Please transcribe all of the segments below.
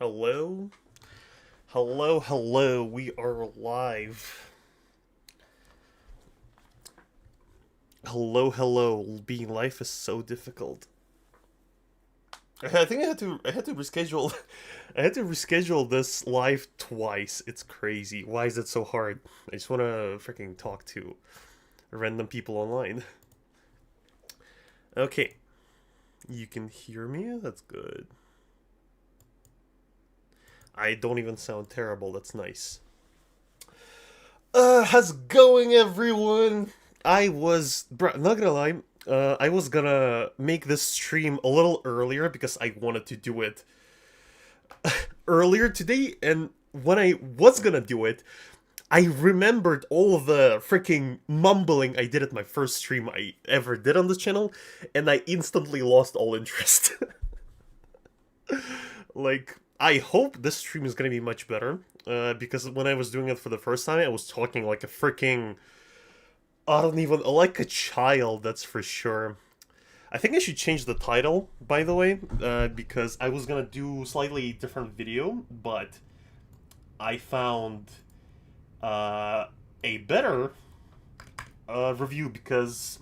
Hello? Hello, hello, we are live. Hello, hello, being live is so difficult. I think I had to reschedule I had to reschedule this live twice. It's crazy. Why is it so hard? I just wanna freaking talk to random people online. Okay. You can hear me? That's good. I don't even sound terrible, that's nice. How's it going, everyone? Not gonna lie, I was gonna make this stream a little earlier because I wanted to do it earlier today, and when I was gonna do it, I remembered all of the freaking mumbling I did at my first stream I ever did on this channel, and I instantly lost all interest. Like, I hope this stream is gonna be much better, because when I was doing it for the first time, I was talking like a freaking I don't even like a child, that's for sure. I think I should change the title, by the way, because I was gonna do slightly different video, but I found a better review because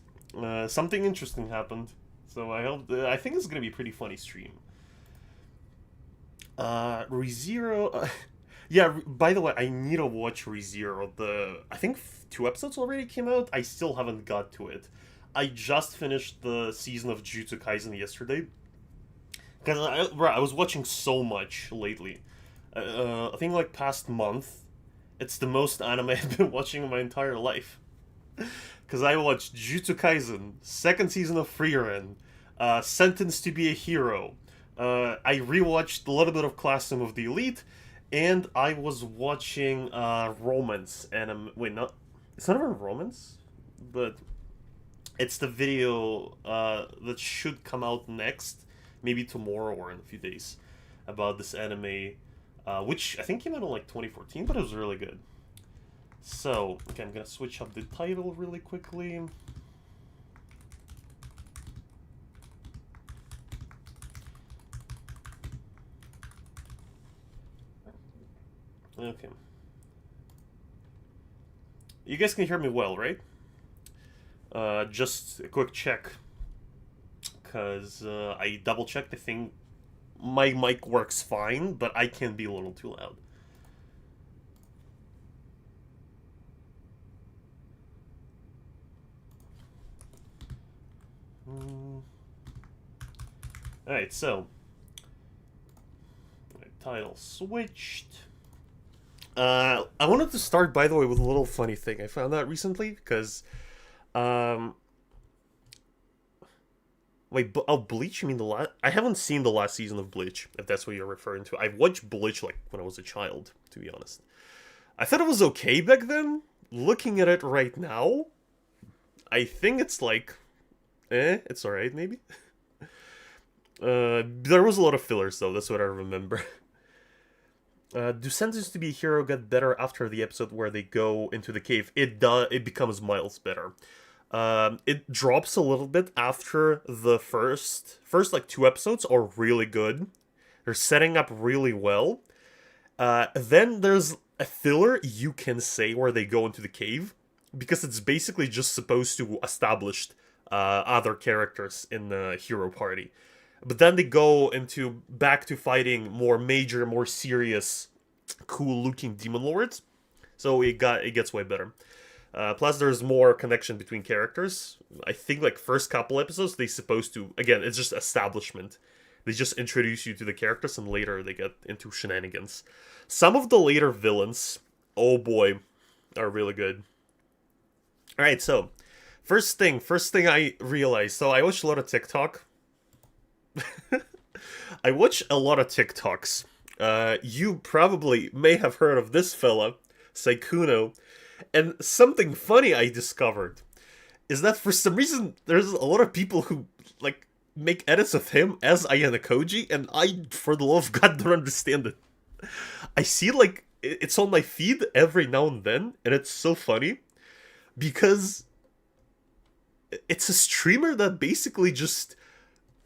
something interesting happened. So I think it's gonna be a pretty funny stream. ReZero. Yeah, by the way, I need to watch ReZero. I think two episodes already came out. I still haven't got to it. I just finished the season of Jujutsu Kaisen yesterday. Because I was watching so much lately. I think like past month, it's the most anime I've been watching in my entire life. Because I watched Jujutsu Kaisen, second season of Frieren, Sentenced to be a Hero. I rewatched a little bit of Classroom of the Elite, and I was watching romance anime. Wait, not it's not even romance, but it's the video that should come out next, maybe tomorrow or in a few days, about this anime, which I think came out in like 2014, but it was really good. So, okay, I'm gonna switch up the title really quickly. Okay. You guys can hear me well, right? Just a quick check, because I double checked. I think my mic works fine, but I can be a little too loud. Alright, so title switched. I wanted to start, by the way, with a little funny thing I found out recently, because um, wait, Bleach? You mean the last? I haven't seen the last season of Bleach, if that's what you're referring to. I watched Bleach like when I was a child, to be honest. I thought it was okay back then. Looking at it right now, I think it's like, it's alright, maybe. There was a lot of fillers though. That's what I remember. Do Sentenced to be a Hero get better after the episode where they go into the cave? It does. It becomes miles better. It drops a little bit after the first like two episodes are really good. They're setting up really well. Then there's a filler, you can say, where they go into the cave, because it's basically just supposed to establish other characters in the hero party. But then they go into back to fighting more major, more serious, cool-looking demon lords. So it gets way better. Plus, there's more connection between characters. I think like first couple episodes they supposed to, again, it's just establishment. They just introduce you to the characters, and later they get into shenanigans. Some of the later villains, oh boy, are really good. All right, so first thing I realized. So I watched a lot of TikTok. I watch a lot of TikToks. You probably may have heard of this fella, Saikuno, and something funny I discovered is that for some reason there's a lot of people who like make edits of him as Ayanokoji, and I, for the love of God, don't understand it. I see like it's on my feed every now and then, and it's so funny because it's a streamer that basically just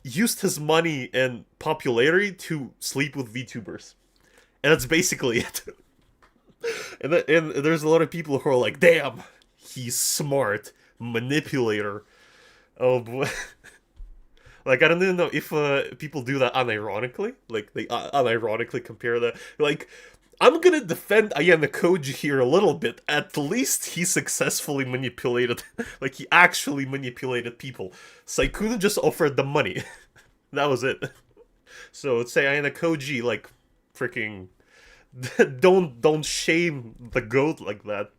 used his money and popularity to sleep with VTubers. And that's basically it. And there's a lot of people who are like, damn, he's smart, manipulator. Oh boy. Like, I don't even know if people do that unironically. Like, they unironically compare that. Like, I'm gonna defend Ayanokoji here a little bit. At least he successfully manipulated, like, he actually manipulated people. Saikuna just offered the money. That was it. So, let's say Ayanokoji, like, freaking... don't shame the goat like that.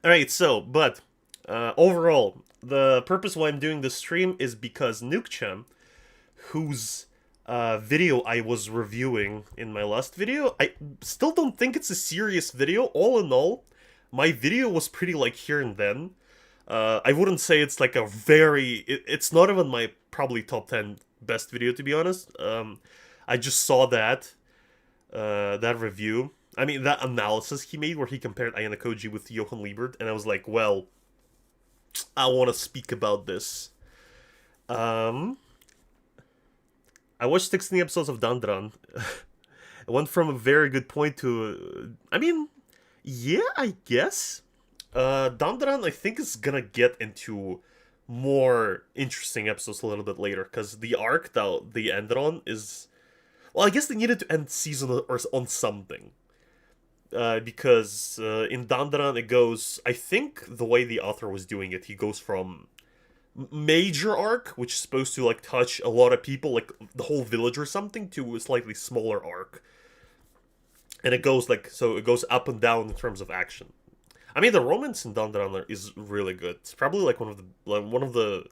Alright, so, but, overall, the purpose why I'm doing this stream is because Nucha, whose video I was reviewing in my last video, I still don't think it's a serious video. All in all, my video was pretty like here and then. I wouldn't say it's like a very... It's not even my probably top 10 best video, to be honest. I just saw that review. I mean, that analysis he made where he compared Ayanokoji with Johan Liebert, and I was like, well, I want to speak about this. I watched 16 episodes of Dandaran. It went from a very good point to... I mean, yeah, I guess. Dandaran, I think, is gonna get into more interesting episodes a little bit later, because the arc that they ended on is... Well, I guess they needed to end season or on something. Because in Dandaran it goes... I think the way the author was doing it, he goes from major arc, which is supposed to like touch a lot of people, like the whole village or something, to a slightly smaller arc. And it goes like... So it goes up and down in terms of action. I mean, the romance in Dandaran is really good. It's probably like one of the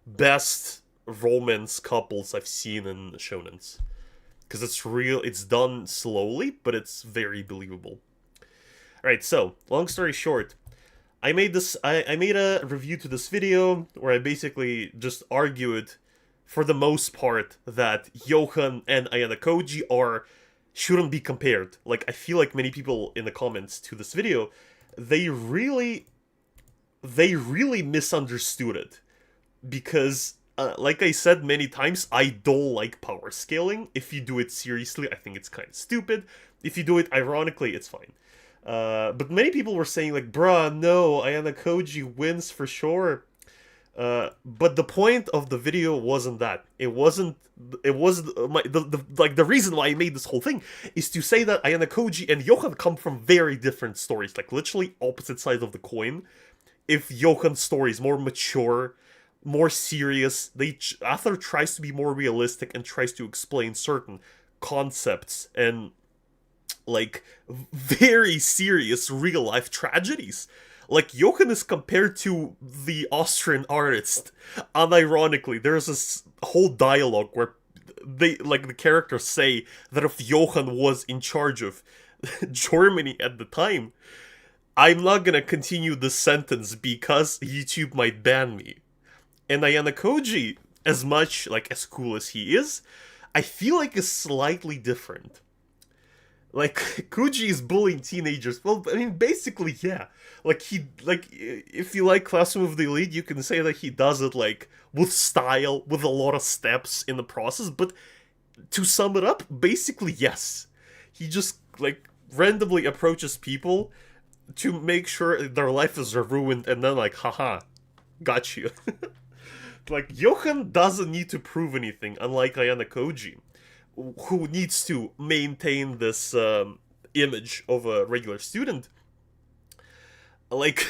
best romance couples I've seen in shonens. Because it's done slowly, but it's very believable. Alright, so, long story short, I made a review to this video where I basically just argued, for the most part, that Johan and Ayanokoji shouldn't be compared. Like, I feel like many people in the comments to this video, they really misunderstood it. Because... like I said many times, I don't like power scaling. If you do it seriously, I think it's kind of stupid. If you do it ironically, it's fine. But many people were saying like, bruh, no, Ayanokoji wins for sure. But the point of the video wasn't that. It was the reason why I made this whole thing is to say that Ayanokoji and Johan come from very different stories, like literally opposite sides of the coin. If Johan's story is more mature, more serious, author tries to be more realistic and tries to explain certain concepts and like very serious real life tragedies. Like, Johan is compared to the Austrian artist. Unironically, there's this whole dialogue where the characters say that if Johan was in charge of Germany at the time, I'm not gonna continue this sentence because YouTube might ban me. And Ayanokoji, as much, like, as cool as he is, I feel like is slightly different. Like, Koji is bullying teenagers. Well, I mean, basically, yeah. Like, if you like Classroom of the Elite, you can say that he does it, like, with style, with a lot of steps in the process, but to sum it up, basically, yes. He just, like, randomly approaches people to make sure their life is ruined, and then, like, haha, got you. Like, Johan doesn't need to prove anything, unlike Ayanokoji, who needs to maintain this image of a regular student. Like,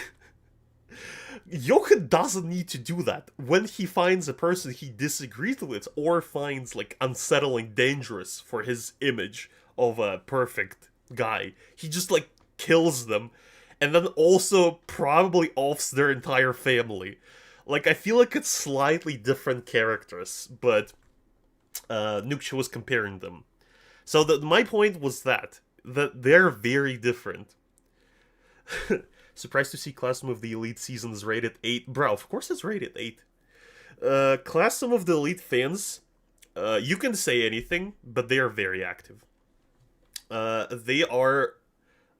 Johan doesn't need to do that. When he finds a person he disagrees with, or finds, like, unsettling, dangerous for his image of a perfect guy, he just, like, kills them, and then also probably offs their entire family. Like, I feel like it's slightly different characters, but Nucha was comparing them. So my point was that they're very different. Surprised to see Classroom of the Elite season is rated 8. Bro, of course it's rated 8. Classroom of the Elite fans, you can say anything, but they are very active. They are,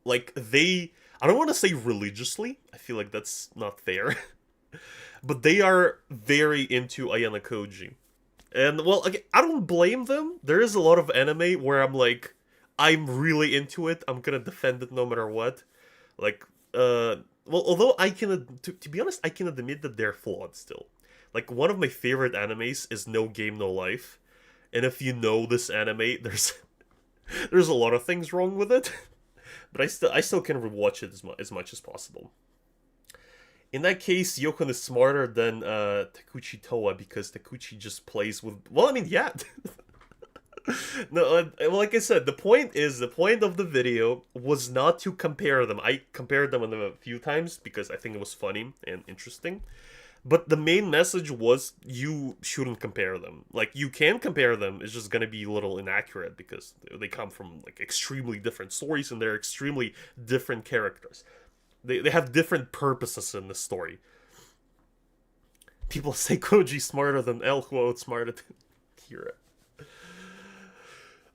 like, I don't want to say religiously, I feel like that's not fair. But they are very into Ayanokoji. And, well, again, I don't blame them. There is a lot of anime where I'm like, I'm really into it. I'm gonna defend it no matter what. Like, well, although I can, to be honest, I can admit that they're flawed still. Like, one of my favorite animes is No Game No Life, and if you know this anime, there's a lot of things wrong with it, but I still can rewatch it as much as possible. In that case, Johan is smarter than Takuchi Toa because Takuchi just plays with. Well, I mean, yeah. No, well, like I said, the point of the video was not to compare them. I compared them a few times because I think it was funny and interesting. But the main message was you shouldn't compare them. Like, you can compare them, it's just gonna be a little inaccurate because they come from, like, extremely different stories and they're extremely different characters. They have different purposes in the story. People say Koji smarter than El, who outsmarted Kira.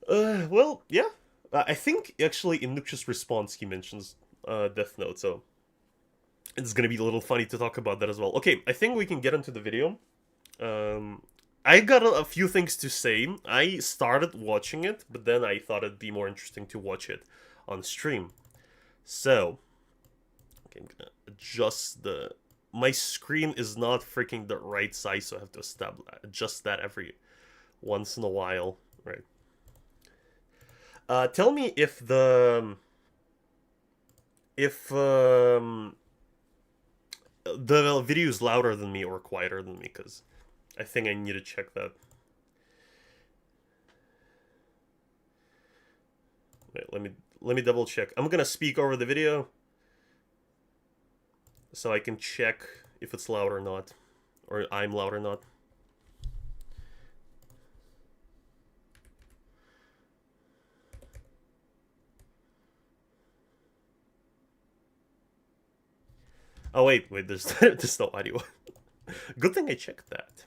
Well, yeah. I think, actually, in Nucha's response, he mentions Death Note, so it's gonna be a little funny to talk about that as well. Okay, I think we can get into the video. I got a few things to say. I started watching it, but then I thought it'd be more interesting to watch it on stream. So, okay, I'm gonna adjust the... My screen is not freaking the right size, so I have to adjust that every once in a while, right? Tell me if the video is louder than me or quieter than me, because I think I need to check that. Wait, let me double check. I'm gonna speak over the video so I can check if it's loud or not, or I'm loud or not. Oh wait, there's no audio. Good thing I checked that.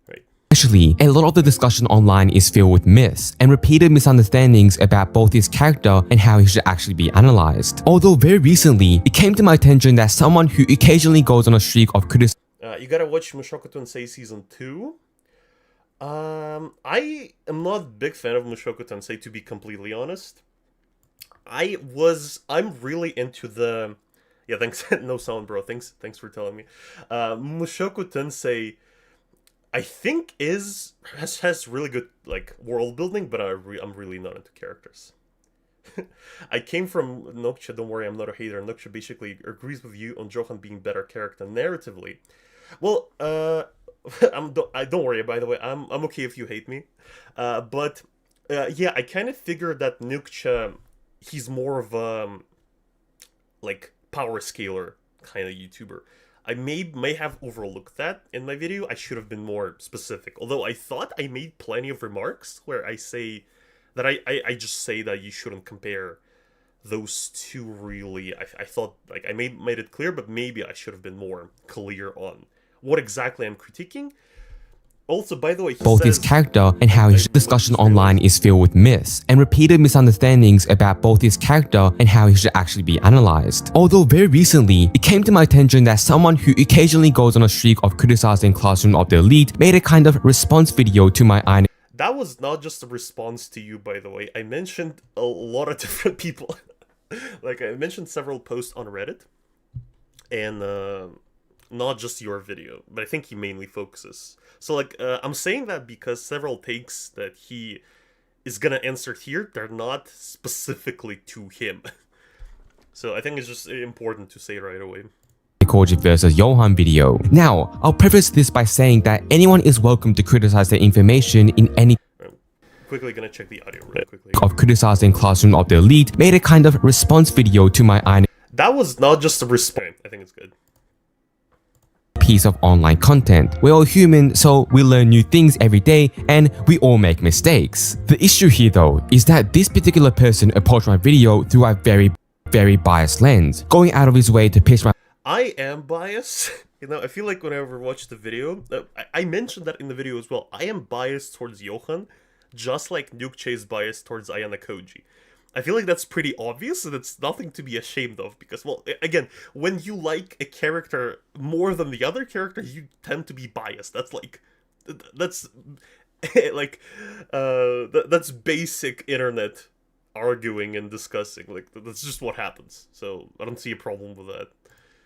Right. Actually, a lot of the discussion online is filled with myths and repeated misunderstandings about both his character and how he should actually be analyzed. Although very recently, it came to my attention that someone who occasionally goes on a streak of criticism. You gotta watch Mushoku Tensei Season 2. I am not a big fan of Mushoku Tensei, to be completely honest. I'm really into the... Yeah, thanks. No sound, bro. Thanks for telling me. Mushoku Tensei, I think has really good, like, world building, but I'm really not into characters. I came from Nucha. Don't worry, I'm not a hater. Nucha basically agrees with you on Johan being better character narratively. Well, I don't worry. By the way, I'm okay if you hate me. But yeah, I kind of figured that Nucha, he's more of a like power scaler kind of YouTuber. I may have overlooked that in my video. I should have been more specific. Although I thought I made plenty of remarks where I say that I just say that you shouldn't compare those two really. I thought like I made it clear, but maybe I should have been more clear on what exactly I'm critiquing. Also, by the way, both his character and how his discussion online is filled with myths and repeated misunderstandings about both his character and how he should actually be analyzed. Although very recently, it came to my attention that someone who occasionally goes on a streak of criticizing Classroom of the Elite made a kind of response video to my Ayanokoji. That was not just a response to you, by the way. I mentioned a lot of different people. Like, I mentioned several posts on Reddit. And, not just your video, but I think he mainly focuses. So, like, I'm saying that because several takes that he is gonna insert here, they're not specifically to him. So I think it's just important to say right away. Ayanokoji versus Johan video. Now, I'll preface this by saying that anyone is welcome to criticize the information in any... Quickly gonna check the audio real quickly. ...of criticizing Classroom of the Elite made a kind of response video to my Ayanokoji. That was not just a response. I think it's good. Piece of online content. We're all human, so we learn new things every day and we all make mistakes. The issue here though is that this particular person approached my video through a very biased lens, going out of his way to pitch my... I am biased. You know, I feel like whenever I watch the video, I mentioned that in the video as well, I am biased towards Johan, just like Nucha is biased towards Ayanokoji. I feel like that's pretty obvious, and it's nothing to be ashamed of, because, well, again, when you like a character more than the other character, you tend to be biased. That's like, that's, like, that's basic internet arguing and discussing. Like, that's just what happens. So I don't see a problem with that.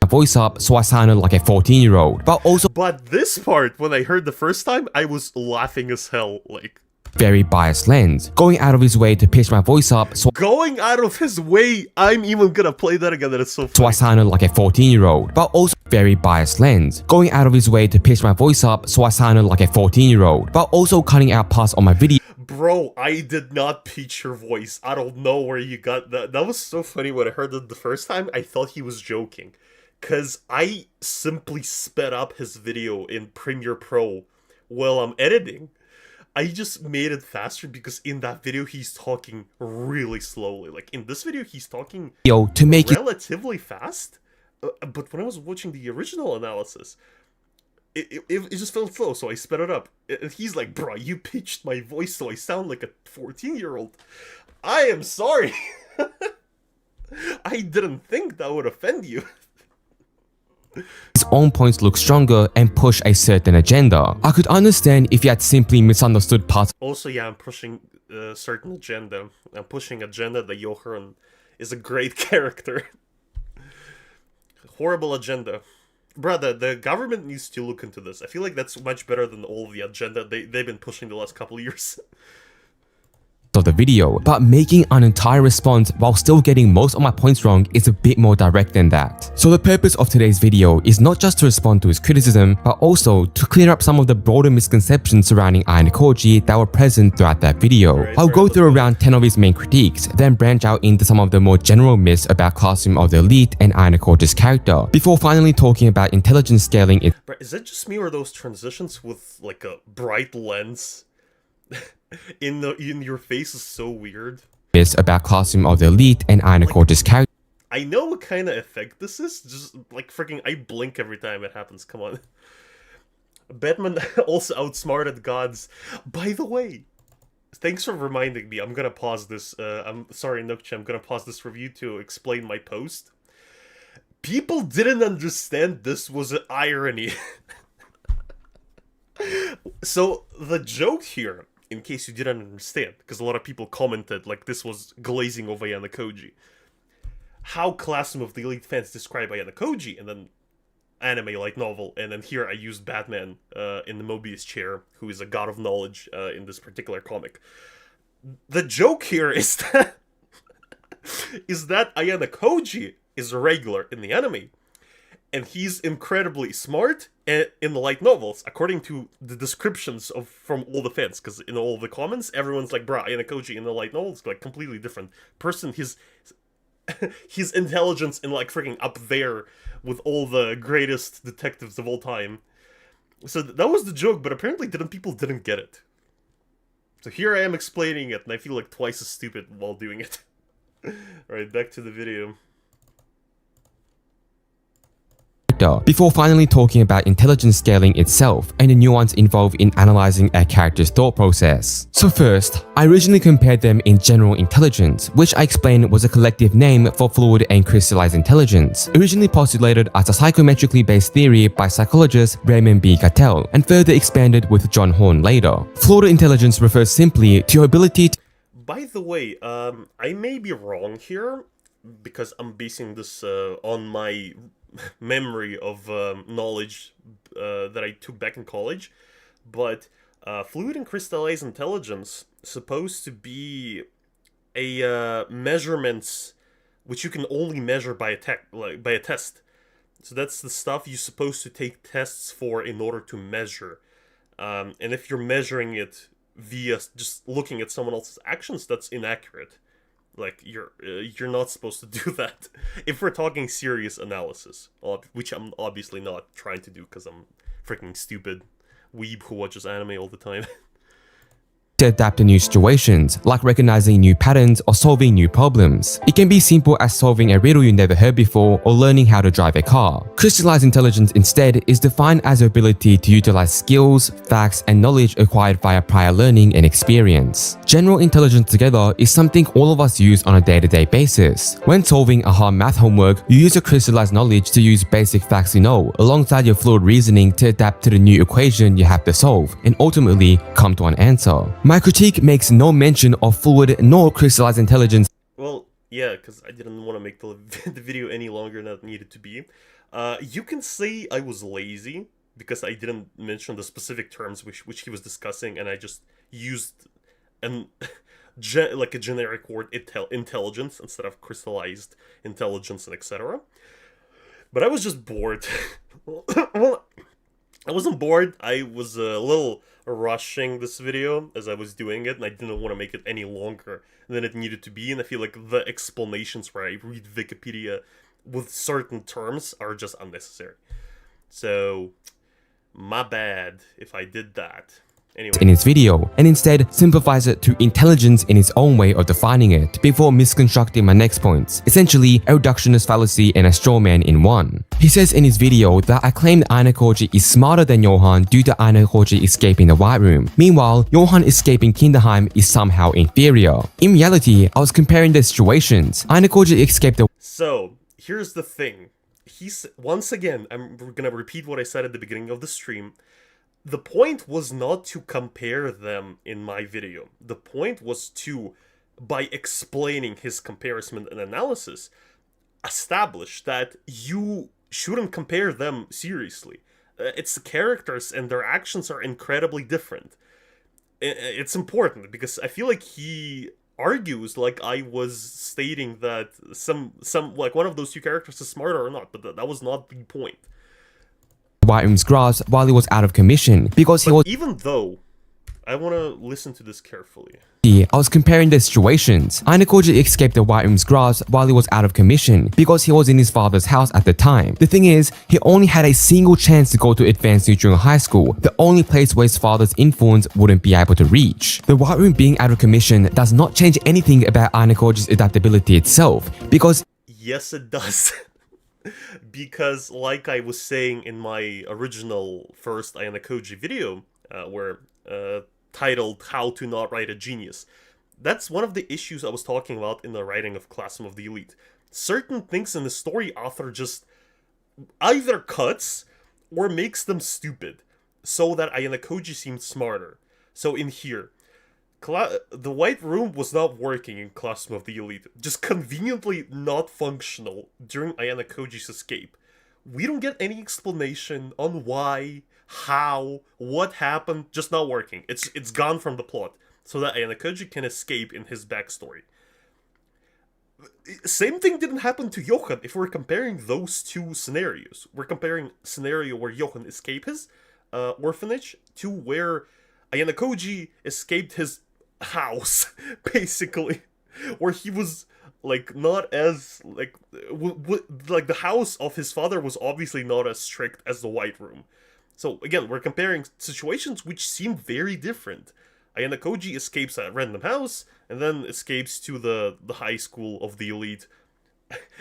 My voice up so I sounded like a 14-year-old, But this part, when I heard the first time, I was laughing as hell. Like, very biased lens, going out of his way to pitch my voice up going out of his way, I'm even gonna play that again, that is so funny. so I sounded like a 14-year-old, but also very biased lens, going out of his way to pitch my voice up so I sounded like a 14-year-old, but also cutting out parts on my video. Bro, I did not pitch your voice. I don't know where you got that. That was so funny when I heard it the first time. I thought he was joking, because I simply sped up his video in Premiere Pro while I'm editing. I just made it faster because in that video he's talking really slowly. Like, in this video he's talking To make it relatively fast. But when I was watching the original analysis, it just felt slow, so I sped it up. And he's like, bro, you pitched my voice so I sound like a 14-year-old. I am sorry. I didn't think that would offend you. his own points look stronger and push a certain agenda. I could understand if he had simply misunderstood parts. Also, yeah, I'm pushing a certain agenda. I'm pushing agenda that Johan is a great character. Horrible agenda. Brother, the government needs to look into this. I feel like that's much better than all the agenda they've been pushing the last couple of years. Of the video, but making an entire response while still getting most of my points wrong is a bit more direct than that. So the purpose of today's video is not just to respond to his criticism, but also to clear up some of the broader misconceptions surrounding Ayanokoji that were present throughout that video. I'll go through around 10 of his main critiques, then branch out into some of the more general myths about Classroom of the Elite and Ayanokoji's character, before finally talking about intelligence scaling. Is it just me or those transitions with like a bright lens in your face is so weird? About Classroom of the Elite and Ayanokoji's character. I know what kind of effect this is. Just like freaking, I blink every time it happens. Come on. Batman also outsmarted gods. By the way, thanks for reminding me. I'm gonna pause this. I'm sorry, Nucha. I'm gonna pause this review to explain my post. People didn't understand this was an irony. So the joke here, in case you didn't understand, because a lot of people commented like this was glazing over Ayanokoji. How Classroom of the Elite fans describe Ayanokoji, and then anime light novel, and then here I used Batman in the Mobius chair, who is a god of knowledge in this particular comic. The joke here is that Ayanokoji is regular in the anime, and he's incredibly smart in the light novels, according to the descriptions from all the fans. Because in all the comments, everyone's like, "Bruh, Ayanokoji in the light novels like completely different person. His intelligence in like freaking up there with all the greatest detectives of all time." So that was the joke, but apparently people didn't get it. So here I am explaining it, and I feel like twice as stupid while doing it. Alright, back to the video. Before finally talking about intelligence scaling itself and the nuance involved in analyzing a character's thought process. So first, I originally compared them in general intelligence, which I explained was a collective name for fluid and crystallized intelligence, originally postulated as a psychometrically based theory by psychologist Raymond B. Cattell, and further expanded with John Horn later. Fluid intelligence refers simply to your ability to... By the way, I may be wrong here, because I'm basing this on my memory of knowledge that I took back in college, but fluid and crystallized intelligence supposed to be a measurements which you can only measure by a test. So that's the stuff you're supposed to take tests for in order to measure. And if you're measuring it via just looking at someone else's actions, that's inaccurate. Like, you're not supposed to do that if we're talking serious analysis, which I'm obviously not trying to do because I'm freaking stupid weeb who watches anime all the time. To adapt to new situations, like recognizing new patterns or solving new problems. It can be simple as solving a riddle you never heard before or learning how to drive a car. Crystallized intelligence instead is defined as the ability to utilize skills, facts, and knowledge acquired via prior learning and experience. General intelligence together is something all of us use on a day-to-day basis. When solving a hard math homework, you use your crystallized knowledge to use basic facts you know, alongside your fluid reasoning to adapt to the new equation you have to solve, and ultimately come to an answer. My critique makes no mention of fluid nor crystallized intelligence. Well, yeah, because I didn't want to make the video any longer than it needed to be. You can say I was lazy, because I didn't mention the specific terms which he was discussing, and I just used like a generic word, intelligence, instead of crystallized intelligence and etc. But I was just bored. Well, I wasn't bored, I was a little rushing this video as I was doing it, and I didn't want to make it any longer than it needed to be, and I feel like the explanations where I read Wikipedia with certain terms are just unnecessary. So, my bad if I did that. Anyway. In its video, and instead simplifies it to intelligence in its own way of defining it before misconstructing my next points, essentially a reductionist fallacy and a straw man in one. He says in his video that I claimed Ayanokoji is smarter than Johan due to Ayanokoji escaping the White Room. Meanwhile, Johan escaping Kinderheim is somehow inferior. In reality, I was comparing the situations. Ayanokoji escaped the— So, here's the thing. Once again, I'm gonna repeat what I said at the beginning of the stream. The point was not to compare them in my video. The point was to, by explaining his comparison and analysis, establish that you shouldn't compare them seriously. It's the characters and their actions are incredibly different. It's important because I feel like he argues like I was stating that some like one of those two characters is smarter or not, but that was not the point. White Room's grasp while he was out of commission because he was— Even though, I want to listen to this carefully. I was comparing the situations. Ayanokoji escaped the White Room's grasp while he was out of commission because he was in his father's house at the time. The thing is, he only had a single chance to go to advanced Nucha high school, the only place where his father's influence wouldn't be able to reach. The White Room being out of commission does not change anything about Ayanokoji's adaptability itself, because— Yes, it does. Because, like I was saying in my original first Ayanokoji video, titled How to Not Write a Genius, that's one of the issues I was talking about in the writing of Classroom of the Elite. Certain things in the story author just either cuts or makes them stupid, so that Ayanokoji seemed smarter. So in here, the White Room was not working in Classroom of the Elite, just conveniently not functional during Ayanokoji's escape. We don't get any explanation on why, how, what happened, just not working. It's gone from the plot, so that Ayanokoji can escape in his backstory. Same thing didn't happen to Johan if we're comparing those two scenarios. We're comparing scenario where Johan escaped his orphanage to where Ayanokoji escaped his house, basically, where he was like not as like like the house of his father was obviously not as strict as the White Room. So again, we're comparing situations which seem very different. Ayanokoji escapes a random house and then escapes to the high school of the elite.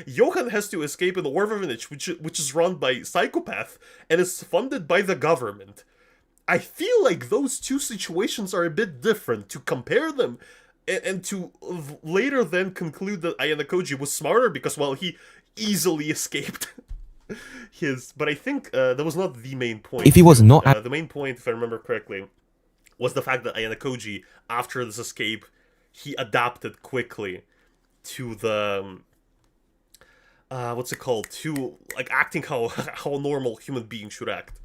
Johan has to escape an orphanage which is run by psychopath and is funded by the government. I feel like those two situations are a bit different. To compare them and to later then conclude that Ayanokoji was smarter because, well, he easily escaped his. But I think that was not the main point. If he was not the main point, if I remember correctly, was the fact that Ayanokoji, after this escape, he adapted quickly to the what's it called? To like acting how a normal human being should act.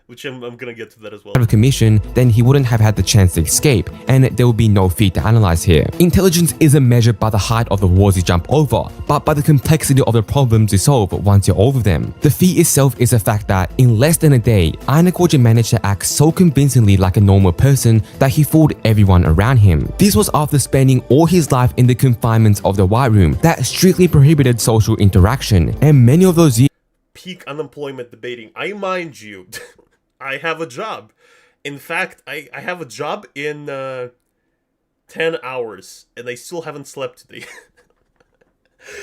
Which I'm gonna get to that as well. Out of commission, then he wouldn't have had the chance to escape, and there would be no feat to analyze here. Intelligence isn't measured by the height of the walls you jump over, but by the complexity of the problems you solve once you're over them. The feat itself is the fact that, in less than a day, Ayanokoji managed to act so convincingly like a normal person that he fooled everyone around him. This was after spending all his life in the confinements of the White Room that strictly prohibited social interaction, and many of those years— Peak unemployment debating. I mind you, I have a job. In fact, I have a job in 10 hours, and I still haven't slept today.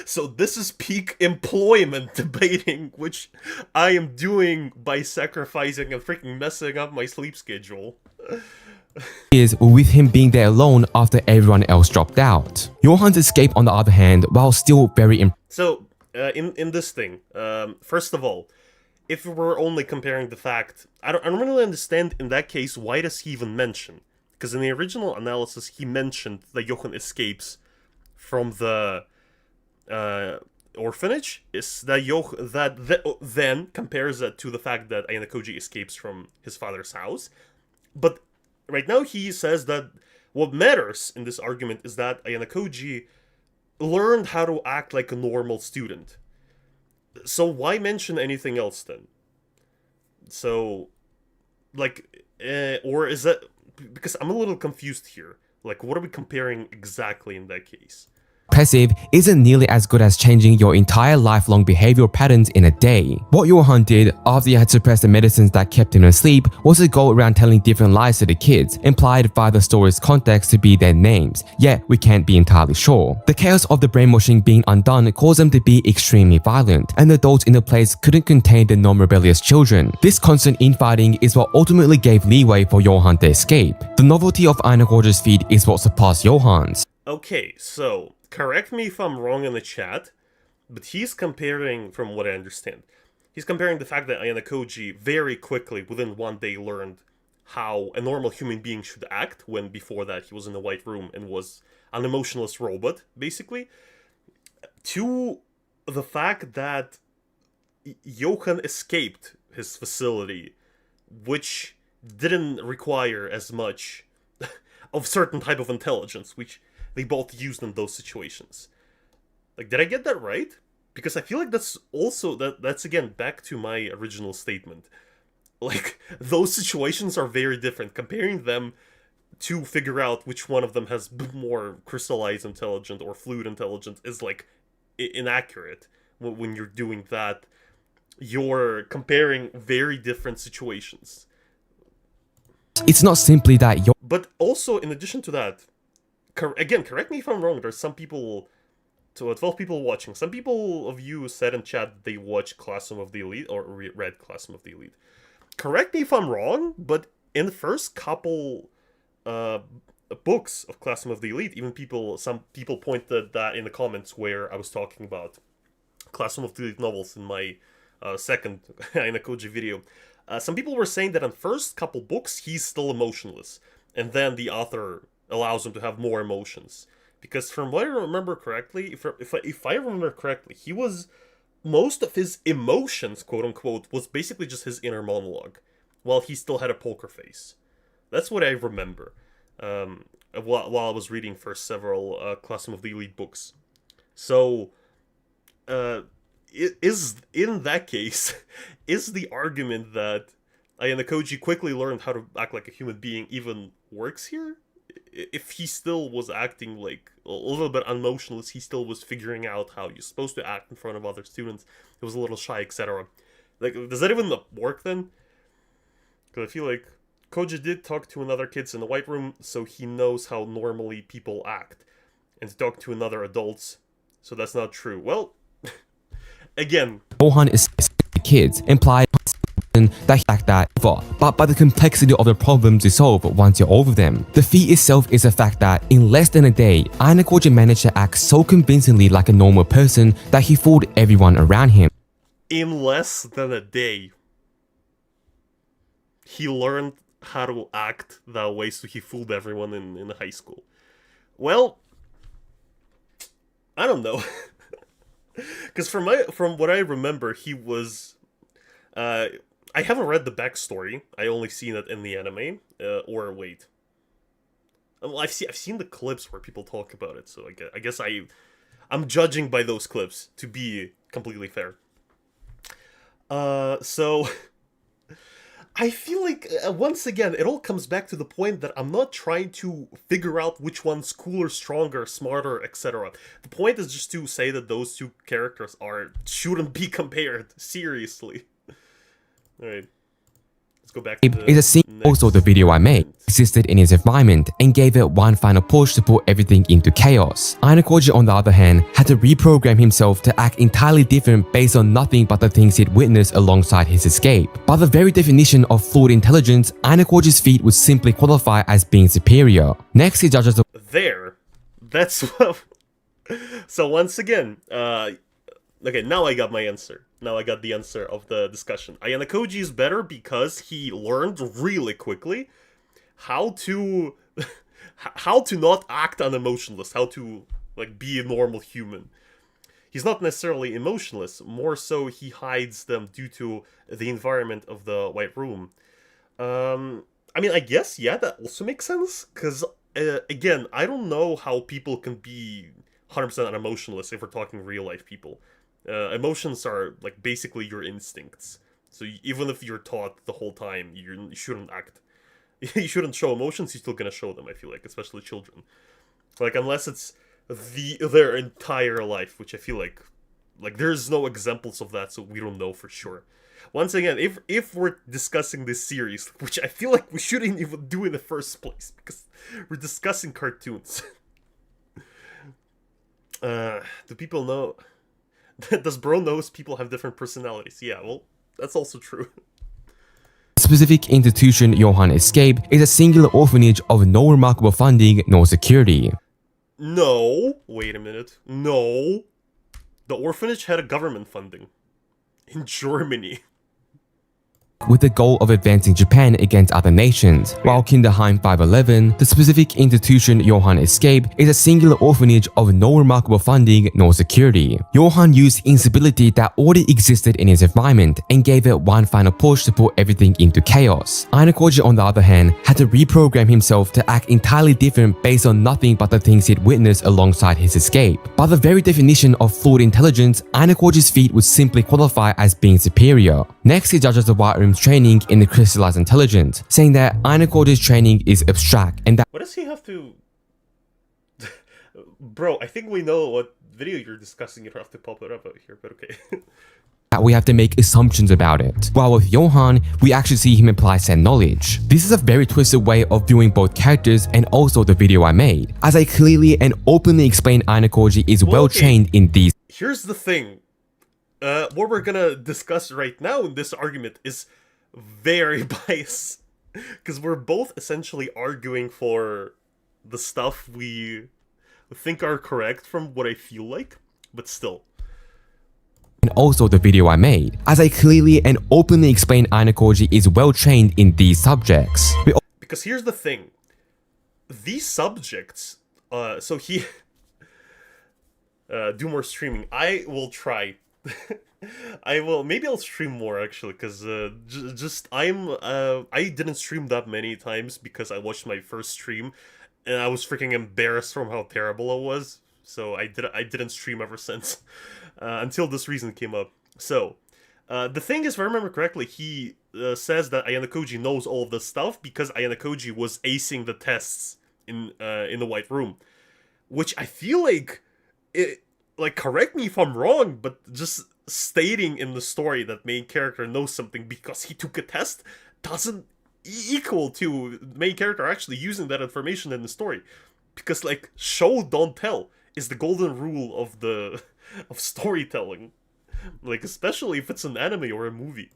So this is peak employment debating, which I am doing by sacrificing and freaking messing up my sleep schedule. Is with him being there alone after everyone else dropped out. Johan's escape, on the other hand, while still very So, in this thing, first of all, if we're only comparing the fact, I don't really understand in that case, why does he even mention Because in the original analysis, he mentioned that Johan escapes from the orphanage. Is that then compares that to the fact that Ayanokoji escapes from his father's house. But right now he says that what matters in this argument is that Ayanokoji learned how to act like a normal student. So why mention anything else then? So, like, or is that... Because I'm a little confused here. Like, what are we comparing exactly in that case? Passive isn't nearly as good as changing your entire lifelong behavioral patterns in a day. What Johan did after he had suppressed the medicines that kept him asleep was to go around telling different lies to the kids, implied by the story's context to be their names, yet we can't be entirely sure. The chaos of the brainwashing being undone caused them to be extremely violent, and the adults in the place couldn't contain the non-rebellious children. This constant infighting is what ultimately gave leeway for Johan to escape. The novelty of Ayanokoji's feat is what surpassed Johan's. Okay, so... correct me if I'm wrong in the chat, but he's comparing, from what I understand, he's comparing the fact that Ayanokoji very quickly, within one day, learned how a normal human being should act, when before that he was in a white room and was an emotionless robot, basically, to the fact that Johan escaped his facility, which didn't require as much of certain type of intelligence, which they both used in those situations. Like, did I get that right? Because I feel like that's also, that's again back to my original statement. Like, those situations are very different. Comparing them to figure out which one of them has more crystallized intelligence or fluid intelligence is, like, inaccurate. When you're doing that, you're comparing very different situations. It's not simply that you're... But also, in addition to that, again, correct me if I'm wrong, there's some people, so 12 people watching, some people of you said in chat that they watched Classroom of the Elite, or read Classroom of the Elite. Correct me if I'm wrong, but in the first couple books of Classroom of the Elite, even some people pointed that in the comments where I was talking about Classroom of the Elite novels in my second Ayanokoji video. Some people were saying that in the first couple books, he's still emotionless, and then the author allows him to have more emotions. Because from what I remember correctly, if I remember correctly, he was... most of his emotions, quote-unquote, was basically just his inner monologue, while he still had a poker face. That's what I remember, while I was reading for several Classroom of the Elite books. So, in that case, is the argument that Ayanokoji quickly learned how to act like a human being even works here? If he still was acting like a little bit unemotionless, he still was figuring out how you're supposed to act in front of other students, he was a little shy, etc. Like, does that even work then? Because I feel like Koji did talk to another kids in the white room, so he knows how normally people act. And to talk to another adults, so that's not true. Well, again... Johan is kids, implied that but by the complexity of the problems you solve once you're over them. The feat itself is the fact that in less than a day, Ayanokoji managed to act so convincingly like a normal person that he fooled everyone around him. In less than a day, he learned how to act that way, so he fooled everyone in high school. Well, I don't know. Because from what I remember, he was... I haven't read the backstory. I only seen it in the anime. Or wait, well, I've seen the clips where people talk about it. So I guess I'm judging by those clips, to be completely fair. So I feel like once again it all comes back to the point that I'm not trying to figure out which one's cooler, stronger, smarter, etc. The point is just to say that those two characters shouldn't be compared seriously. Alright, let's go back to the It's a scene also the video I made existed in his environment and gave it one final push to put everything into chaos. Ayanokoji, on the other hand, had to reprogram himself to act entirely different based on nothing but the things he'd witnessed alongside his escape. By the very definition of fluid intelligence, Ayanokoji's feat would simply qualify as being superior. Next, he judges the... That's what... So once again, okay, now I got my answer. Now I got the answer of the discussion. Ayanokoji is better because he learned really quickly how to how to not act unemotionless, how to like be a normal human. He's not necessarily emotionless, more so he hides them due to the environment of the White Room. I mean, I guess, yeah, that also makes sense, because, again, I don't know how people can be 100% unemotionless if we're talking real-life people. Emotions are, like, basically your instincts. So even if you're taught the whole time, you shouldn't act. You shouldn't show emotions, you're still gonna show them, I feel like, especially children. Like, unless it's their entire life, which I feel like there's no examples of that, so we don't know for sure. Once again, if we're discussing this series, which I feel like we shouldn't even do in the first place, because we're discussing cartoons. Do people know? Does bro knows people have different personalities? Yeah, well, that's also true. The specific institution Johan escaped is a singular orphanage of no remarkable funding nor security. No, wait a minute. No. The orphanage had a government funding. In Germany. With the goal of advancing Japan against other nations. While Kinderheim 511, the specific institution Johan escaped is a singular orphanage of no remarkable funding nor security. Johan used instability that already existed in his environment and gave it one final push to put everything into chaos. Ayanokoji, on the other hand, had to reprogram himself to act entirely different based on nothing but the things he'd witnessed alongside his escape. By the very definition of fluid intelligence, Ayanokoji's feat would simply qualify as being superior. Next, he judges the White Room's training in the crystallized intelligence, saying that Ayanokoji's training is abstract and that what does he have to... Bro, I think we know what video you're discussing. You don't have to pop it up out here, but okay. that we have to make assumptions about it. While with Johan, we actually see him apply said knowledge. This is a very twisted way of viewing both characters and also the video I made, as I clearly and openly explain Ayanokoji is well trained in these. Here's the thing. What we're gonna discuss right now in this argument is very biased, because we're both essentially arguing for the stuff we think are correct from what I feel like, but still. And also the video I made, as I clearly and openly explain Ayanokoji is well trained in these subjects. Because here's the thing. These subjects, so he... do more streaming. I will try. Maybe I'll stream more actually, because I didn't stream that many times because I watched my first stream and I was freaking embarrassed from how terrible it was, so I didn't stream ever since, until this reason came up. So the thing is, if I remember correctly, he says that Ayanokoji knows all of this stuff because Ayanokoji was acing the tests in the White Room, which I feel like correct me if I'm wrong, but just stating in the story that main character knows something because he took a test doesn't equal to the main character actually using that information in the story. Because, like, show don't tell is the golden rule of storytelling. Like, especially if it's an anime or a movie.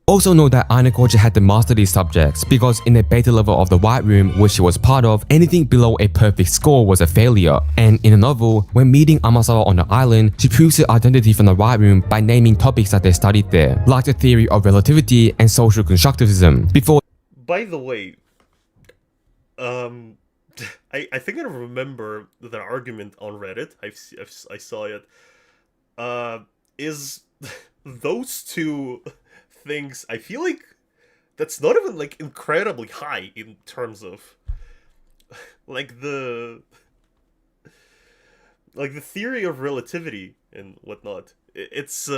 Also know that Ayanokoji had to master these subjects because in the beta level of the White Room, which she was part of, anything below a perfect score was a failure. And in the novel, when meeting Amasawa on the island, she proves her identity from the White Room by naming topics that they studied there, like the theory of relativity and social constructivism. Before, by the way, I think I remember the argument on Reddit. I saw it. Is those two things, I feel like that's not even like incredibly high in terms of like the theory of relativity and whatnot. It's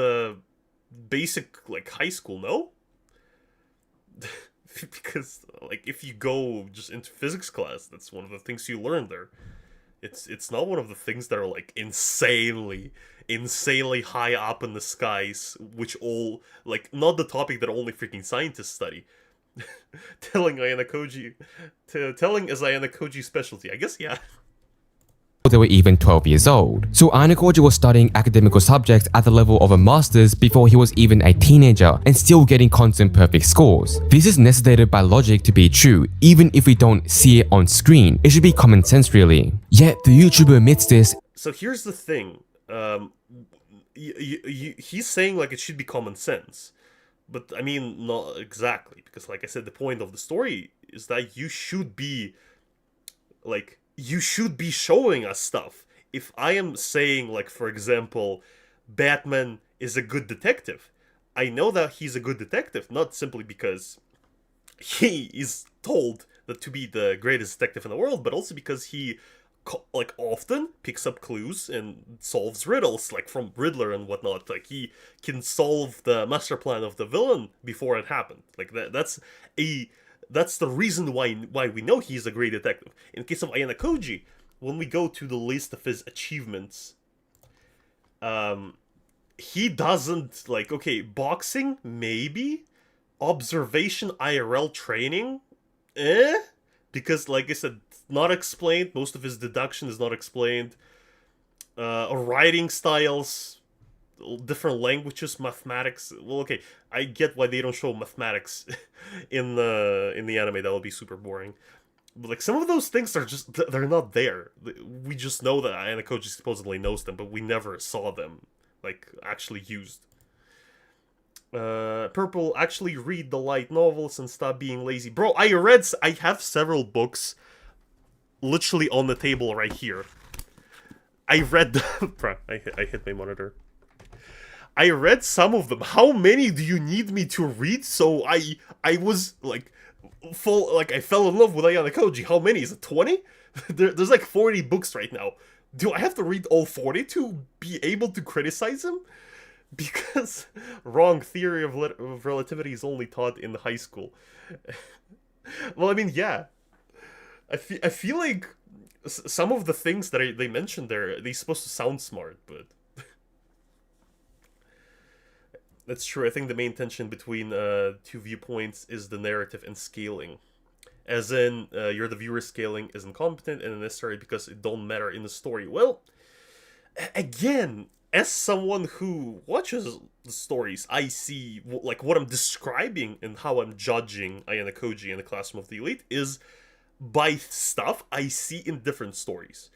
basic like high school, no? Because like if you go just into physics class, that's one of the things you learn there. It's not one of the things that are like insanely high up in the skies, which all like not the topic that only freaking scientists study. telling is Ayanokoji's specialty. I guess, yeah. they were even 12 years old. So Ayanokoji was studying academical subjects at the level of a master's before he was even a teenager and still getting constant perfect scores. This is necessitated by logic to be true, even if we don't see it on screen. It should be common sense really. Yet the YouTuber admits this. So here's the thing. He's saying like it should be common sense. But I mean, not exactly, because like I said, the point of the story is that you should be like, you should be showing us stuff. If I am saying, like, for example, Batman is a good detective, I know that he's a good detective, not simply because he is told that to be the greatest detective in the world, but also because he, like, often picks up clues and solves riddles, like from Riddler and whatnot. Like, he can solve the master plan of the villain before it happened. Like, that's the reason why we know he's a great detective. In the case of Ayanokoji, when we go to the list of his achievements, he doesn't, like, okay, boxing, maybe, observation IRL training, because, like I said, not explained. Most of his deduction is not explained. Writing styles, different languages, mathematics. Well, okay, I get why they don't show mathematics in the anime. That would be super boring. But, like, some of those things are just, they're not there. We just know that Ayanokoji supposedly knows them, but we never saw them, like, actually used. Purple, actually read the light novels and stop being lazy. Bro, I have several books literally on the table right here. I read them. Bro, I hit my monitor. I read some of them. How many do you need me to read? So I was, like, I fell in love with Ayanokoji. How many? Is it 20? There's like 40 books right now. Do I have to read all 40 to be able to criticize him? Because wrong theory of relativity is only taught in high school. Well, I mean, yeah. I feel like some of the things that they mentioned there, they're supposed to sound smart, but... That's true. I think the main tension between two viewpoints is the narrative and scaling. As in, you're the viewer, scaling is incompetent and unnecessary because it don't matter in the story. Well, again, as someone who watches the stories, I see, like, what I'm describing and how I'm judging Ayanokoji and the Classroom of the Elite is by stuff I see in different stories.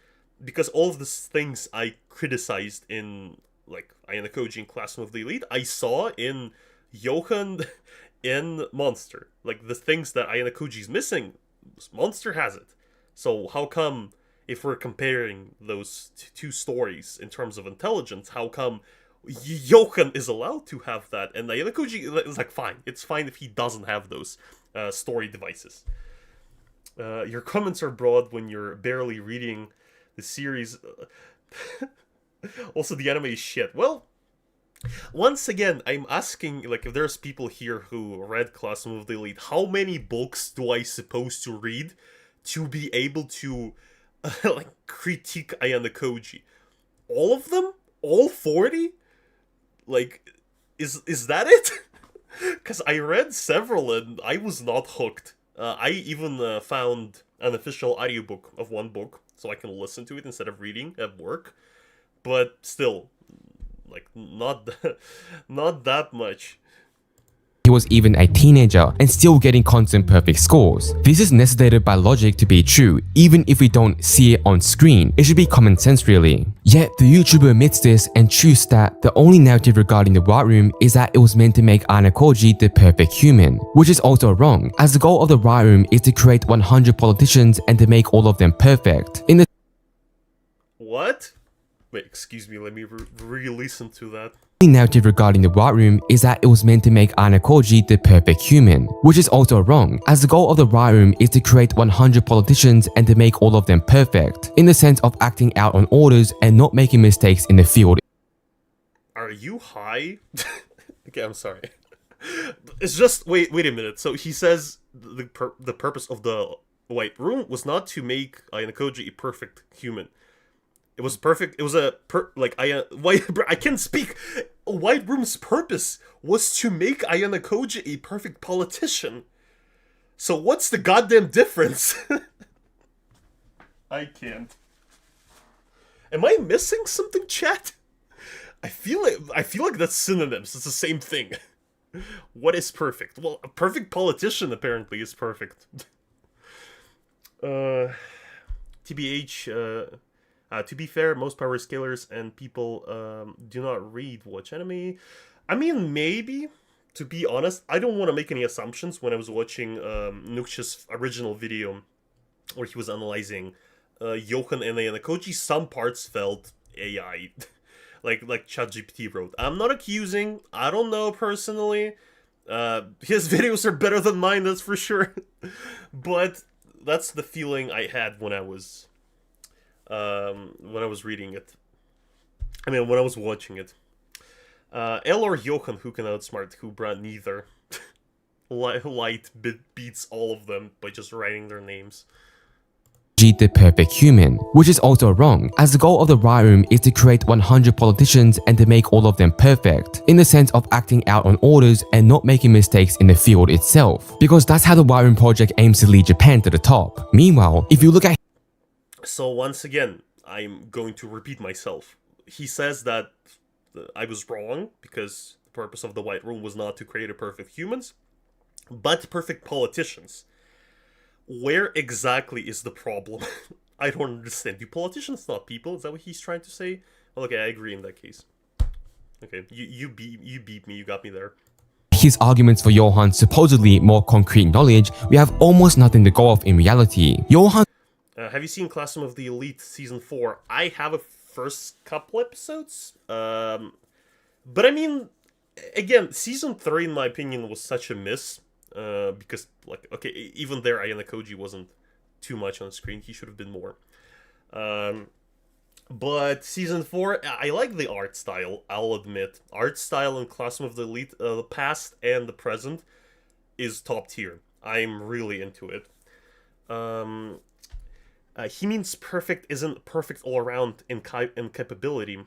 Because all of the things I criticized in, like, Ayanokoji and Classroom of the Elite, I saw in Johan and Monster. Like, the things that Ayanokoji's missing, Monster has it. So how come, if we're comparing those two stories in terms of intelligence, how come Johan is allowed to have that and Ayanokoji is like, fine, it's fine if he doesn't have those story devices. Your comments are broad when you're barely reading the series. Also, the anime is shit. Well, once again, I'm asking, like, if there's people here who read Classroom of the Elite, how many books do I supposed to read to be able to like, critique Ayanokoji? All of them? All 40? Like, is that it? Because I read several and I was not hooked. I even found an official audiobook of one book, so I can listen to it instead of reading at work. But still, like, not that much. He was even a teenager and still getting constant perfect scores. This is necessitated by logic to be true, even if we don't see it on screen. It should be common sense, really. Yet the YouTuber admits this and truths that the only narrative regarding the White Room is that it was meant to make Ayanokoji the perfect human, which is also wrong, as the goal of the White Room is to create 100 politicians and to make all of them perfect. In the What? Wait, excuse me, let me re-listen to that. The narrative regarding the White Room is that it was meant to make Ayanokoji the perfect human, which is also wrong, as the goal of the White Room is to create 100 politicians and to make all of them perfect, in the sense of acting out on orders and not making mistakes in the field. Are you high? Okay, I'm sorry. It's just, wait a minute. So he says the purpose of the White Room was not to make Ayanokoji a perfect human. It was perfect. It was I can't speak. White Room's purpose was to make Ayanokoji a perfect politician. So what's the goddamn difference? I can't. Am I missing something, chat? I feel like that's synonyms. It's the same thing. What is perfect? Well, a perfect politician apparently is perfect. TBH. To be fair, most power scalers and people do not watch anime. I mean, maybe. To be honest, I don't want to make any assumptions when I was watching Nucha's original video where he was analyzing Johan and Ayanokoji, some parts felt AI, like ChatGPT wrote. I'm not accusing. I don't know personally. His videos are better than mine, that's for sure. But that's the feeling I had when I was reading it. I mean, when I was watching it. L or Johan, who can outsmart who? Brought neither. Light beats all of them by just writing their names. The perfect human, which is also wrong, as the goal of the Riot Room is to create 100 politicians and to make all of them perfect, in the sense of acting out on orders and not making mistakes in the field itself, because that's how the Riot Room project aims to lead Japan to the top. Meanwhile, if you look at... So once again, I'm going to repeat myself. He says that I was wrong, because the purpose of the White Room was not to create a perfect humans, but perfect politicians. Where exactly is the problem? I don't understand. Do politicians not people? Is that what he's trying to say? Well, okay, I agree in that case. Okay, you beat me. You got me there. His arguments for Johan's supposedly more concrete knowledge, we have almost nothing to go off in reality. Johan... have you seen Classroom of the Elite Season 4? I have a first couple episodes. But I mean, again, Season 3, in my opinion, was such a miss. Because, like, okay, even there, Ayanokoji wasn't too much on screen. He should have been more. But Season 4, I like the art style, I'll admit. Art style in Classroom of the Elite, the past and the present, is top tier. I'm really into it. He means perfect isn't perfect all around in capability.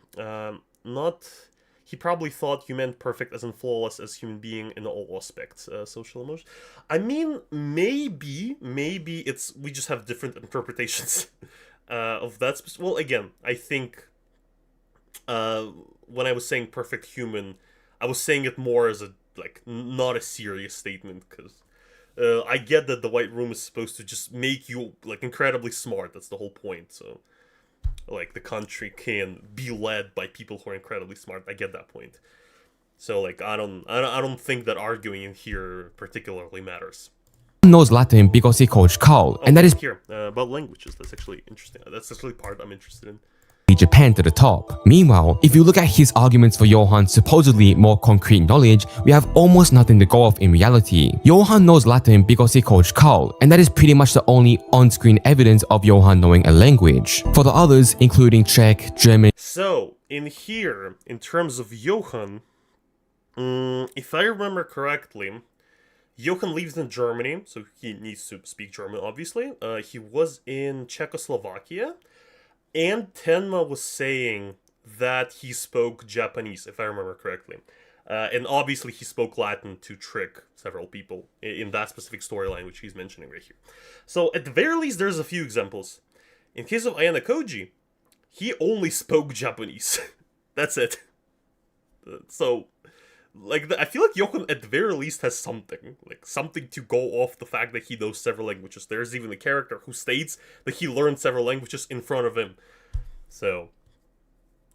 He probably thought you meant perfect as in flawless as human being in all aspects. Social emotion. I mean, maybe we just have different interpretations of that. Well, again, I think when I was saying perfect human, I was saying it more as not a serious statement, because I get that the White Room is supposed to just make you incredibly smart. That's the whole point. So, the country can be led by people who are incredibly smart. I get that point. So, I don't think that arguing in here particularly matters. Knows Latin because he coached Carl, and that is here about languages. That's actually interesting. That's actually part I'm interested in. Japan to the top. Meanwhile, if you look at his arguments for Johan's supposedly more concrete knowledge, we have almost nothing to go off in reality. Johan knows Latin because he coached Carl, and that is pretty much the only on-screen evidence of Johan knowing a language. For the others, including Czech, German... So, in here, in terms of Johan, if I remember correctly, Johan lives in Germany, so he needs to speak German, obviously. He was in Czechoslovakia. And Tenma was saying that he spoke Japanese, if I remember correctly. And obviously he spoke Latin to trick several people in that specific storyline, which he's mentioning right here. So at the very least, there's a few examples. In case of Ayanokoji, he only spoke Japanese. That's it. So, I feel like Johan at the very least has something. Something to go off the fact that he knows several languages. There's even a character who states that he learned several languages in front of him. So,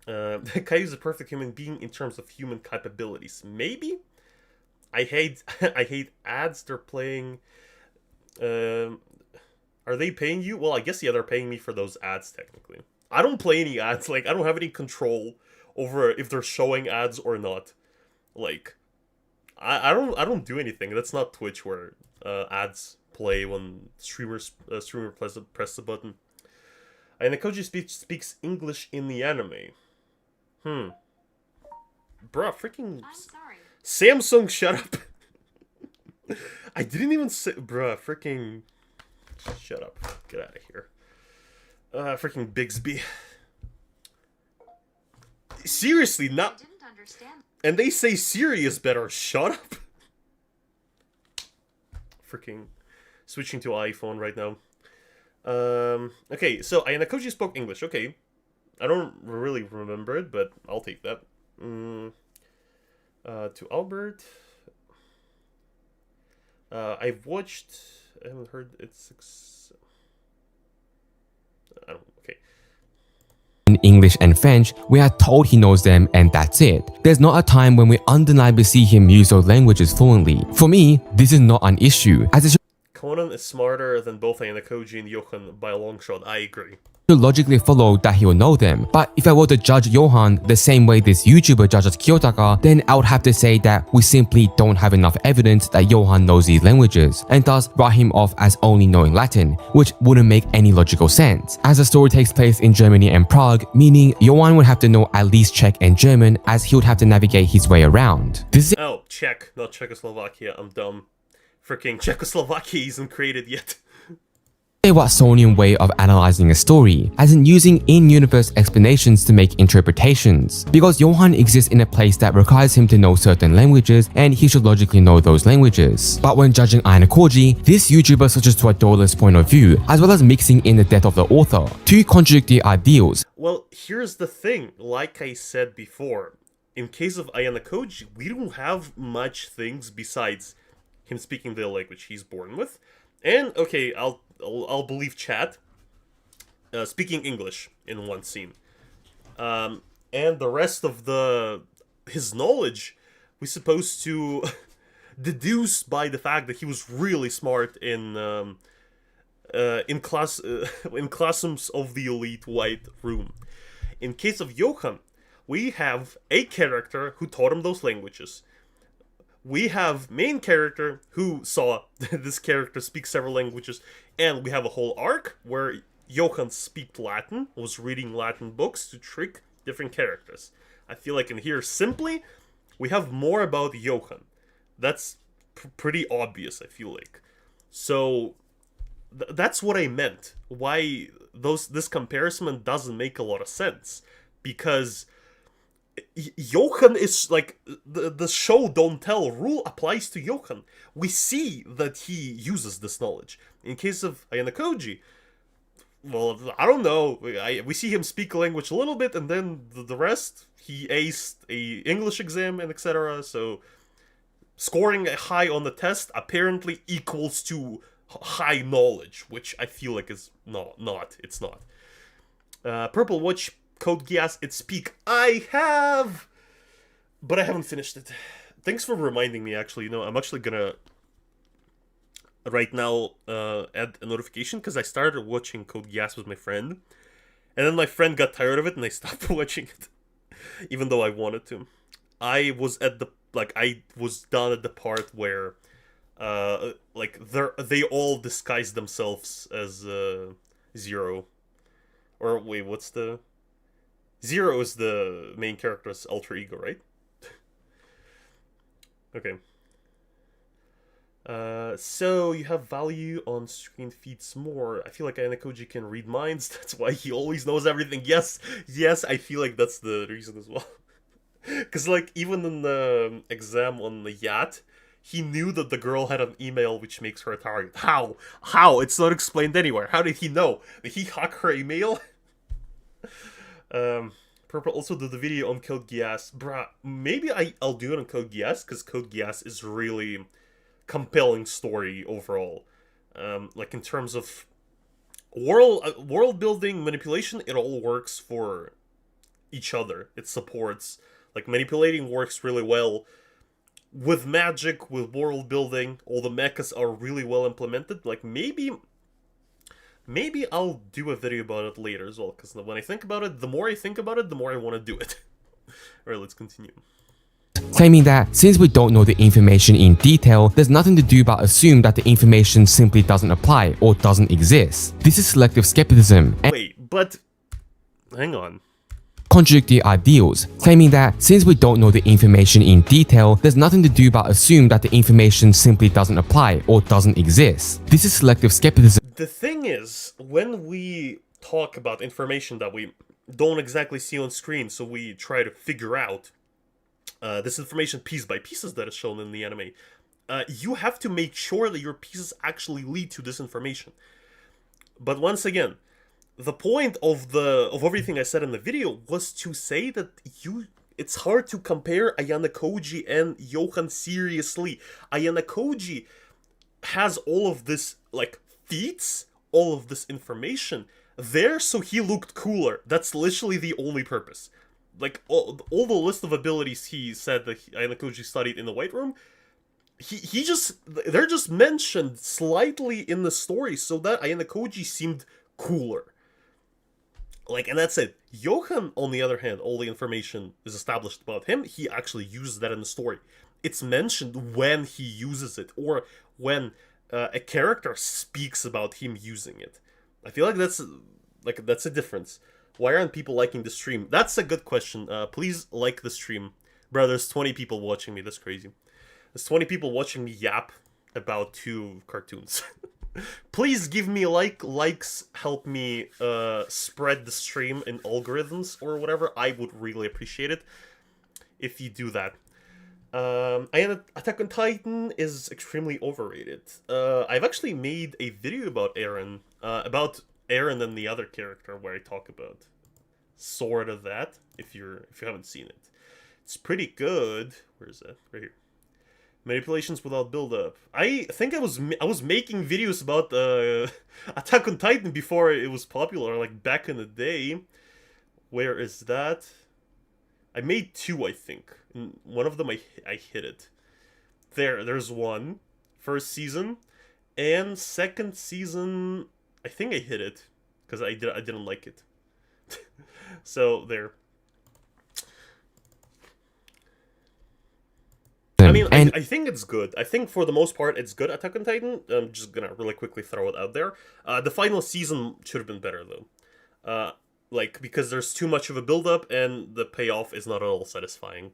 Caillou is a perfect human being in terms of human capabilities. Maybe? I hate ads they're playing. Are they paying you? Well, I guess, yeah, they're paying me for those ads, technically. I don't play any ads. I don't have any control over if they're showing ads or not. I don't do anything. That's not Twitch where ads play when streamer press the button. Ayanokoji speaks English in the anime. Bruh, freaking... I'm sorry. Samsung, shut up. I didn't even say... Bruh, freaking... Shut up. Get out of here. Freaking Bigsby. Seriously, not... I didn't understand. And they say Siri is better. Shut up. Freaking switching to iPhone right now. Okay, so Ayanokoji spoke English. Okay, I don't really remember it, but I'll take that. To Albert. I've watched. I haven't heard. I don't. Okay. In English and French, we are told he knows them and that's it. There's not a time when we undeniably see him use those languages fluently. For me, this is not an issue, as it Conan is smarter than both Ayanokoji and Johan by a long shot. I agree. To logically follow that he will know them. But if I were to judge Johan the same way this YouTuber judges Kiyotaka, then I would have to say that we simply don't have enough evidence that Johan knows these languages, and thus write him off as only knowing Latin, which wouldn't make any logical sense, as the story takes place in Germany and Prague, meaning Johan would have to know at least Czech and German, as he would have to navigate his way around. This is Oh, Czech, not Czechoslovakia. I'm dumb. Freaking Czechoslovakia isn't created yet. a Watsonian way of analyzing a story, as in using in-universe explanations to make interpretations, because Johan exists in a place that requires him to know certain languages, and he should logically know those languages. But when judging Ayanokoji, this YouTuber switches to a dualist point of view, as well as mixing in the death of the author, two contradictory ideals. Well, here's the thing, like I said before, in case of Ayanokoji, we don't have much things besides him speaking the language he's born with, and okay, I'll believe Chad speaking English in one scene, and the rest of his knowledge we're supposed to deduce by the fact that he was really smart in classrooms of the elite white room. In case of Johan, we have a character who taught him those languages. We have main character who saw this character speak several languages, and we have a whole arc where Johan speaks Latin, was reading Latin books to trick different characters. I feel like in here, simply, we have more about Johan. That's pretty obvious, I feel like. So, that's what I meant. Why this comparison doesn't make a lot of sense. Because Johan is like the show don't tell rule applies to Johan. We see that he uses this knowledge. In case of Ayanokoji, well, I don't know. We see him speak a language a little bit, and then the rest he aced a English exam and etc. So scoring high on the test apparently equals to high knowledge, which I feel like is not. It's not. Purple Watch. Code Geass, it's peak. I have! But I haven't finished it. Thanks for reminding me, actually. I'm actually gonna right now add a notification, because I started watching Code Geass with my friend. And then my friend got tired of it and I stopped watching it. Even though I wanted to. I was done at the part where they all disguise themselves as Zero. Or wait, what's the... Zero is the main character's alter ego, right? Okay. So you have value on screen feeds more. I feel like Ayanokoji can read minds. That's why he always knows everything. Yes, I feel like that's the reason as well. Because, like, even in the exam on the yacht, he knew that the girl had an email which makes her a target. How? It's not explained anywhere. How did he know? Did he hack her email? Purple also did the video on Code Geass. Bruh, maybe I'll do it on Code Geass, because Code Geass is really compelling story overall. Like, in terms of world building, manipulation, it all works for each other. It supports, like, manipulating works really well. With magic, with world building, all the mechas are really well implemented. Like, maybe I'll do a video about it later as well, because when I think about it, the more I think about it, the more I want to do it. Alright, let's continue. Claiming that since we don't know the information in detail, there's nothing to do but assume that the information simply doesn't apply or doesn't exist. This is selective skepticism and Wait, but... hang on. contradictory ideals, claiming that since we don't know the information in detail, there's nothing to do but assume that the information simply doesn't apply or doesn't exist. This is selective skepticism. The thing is, when we talk about information that we don't exactly see on screen, so we try to figure out this information piece by pieces that is shown in the anime, you have to make sure that your pieces actually lead to this information. But once again, the point of everything I said in the video was to say that it's hard to compare Ayanokoji and Johan seriously. Ayanokoji has all of this, like, feats, all of this information there so he looked cooler. That's literally the only purpose. Like, all the list of abilities he said that Ayanokoji studied in the White Room, he just they're just mentioned slightly in the story so that Ayanokoji seemed cooler. Like, and that's it. Johan, on the other hand, all the information is established about him. He actually uses that in the story. It's mentioned when he uses it, or when a character speaks about him using it. I feel like that's a difference. Why aren't people liking the stream? That's a good question. Please like the stream. Bro, there's 20 people watching me. That's crazy. There's 20 people watching me yap about 2 cartoons. Please give me likes help me spread the stream in algorithms or whatever. I would really appreciate it if you do that. Attack on Titan is extremely overrated. I've actually made a video about Eren and the other character where I talk about sort of that. If you haven't seen it, it's pretty good. Where is that? Right here. Manipulations without build-up. I think I was making videos about Attack on Titan before it was popular, like back in the day. Where is that? I made 2, I think. And one of them I hit it. There's one. First season. And second season, I think I hit it. Because I didn't like it. So, there. I mean, I think it's good. I think for the most part it's good, Attack on Titan. I'm just gonna really quickly throw it out there. The final season should have been better, though. Because there's too much of a build-up and the payoff is not at all satisfying.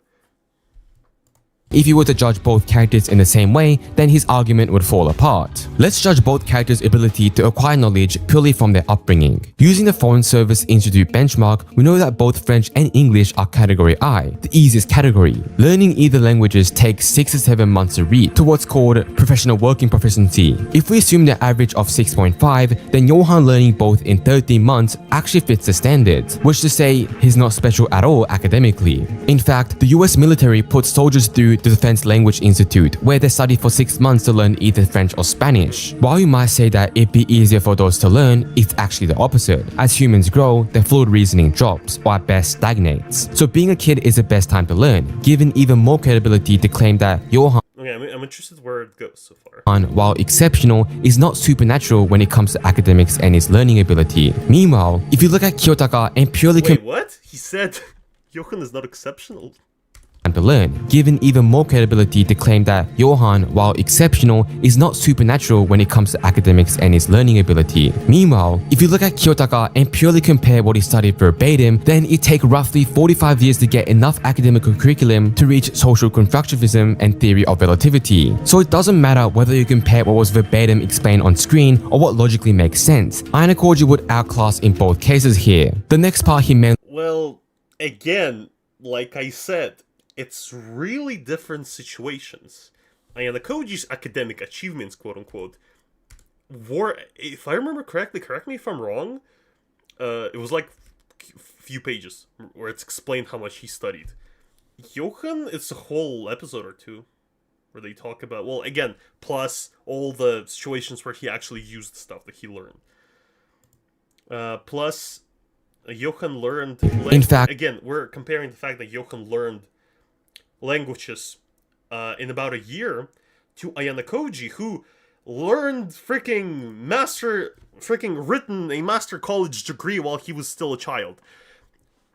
If you were to judge both characters in the same way, then his argument would fall apart. Let's judge both characters' ability to acquire knowledge purely from their upbringing. Using the Foreign Service Institute benchmark, we know that both French and English are category I, the easiest category. Learning either languages takes 6 to 7 months to read, to what's called professional working proficiency. If we assume the average of 6.5, then Johan learning both in 13 months actually fits the standards, which to say he's not special at all academically. In fact, the US military puts soldiers through the Defense Language Institute, where they study for 6 months to learn either French or Spanish. While you might say that it'd be easier for those to learn, it's actually the opposite. As humans grow, their fluid reasoning drops, or at best stagnates. So being a kid is the best time to learn, given even more credibility to claim that Johan, Okay, I'm interested where it goes so far. while exceptional, is not supernatural when it comes to academics and his learning ability. Meanwhile, if you look at Kiyotaka and purely Wait, what? He said Johan is not exceptional? to learn, given even more credibility to claim that Johan, while exceptional, is not supernatural when it comes to academics and his learning ability. Meanwhile, if you look at Kiyotaka and purely compare what he studied verbatim, then it takes roughly 45 years to get enough academic curriculum to reach social constructivism and theory of relativity. So it doesn't matter whether you compare what was verbatim explained on screen or what logically makes sense. Ayanokoji would outclass in both cases here. The next part he meant. Well, again, like I said, it's really different situations. Ayanokoji's academic achievements, quote-unquote, were, if I remember correctly, correct me if I'm wrong, it was like a few pages where it's explained how much he studied. Johan, it's a whole episode or 2 where they talk about, well, again, plus all the situations where he actually used stuff that he learned. Plus, Johan learned... In fact... Again, we're comparing the fact that Johan learned languages in about a year to Ayanokoji, who learned written a master college degree while he was still a child.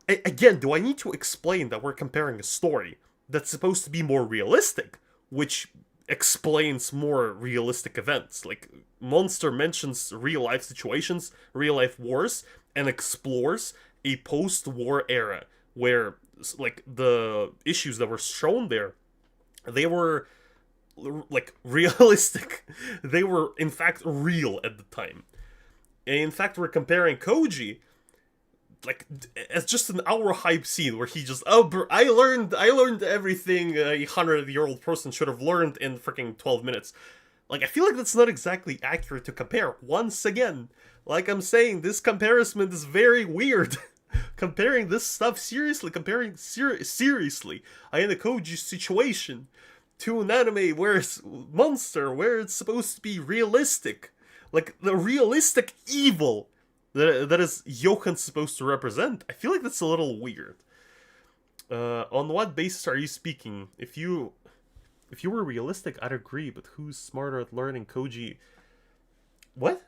Again, do I need to explain that we're comparing a story that's supposed to be more realistic, which explains more realistic events? Like, Monster mentions real-life situations, real-life wars, and explores a post-war era where, like, the issues that were shown there, they were, like, realistic. They were, in fact, real at the time. And in fact, we're comparing Koji, like, as just an hour hype scene where he just, I learned everything a 100-year-old person should have learned in freaking 12 minutes. Like, I feel like that's not exactly accurate to compare. Once again, like I'm saying, this comparison is very weird. Comparing this stuff seriously, seriously Ayanokoji's situation to an anime where it's Monster, where it's supposed to be realistic. Like, the realistic evil that is Johan supposed to represent. I feel like that's a little weird. On what basis are you speaking? If you If you were realistic, I'd agree, but who's smarter at learning Koji? What?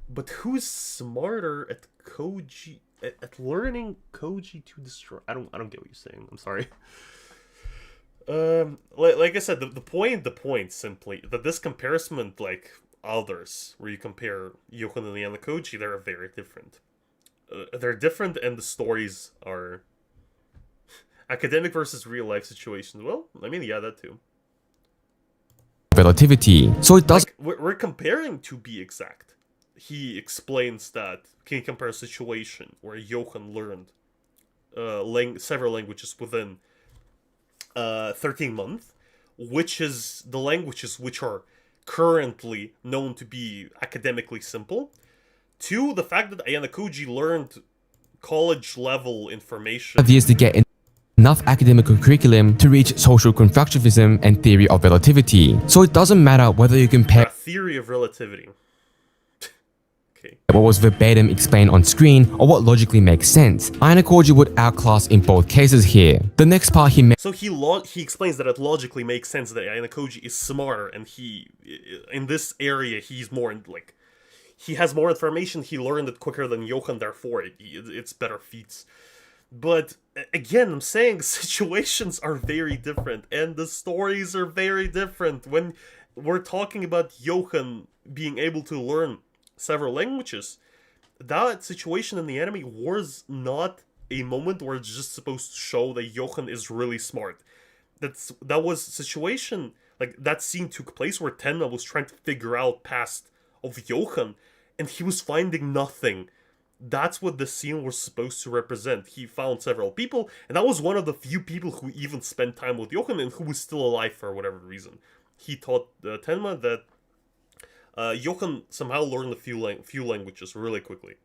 But who's smarter at Koji at learning Koji to destroy? I don't get what you're saying. I'm sorry. Like I said, the point simply that this comparison, like others, where you compare Johan and Ayanokoji, they're very different. They're different, and the stories are academic versus real life situations. Well, I mean, yeah, that too. Relativity. So it does. Like, we're comparing, to be exact. He explains that can you compare a situation where Johan learned several languages within 13 months, which is the languages which are currently known to be academically simple, to the fact that Ayanokoji learned college level information. Obvious to get enough academic curriculum to reach social constructivism and theory of relativity. So it doesn't matter whether you compare Theory of relativity. Okay. What was verbatim explained on screen or what logically makes sense. Ayanokoji would outclass in both cases here. The next part he So he explains that it logically makes sense that Ayanokoji is smarter, and he, in this area, he's more like, he has more information, he learned it quicker than Johan, therefore it's better feats. But again, I'm saying situations are very different, and the stories are very different. When we're talking about Johan being able to learn several languages, that situation in the anime was not a moment where it's just supposed to show that Johan is really smart. That was a situation, like that scene took place where Tenma was trying to figure out past of Johan, and he was finding nothing. That's what the scene was supposed to represent. He found several people, and that was one of the few people who even spent time with Johan and who was still alive for whatever reason. He taught Tenma that Johan somehow learned a few languages really quickly.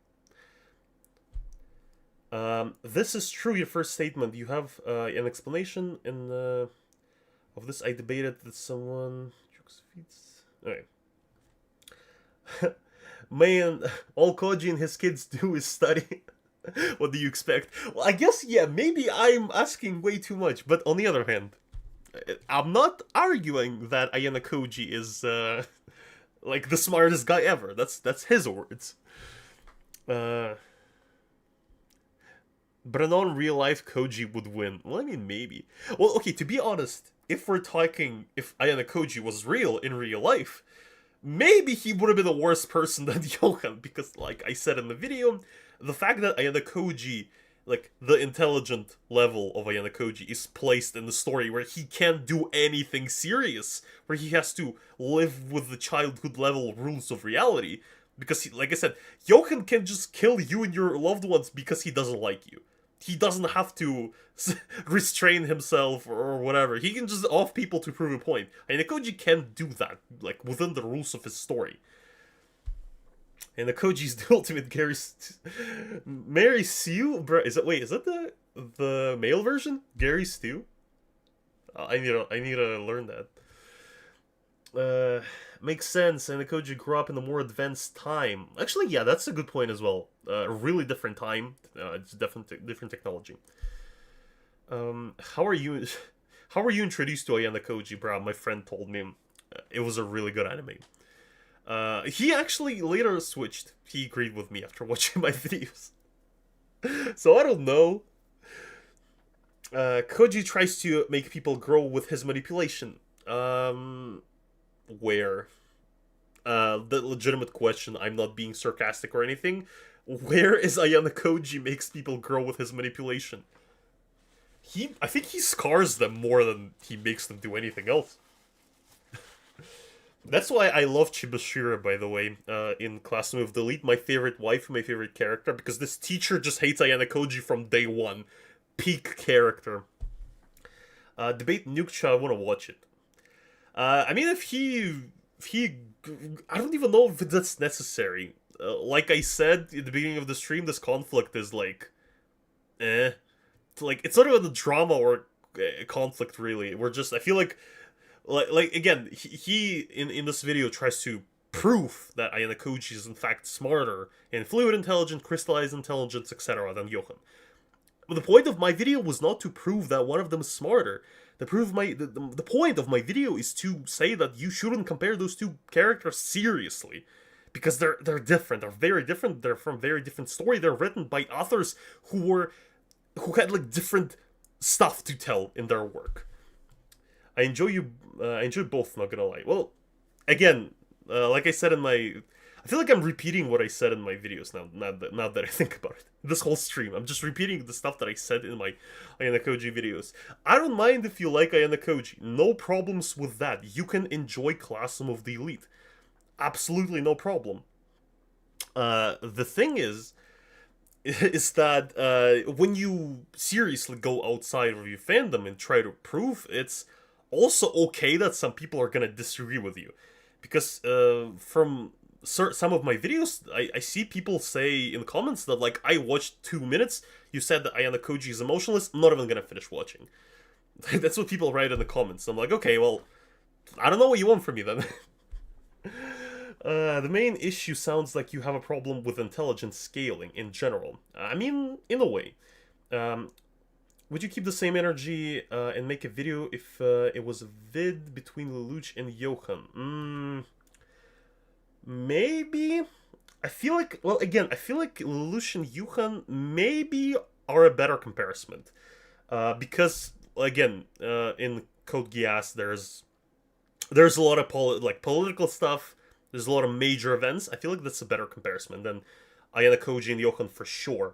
This is true, your first statement. You have an explanation of this. I debated with someone. Okay. Man, all Koji and his kids do is study. What do you expect? Well, I guess, yeah, maybe I'm asking way too much, but on the other hand, I'm not arguing that Ayanokoji is, like, the smartest guy ever. That's his words. But a non-real life Koji would win. Well, I mean, maybe. Well, okay, to be honest, if Ayanokoji was real in real life, maybe he would have been a worse person than Johan, because, like I said in the video, the fact that Ayanokoji, like, the intelligent level of Ayanokoji is placed in the story where he can't do anything serious, where he has to live with the childhood level rules of reality, because, like I said, Johan can just kill you and your loved ones because he doesn't like you. He doesn't have to restrain himself or whatever. He can just off people to prove a point. Ayanokoji can't do that, like, within the rules of his story. Ayanokoji's the ultimate Mary Sue? Bro, is that the male version? Gary Stew? I need to learn that. Makes sense. Ayanokoji grew up in a more advanced time. Actually, yeah, that's a good point as well. A really different time. It's different technology. How are you introduced to Ayanokoji, bro? My friend told me it was a really good anime. He actually later switched. He agreed with me after watching my videos. So I don't know. Koji tries to make people grow with his manipulation. Where? The legitimate question, I'm not being sarcastic or anything. Where is Ayanokoji makes people grow with his manipulation? I think he scars them more than he makes them do anything else. That's why I love Chibashira, by the way, in Classroom of Delete, my favorite wife, my favorite character, because this teacher just hates Ayanokoji from day one. Peak character. Debate Nucha, I want to watch it. I mean, if he... I don't even know if that's necessary. Like I said at the beginning of the stream, this conflict is like... Like, it's not even a drama or a conflict, really. We're just... I feel like again, he in this video tries to prove that Ayanokoji is in fact smarter in fluid intelligence, crystallized intelligence, etc. than Johan. the point of my video was not to prove that one of them is smarter. The point of my video is to say that you shouldn't compare those two characters seriously, because they're different. They're very different. They're from very different story. They're written by authors who had like different stuff to tell in their work. I enjoy both. Not gonna lie. Well, again, like I said in my, I feel like I'm repeating what I said in my videos now. Now that I think about it, this whole stream, I'm just repeating the stuff that I said in my Ayanokoji videos. I don't mind if you like Ayanokoji. No problems with that. You can enjoy Classroom of the Elite. Absolutely no problem. The thing is that when you seriously go outside of your fandom and try to prove, it's also okay that some people are gonna disagree with you, because from some of my videos, I see people say in the comments that, like, I watched 2 minutes, you said that Ayanokoji is emotionless, I'm not even gonna finish watching. That's what people write in the comments. I'm like, okay, well, I don't know what you want from me then. The main issue sounds like you have a problem with intelligence scaling in general. I mean, in a way. Would you keep the same energy and make a video if it was a vid between Lelouch and Johan? Maybe? I feel like, well, again, I feel like Lelouch and Johan maybe are a better comparison. Because, again, in Code Geass, there's a lot of political stuff. There's a lot of major events. I feel like that's a better comparison than Ayanokoji and Johan for sure.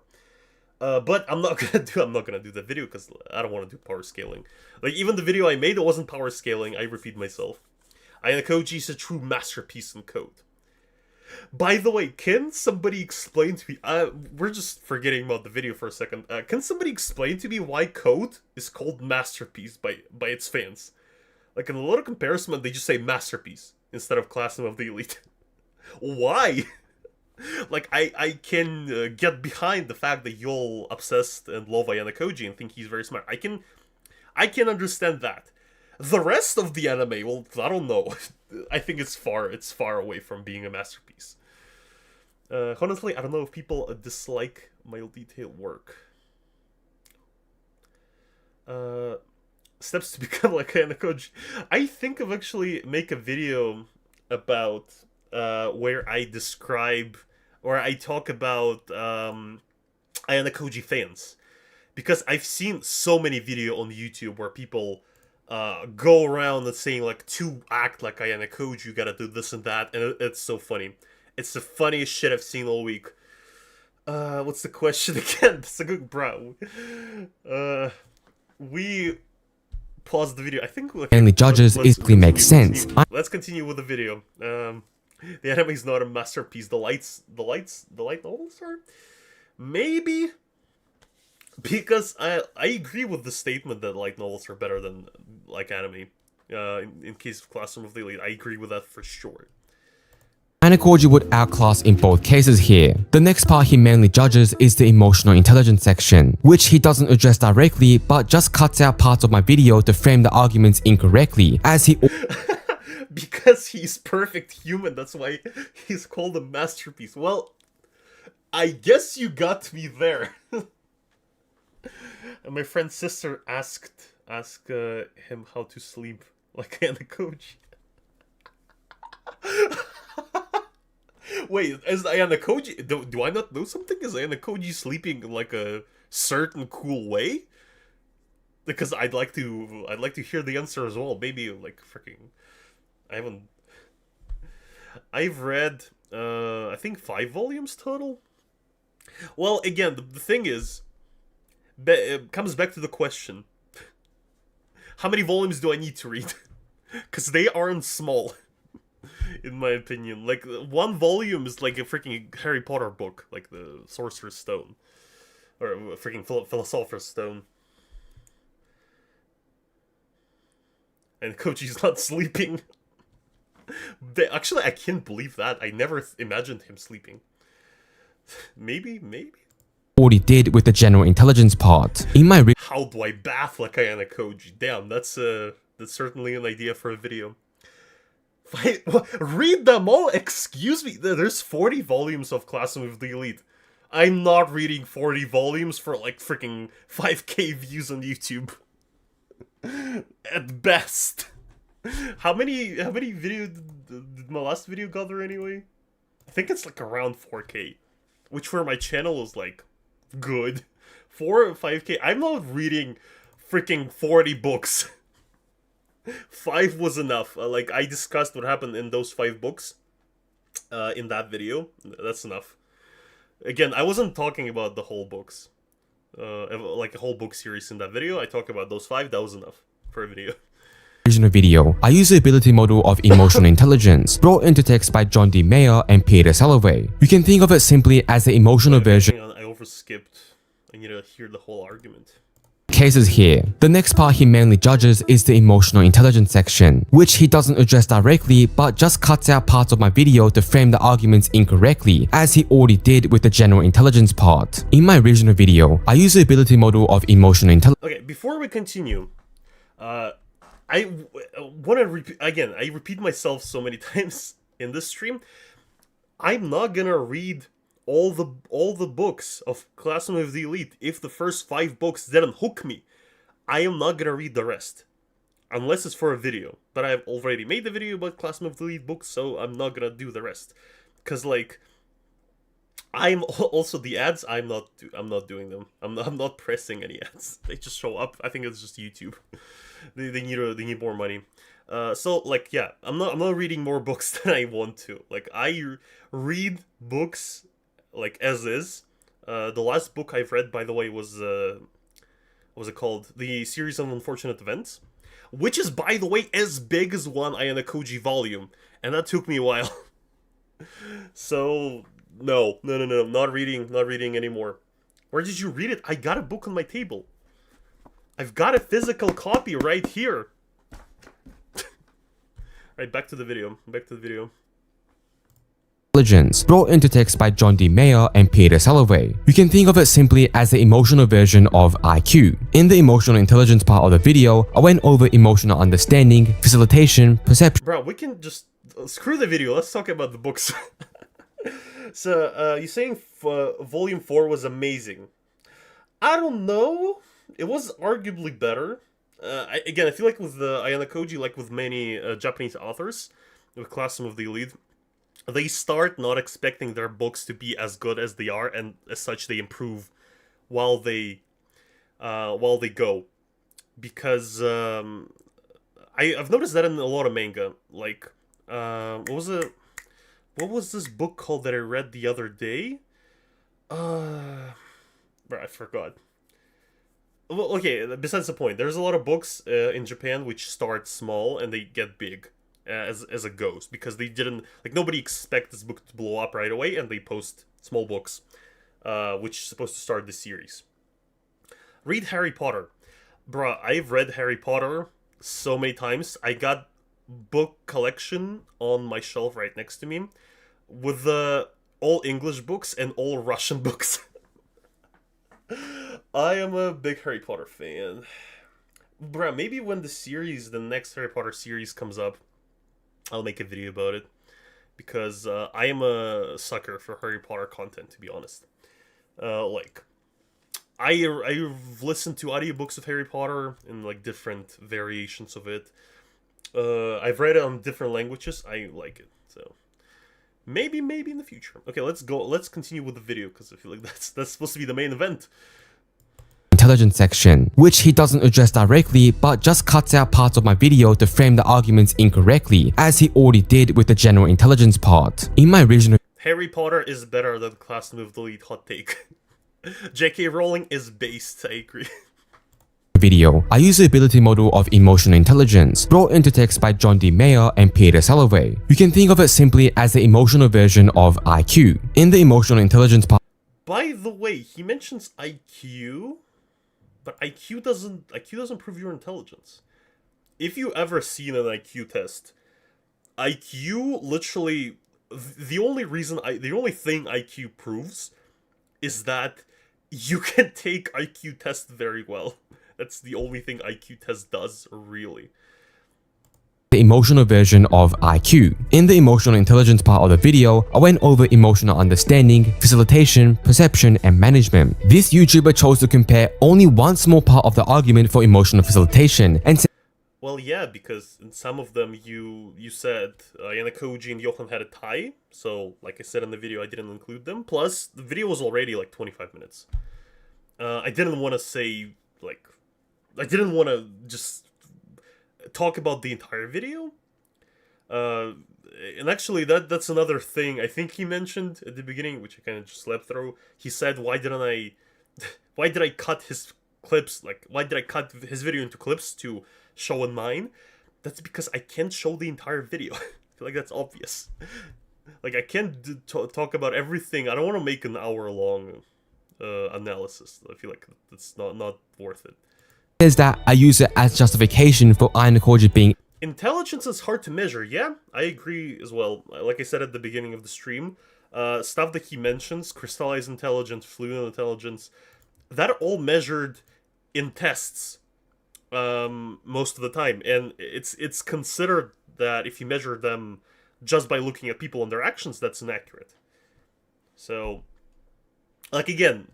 But I'm not gonna do the video because I don't want to do power scaling. Like, even the video I made, it wasn't power scaling. I repeat myself. Ayanokoji is a true masterpiece in code. By the way, can somebody explain to me? We're just forgetting about the video for a second. Can somebody explain to me why code is called masterpiece by its fans? Like, in a lot of comparison, they just say masterpiece instead of Classroom of the Elite. Why? Like, I can get behind the fact that you're obsessed and love Ayanokoji and think he's very smart. I can understand that. The rest of the anime, well, I don't know. I think it's far away from being a masterpiece. Honestly, I don't know if people dislike my detailed work. Steps to become like Ayanokoji. I think of actually make a video about where I describe or I talk about Ayanokoji fans, because I've seen so many videos on YouTube where people go around and saying, like, to act like Ayanokoji, you gotta do this and that, and it's so funny. It's the funniest shit I've seen all week. What's the question again? It's a good bro. We paused the video. I think Only judges easily make sense. Let's continue with the video. The anime is not a masterpiece. The light novels are? Maybe? Because I agree with the statement that light novels are better than, like, anime. In case of Classroom of the Elite, I agree with that for sure. Ayanokoji would outclass in both cases here. The next part he mainly judges is the emotional intelligence section, which he doesn't address directly but just cuts out parts of my video to frame the arguments incorrectly, as he because he's perfect human, that's why he's called a masterpiece. Well, I guess you got me there. And my friend's sister asked him how to sleep like Ayanokoji. Wait, is Ayanokoji... Do I not know something? Is Ayanokoji sleeping in, like, a certain cool way? Because I'd like to hear the answer as well. Maybe, like, freaking... I've read, I think 5 volumes total? Well, again, the thing is... It comes back to the question. How many volumes do I need to read? Because they aren't small. In my opinion. Like, 1 volume is like a freaking Harry Potter book. Like the Sorcerer's Stone. Or a freaking Philosopher's Stone. And Koji's not sleeping. Actually, I can't believe that. I never imagined him sleeping. Maybe? already did with the general intelligence part. In my How do I bath like Ayanokoji? Damn, that's certainly an idea for a video. Read them all? Excuse me, there's 40 volumes of Classroom of the Elite. I'm not reading 40 volumes for like freaking 5k views on YouTube. At best. How many video did my last video gather anyway? I think it's like around 4k, which for my channel is like good. 4 or 5k. I'm not reading freaking 40 books. 5 was enough. Like I discussed what happened in those 5 books in that video. That's enough. Again, I wasn't talking about the whole books. Like a whole book series in that video. I talked about those 5. That was enough for a video. Original video, I use the ability model of emotional intelligence brought into text by John D. Mayer and Peter Salovey. You can think of it simply as the emotional version. Hang on, I overskipped. I need to hear the whole argument. Cases here. The next part he mainly judges is the emotional intelligence section, which he doesn't address directly but just cuts out parts of my video to frame the arguments incorrectly, as he already did with the general intelligence part. In my original video, I use the ability model of emotional intelligence. Okay, before we continue, I want to repeat again. I repeat myself so many times in this stream. I'm not gonna read all the books of Classroom of the Elite. If the first 5 books didn't hook me, I am not gonna read the rest, unless it's for a video. But I've already made the video about Classroom of the Elite books, so I'm not gonna do the rest. Cause like, I'm also the ads. I'm not doing them. I'm not pressing any ads. They just show up. I think it's just YouTube. They need more money. So like yeah, I'm not reading more books than I want to. Like I read books like as is. The last book I've read, by the way, was what was it called? The Series of Unfortunate Events, which is, by the way, as big as one Ayanokoji volume, and that took me a while. So no, not reading anymore. Where did you read it? I got a book on my table. I've got a physical copy right here. Right, back to the video. Intelligence brought into text by John D. Mayer and Peter Salovey. You can think of it simply as the emotional version of IQ. In the emotional intelligence part of the video, I went over emotional understanding, facilitation, perception. Bro, we can just screw the video. Let's talk about the books. So, you're saying Volume 4 was amazing. I don't know. It was arguably better. Again, I feel like with Ayanokoji, like with many Japanese authors, with Classroom of the Elite, they start not expecting their books to be as good as they are, and as such they improve while they go. Because I've noticed that in a lot of manga. Like, what was this book called that I read the other day? Bro, I forgot. Well, okay, besides the point, there's a lot of books in Japan which start small and they get big as it goes, because they didn't, like, nobody expects this book to blow up right away, and they post small books which is supposed to start the series. Read Harry Potter. Bruh, I've read Harry Potter so many times. I got book collection on my shelf right next to me with all English books and all Russian books. I am a big Harry Potter fan. Bruh, maybe when the next Harry Potter series comes up, I'll make a video about it. Because I am a sucker for Harry Potter content, to be honest. Like, I've listened to audiobooks of Harry Potter in like different variations of it. I've read it on different languages. I like it, so maybe in the future. Okay, let's go. Let's continue with the video, because I feel like that's supposed to be the main event. Intelligence section, which he doesn't address directly but just cuts out parts of my video to frame the arguments incorrectly, as he already did with the general intelligence part. In my original Harry Potter is better than Classroom of the Elite, hot take. J.K. Rowling is based, I agree. Video, I use the ability model of emotional intelligence brought into text by John D. Mayer and Peter Salovey. You can think of it simply as the emotional version of IQ. In the emotional intelligence part. By the way, he mentions IQ, but IQ doesn't prove your intelligence. If you ever seen an IQ test, IQ literally, the only thing IQ proves is that you can take IQ tests very well. That's the only thing IQ test does, really. The the emotional version of IQ. In the emotional intelligence part of the video, I went over emotional understanding, facilitation, perception, and management. This YouTuber chose to compare only one small part of the argument for emotional facilitation and well, yeah, because in some of them you said Ayanokoji and Johan had a tie, so like I said in the video, I didn't include them. Plus, the video was already like 25 minutes. I didn't want to say, like, I didn't want to just talk about the entire video. And actually, that's another thing I think he mentioned at the beginning, which I kind of just slept through. He said, why did I cut his clips, like, why did I cut his video into clips to show in mine? That's because I can't show the entire video. I feel like that's obvious. Like, I can't talk about everything. I don't want to make an hour-long analysis. I feel like that's not worth it. Says that I use it as justification for Ayanokoji being intelligence is hard to measure. Yeah, I agree as well. Like I said at the beginning of the stream, stuff that he mentions, crystallized intelligence, fluid intelligence, that are all measured in tests most of the time, and it's considered that if you measure them just by looking at people and their actions, that's inaccurate. So, like, again,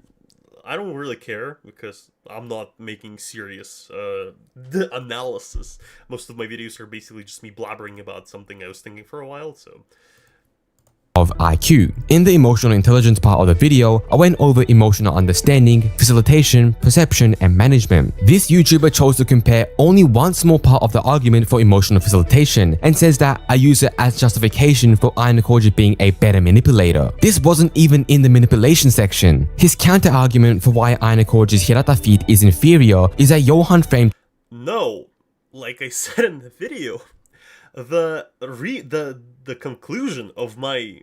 I don't really care because I'm not making serious analysis. Most of my videos are basically just me blabbering about something I was thinking for a while, so... of IQ. In the emotional intelligence part of the video, I went over emotional understanding, facilitation, perception, and management. This YouTuber chose to compare only one small part of the argument for emotional facilitation and says that I use it as justification for Ayanokoji being a better manipulator. This wasn't even in the manipulation section. His counter-argument for why Ayanokoji's Hirata feat is inferior is that Johan framed no, like I said in the video, the conclusion of my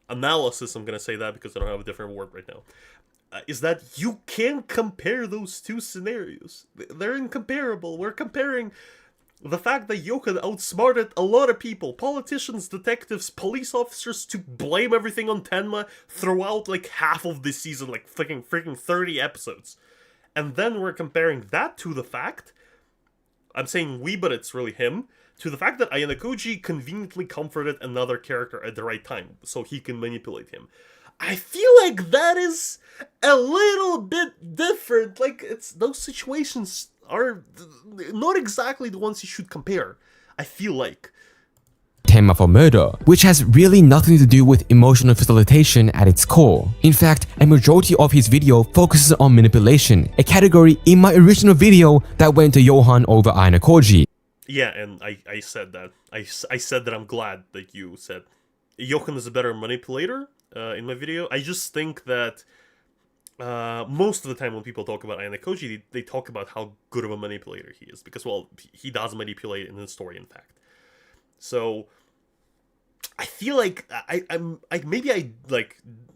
analysis, I'm gonna say that because I don't have a different word right now, is that you can't compare those two scenarios. They're incomparable. We're comparing the fact that Johan outsmarted a lot of people, politicians, detectives, police officers, to blame everything on Tenma throughout like half of this season, like freaking 30 episodes. And then we're comparing that to the fact, I'm saying we, but it's really him, to the fact that Ayanokoji conveniently comforted another character at the right time, so he can manipulate him. I feel like that is a little bit different. Like, those situations are not exactly the ones you should compare, I feel like. Tenma for murder, which has really nothing to do with emotional facilitation at its core. In fact, a majority of his video focuses on manipulation, a category in my original video that went to Johan over Ayanokoji. Yeah, and I said that. I said that I'm glad that you said Johan is a better manipulator in my video. I just think that most of the time when people talk about Ayanokoji, they talk about how good of a manipulator he is. Because, well, he does manipulate in the story, in fact. So, I feel like maybe I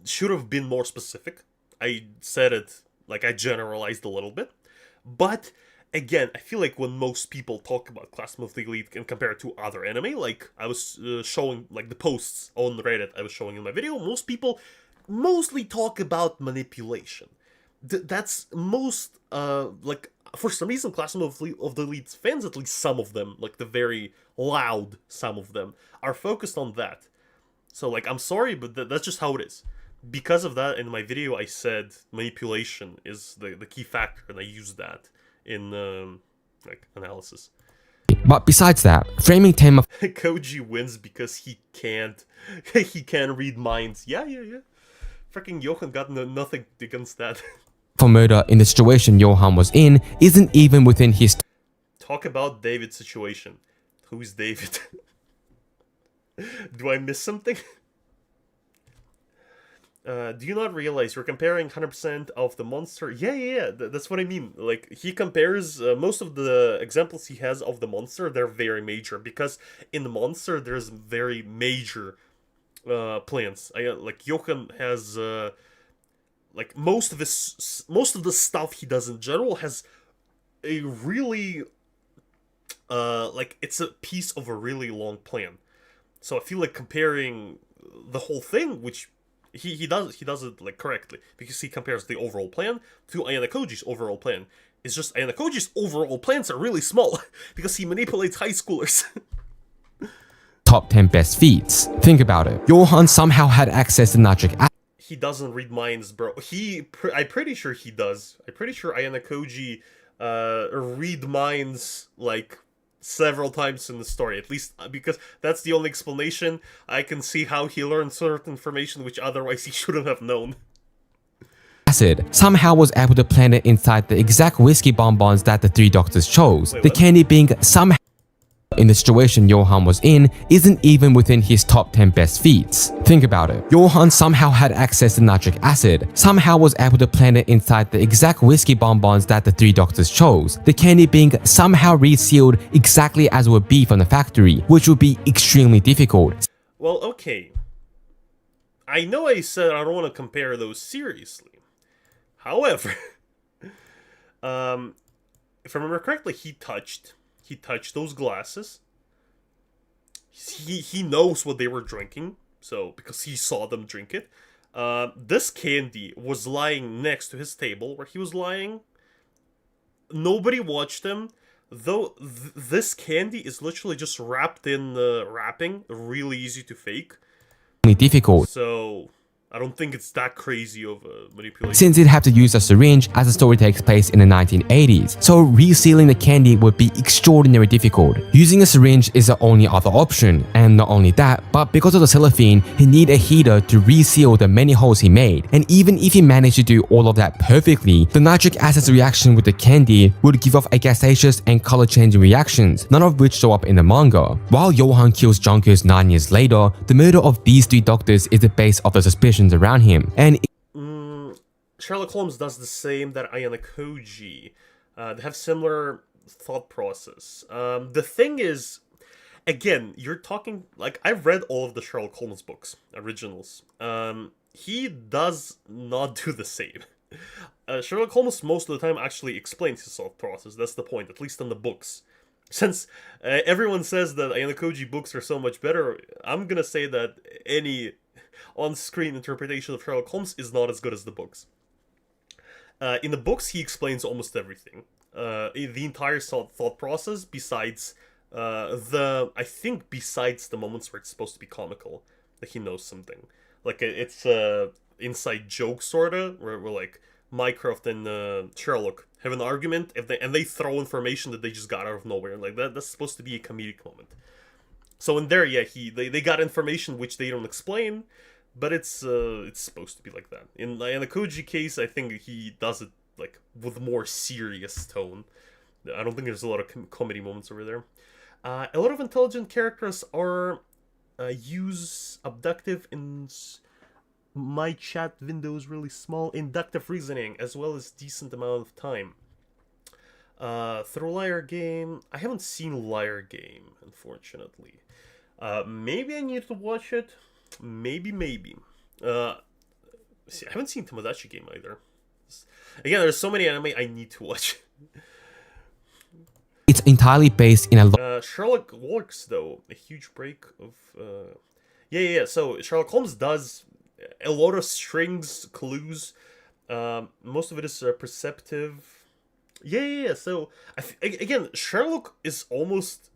should have been more specific. I said it, like, I generalized a little bit. But... again, I feel like when most people talk about Classroom of the Elite and compare it to other anime, like I was showing, like the posts on Reddit I was showing in my video, most people mostly talk about manipulation. That's most, like, for some reason, Classroom of the Elite's fans, at least some of them, like the very loud some of them, are focused on that. So, like, I'm sorry, but that's just how it is. Because of that, in my video, I said manipulation is the key factor, and I used that in like analysis. But besides that, framing Tenma Koji wins because he can't read minds. Yeah. Freaking Johan got nothing against that. for murder in the situation Johan was in isn't even within his Talk about David's situation. Who's David? Do I miss something? Do you not realize you're comparing 100% of the monster? Yeah, that's what I mean. Like, he compares, most of the examples he has of the monster, they're very major, because in the monster, there's very major plans. Like, Johan has, like, most of the stuff he does in general has a really, like, it's a piece of a really long plan. So I feel like comparing the whole thing, which... He does it like correctly, because he compares the overall plan to Ayanokoji's overall plan. It's just Ayanokoji's overall plans are really small because he manipulates high schoolers. top 10 best feats. Think about it. Johan somehow had access to nitric acid. He doesn't read minds, bro. I'm pretty sure he does. I'm pretty sure Ayanokoji read minds, like, several times in the story. At least because that's the only explanation I can see how he learned certain information which otherwise he shouldn't have known. Somehow was able to plant it inside the exact whiskey bonbons that the three doctors chose. Wait, the candy being somehow in the situation Johan was in isn't even within his top 10 best feats. Think about it. Johan somehow had access to nitric acid, somehow was able to plant it inside the exact whiskey bonbons that the three doctors chose, the candy being somehow resealed exactly as it would be from the factory, which would be extremely difficult. Well, okay. I know I said I don't want to compare those seriously. However, if I remember correctly, he touched those glasses. He knows what they were drinking, so because he saw them drink it. This candy was lying next to his table where he was lying. Nobody watched him, though. This candy is literally just wrapped in the wrapping, really easy to fake. Difficult. So I don't think it's that crazy of a manipulation. Since it had to use a syringe as the story takes place in the 1980s, so resealing the candy would be extraordinarily difficult. Using a syringe is the only other option, and not only that, but because of the cellophane, he needed a heater to reseal the many holes he made, and even if he managed to do all of that perfectly, the nitric acid's reaction with the candy would give off a gaseous and color-changing reactions, none of which show up in the manga. While Johan kills Junkers 9 years later, the murder of these three doctors is the base of the suspicion around him, and Sherlock Holmes does the same that Ayanokoji. They have similar thought process. The thing is, again, you're talking, like, I've read all of the Sherlock Holmes books, originals. He does not do the same. Sherlock Holmes most of the time actually explains his thought process. That's the point, at least in the books. Since everyone says that Ayanokoji books are so much better, I'm gonna say that any on-screen interpretation of Sherlock Holmes is not as good as the books. In the books, he explains almost everything. The entire thought process, besides besides the moments where it's supposed to be comical, that he knows something. Like, it's inside joke, sorta, where like, Mycroft and Sherlock have an argument, and they throw information that they just got out of nowhere. Like, that's supposed to be a comedic moment. So in there, yeah, they got information which they don't explain, but it's supposed to be like that. In the Koji case, I think he does it like with a more serious tone. I don't think there's a lot of comedy moments over there. A lot of intelligent characters are use abductive in my chat window is really small inductive reasoning as well as decent amount of time. Through Liar Game, I haven't seen Liar Game, unfortunately. Maybe I need to watch it. Maybe. See, I haven't seen Tomodachi Game either. Again, there's so many anime I need to watch. It's entirely based in a Sherlock works, though. A huge break of... Yeah. So, Sherlock Holmes does a lot of strings, clues. Most of it is perceptive. Yeah. So, again, Sherlock is almost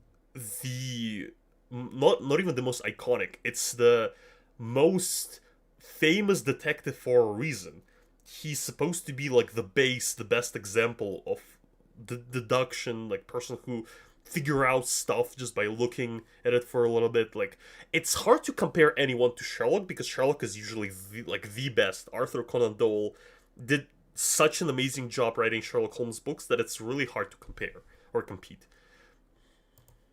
the... Not even the most iconic. It's the most famous detective for a reason. He's supposed to be like the best example of the deduction, like person who figure out stuff just by looking at it for a little bit. Like, it's hard to compare anyone to Sherlock because Sherlock is usually the best. Arthur Conan Doyle did such an amazing job writing Sherlock Holmes books that it's really hard to compare or compete.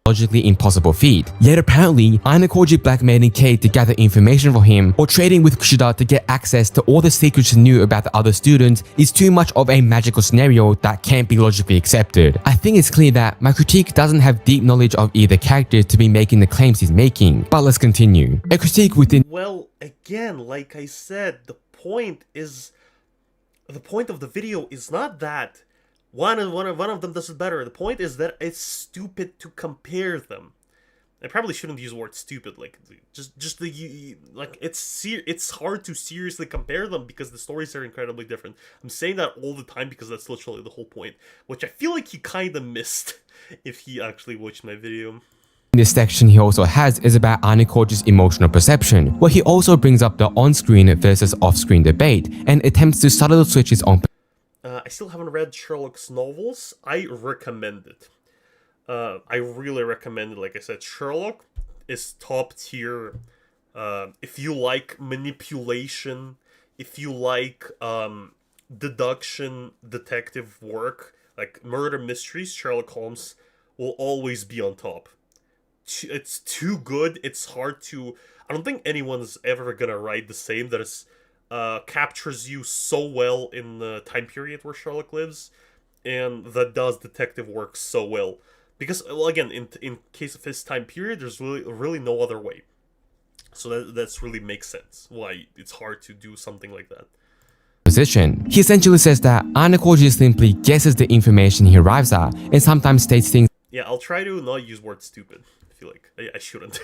Logically impossible feat. Yet apparently, Ayanokoji blackmailing Kate to gather information for him, or trading with Kushida to get access to all the secrets he knew about the other students is too much of a magical scenario that can't be logically accepted. I think it's clear that my critique doesn't have deep knowledge of either character to be making the claims he's making, but let's continue. A critique within... Well, again, like I said, the point of the video is not that one of them does it better. The point is that it's stupid to compare them. I probably shouldn't use the word stupid. Like, just the like it's hard to seriously compare them because the stories are incredibly different. I'm saying that all the time because that's literally the whole point, which I feel like he kind of missed if he actually watched my video. This section he also has is about Ayanokoji's emotional perception, where he also brings up the on-screen versus off-screen debate and attempts to subtle switches on. I still haven't read Sherlock's novels. I recommend it. I really recommend it. Like I said, Sherlock is top tier. If you like manipulation, if you like deduction, detective work, like murder mysteries, Sherlock Holmes will always be on top. It's too good. It's hard to. I don't think anyone's ever gonna write the same that is captures you so well in the time period where Sherlock lives, and that does detective work so well. Because, well, again, in case of his time period, there's really no other way. So that's really makes sense why it's hard to do something like that. Position. He essentially says that Ayanokoji simply guesses the information he arrives at and sometimes states things. Yeah, I'll try to not use word stupid. I feel like I shouldn't.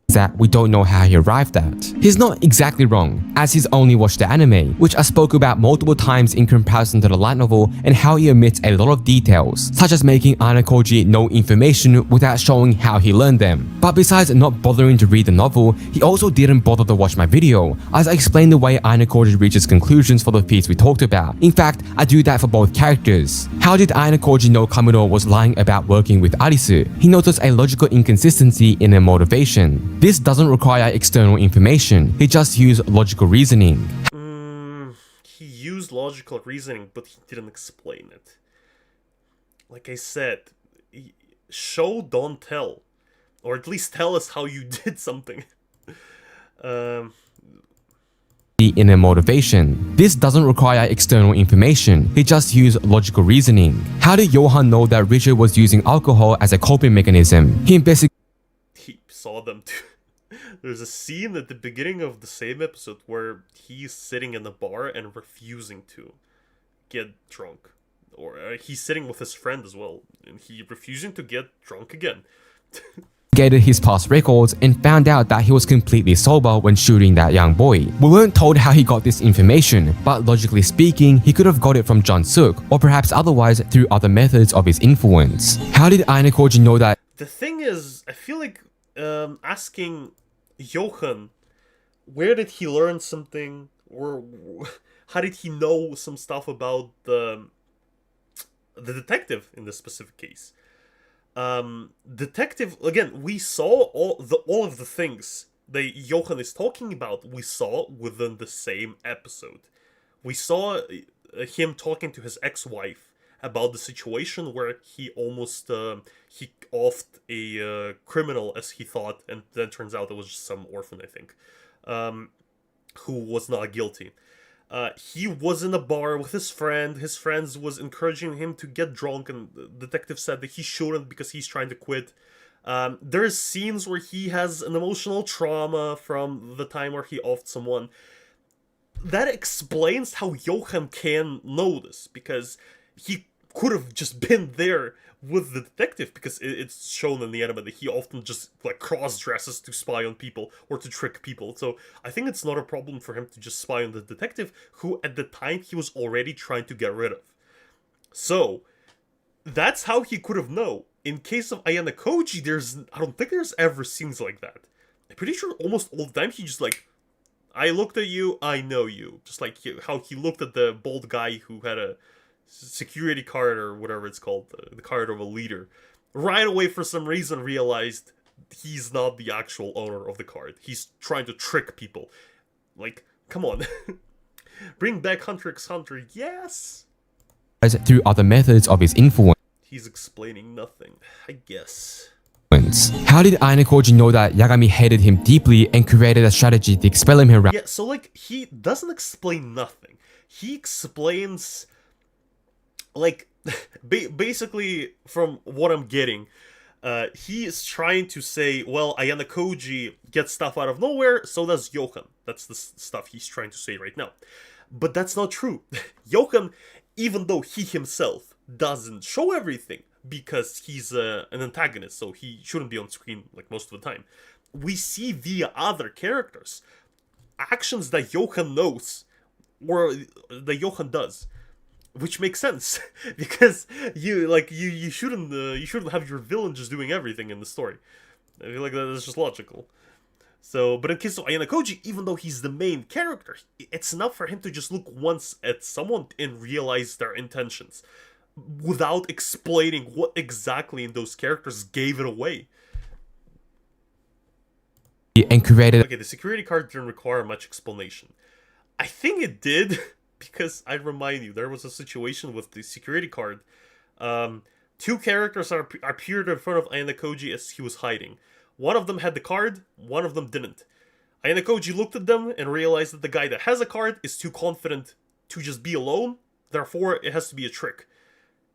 That we don't know how he arrived at. He's not exactly wrong, as he's only watched the anime, which I spoke about multiple times in comparison to the light novel and how he omits a lot of details, such as making Ayanokoji know information without showing how he learned them. But besides not bothering to read the novel, he also didn't bother to watch my video, as I explained the way Ayanokoji reaches conclusions for the feats we talked about. In fact, I do that for both characters. How did Ayanokoji know Kamuro was lying about working with Arisu? He noticed a logical inconsistency in their motivation. This doesn't require external information, he just used logical reasoning. He used logical reasoning, but he didn't explain it. Like I said, show, don't tell. Or at least tell us how you did something. In their motivation. This doesn't require external information, he just used logical reasoning. How did Johan know that Richard was using alcohol as a coping mechanism? He saw them too. There's a scene at the beginning of the same episode where he's sitting in a bar and refusing to get drunk. Or he's sitting with his friend as well, and he refusing to get drunk again. Investigated his past records and found out that he was completely sober when shooting that young boy. We weren't told how he got this information, but logically speaking, he could have got it from John Suk, or perhaps otherwise through other methods of his influence. How did Ayanokoji know that? The thing is, I feel like asking Johan, where did he learn something, or how did he know some stuff about the detective in this specific case? Detective, again, we saw all of the things that Johan is talking about, we saw within the same episode. We saw him talking to his ex-wife about the situation where he almost he offed a criminal as he thought, and then turns out it was just some orphan, I think, who was not guilty. He was in a bar with his friend. His friends was encouraging him to get drunk, and the detective said that he shouldn't because he's trying to quit. There's scenes where he has an emotional trauma from the time where he offed someone. That explains how Johan can know this, because he could have just been there with the detective, because it's shown in the anime that he often just like cross-dresses to spy on people or to trick people. So I think it's not a problem for him to just spy on the detective, who at the time he was already trying to get rid of. So that's how he could have known. In case of Ayanokoji, I don't think there's ever scenes like that. I'm pretty sure almost all the time he just like, I looked at you, I know you. Just like how he looked at the bald guy who had a security card or whatever it's called, the card of a leader. Right away, for some reason, realized he's not the actual owner of the card. He's trying to trick people. Like, come on. Bring back Hunter x Hunter, yes! Through other methods of his influence. He's explaining nothing, I guess. How did Ayanokoji know that Yagami hated him deeply and created a strategy to expel him around? Yeah, so like, he doesn't explain nothing. He explains, like, basically, from what I'm getting, he is trying to say, well, Ayanokoji gets stuff out of nowhere, so does Johan. That's the stuff he's trying to say right now. But that's not true. Johan, even though he himself doesn't show everything, because he's an antagonist, so he shouldn't be on screen like most of the time, we see via other characters actions that Johan knows, or that Johan does, which makes sense because you shouldn't have your villain just doing everything in the story. I feel like that is just logical. So, but in case of Ayanokoji, even though he's the main character, it's enough for him to just look once at someone and realize their intentions, without explaining what exactly in those characters gave it away. And created. Okay, the security card didn't require much explanation. I think it did, because I remind you, there was a situation with the security card. Two characters appeared in front of Ayanokoji as he was hiding. One of them had the card, one of them didn't. Ayanokoji looked at them and realized that the guy that has a card is too confident to just be alone, therefore it has to be a trick.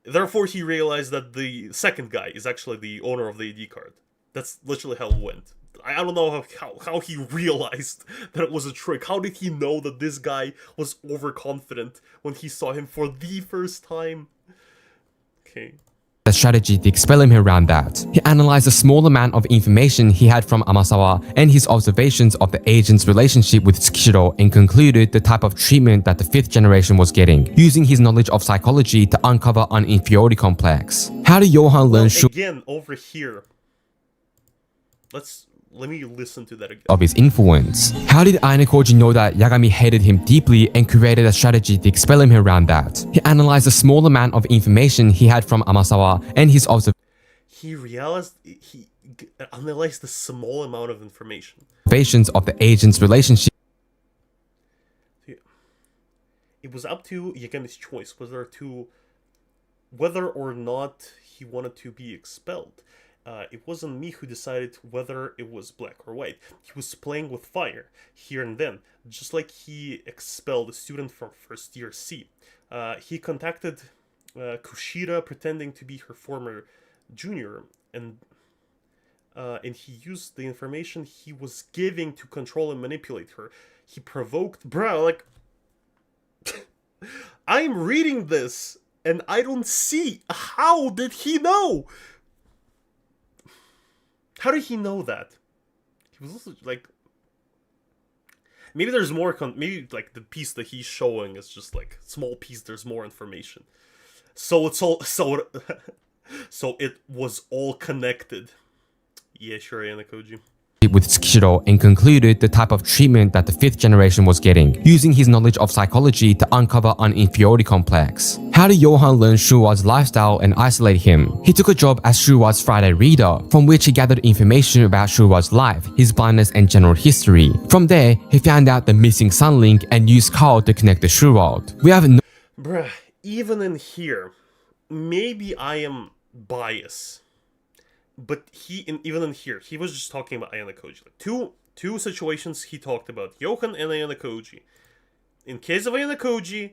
Therefore he realized that the second guy is actually the owner of the ID card. That's literally how it went. I don't know how he realized that it was a trick. How did he know that this guy was overconfident when he saw him for the first time? Okay. A strategy to explain him around that. He analyzed a small amount of information he had from Amasawa and his observations of the agent's relationship with Tsukishiro and concluded the type of treatment that the 5th generation was getting, using his knowledge of psychology to uncover an inferiority complex. How did Johan learn again, over here. Let me listen to that again. Of his influence? How did Ayanokoji know that Yagami hated him deeply and created a strategy to expel him around that? He analyzed a small amount of information he had from Amasawa and his He analyzed a small amount of information. Observations of the agent's relationship. It was up to Yagami's choice whether or not he wanted to be expelled. It wasn't me who decided whether it was black or white. He was playing with fire, here and then, just like he expelled a student from first year C. He contacted Kushida pretending to be her former junior, and he used the information he was giving to control and manipulate her. He provoked... Bruh, like... I'm reading this, and I don't see... How did he know? How did he know that? He was also like... Maybe there's more... maybe like the piece that he's showing is just like small piece. There's more information. So it's all... So it was all connected. Yeah, sure, Ayanokoji. With Tsukishiro and concluded the type of treatment that the 5th generation was getting, using his knowledge of psychology to uncover an inferiority complex. How did Johan learn Shuwa's lifestyle and isolate him? He took a job as Shuwa's Friday reader, from which he gathered information about Shuwa's life, his blindness and general history. From there, he found out the missing sun link and used Carl to connect the Shu world. We have no... Bruh, even in here, maybe I am biased. But even in here, he was just talking about Ayanokoji. Like two situations he talked about, Johan and Ayanokoji. In case of Ayanokoji,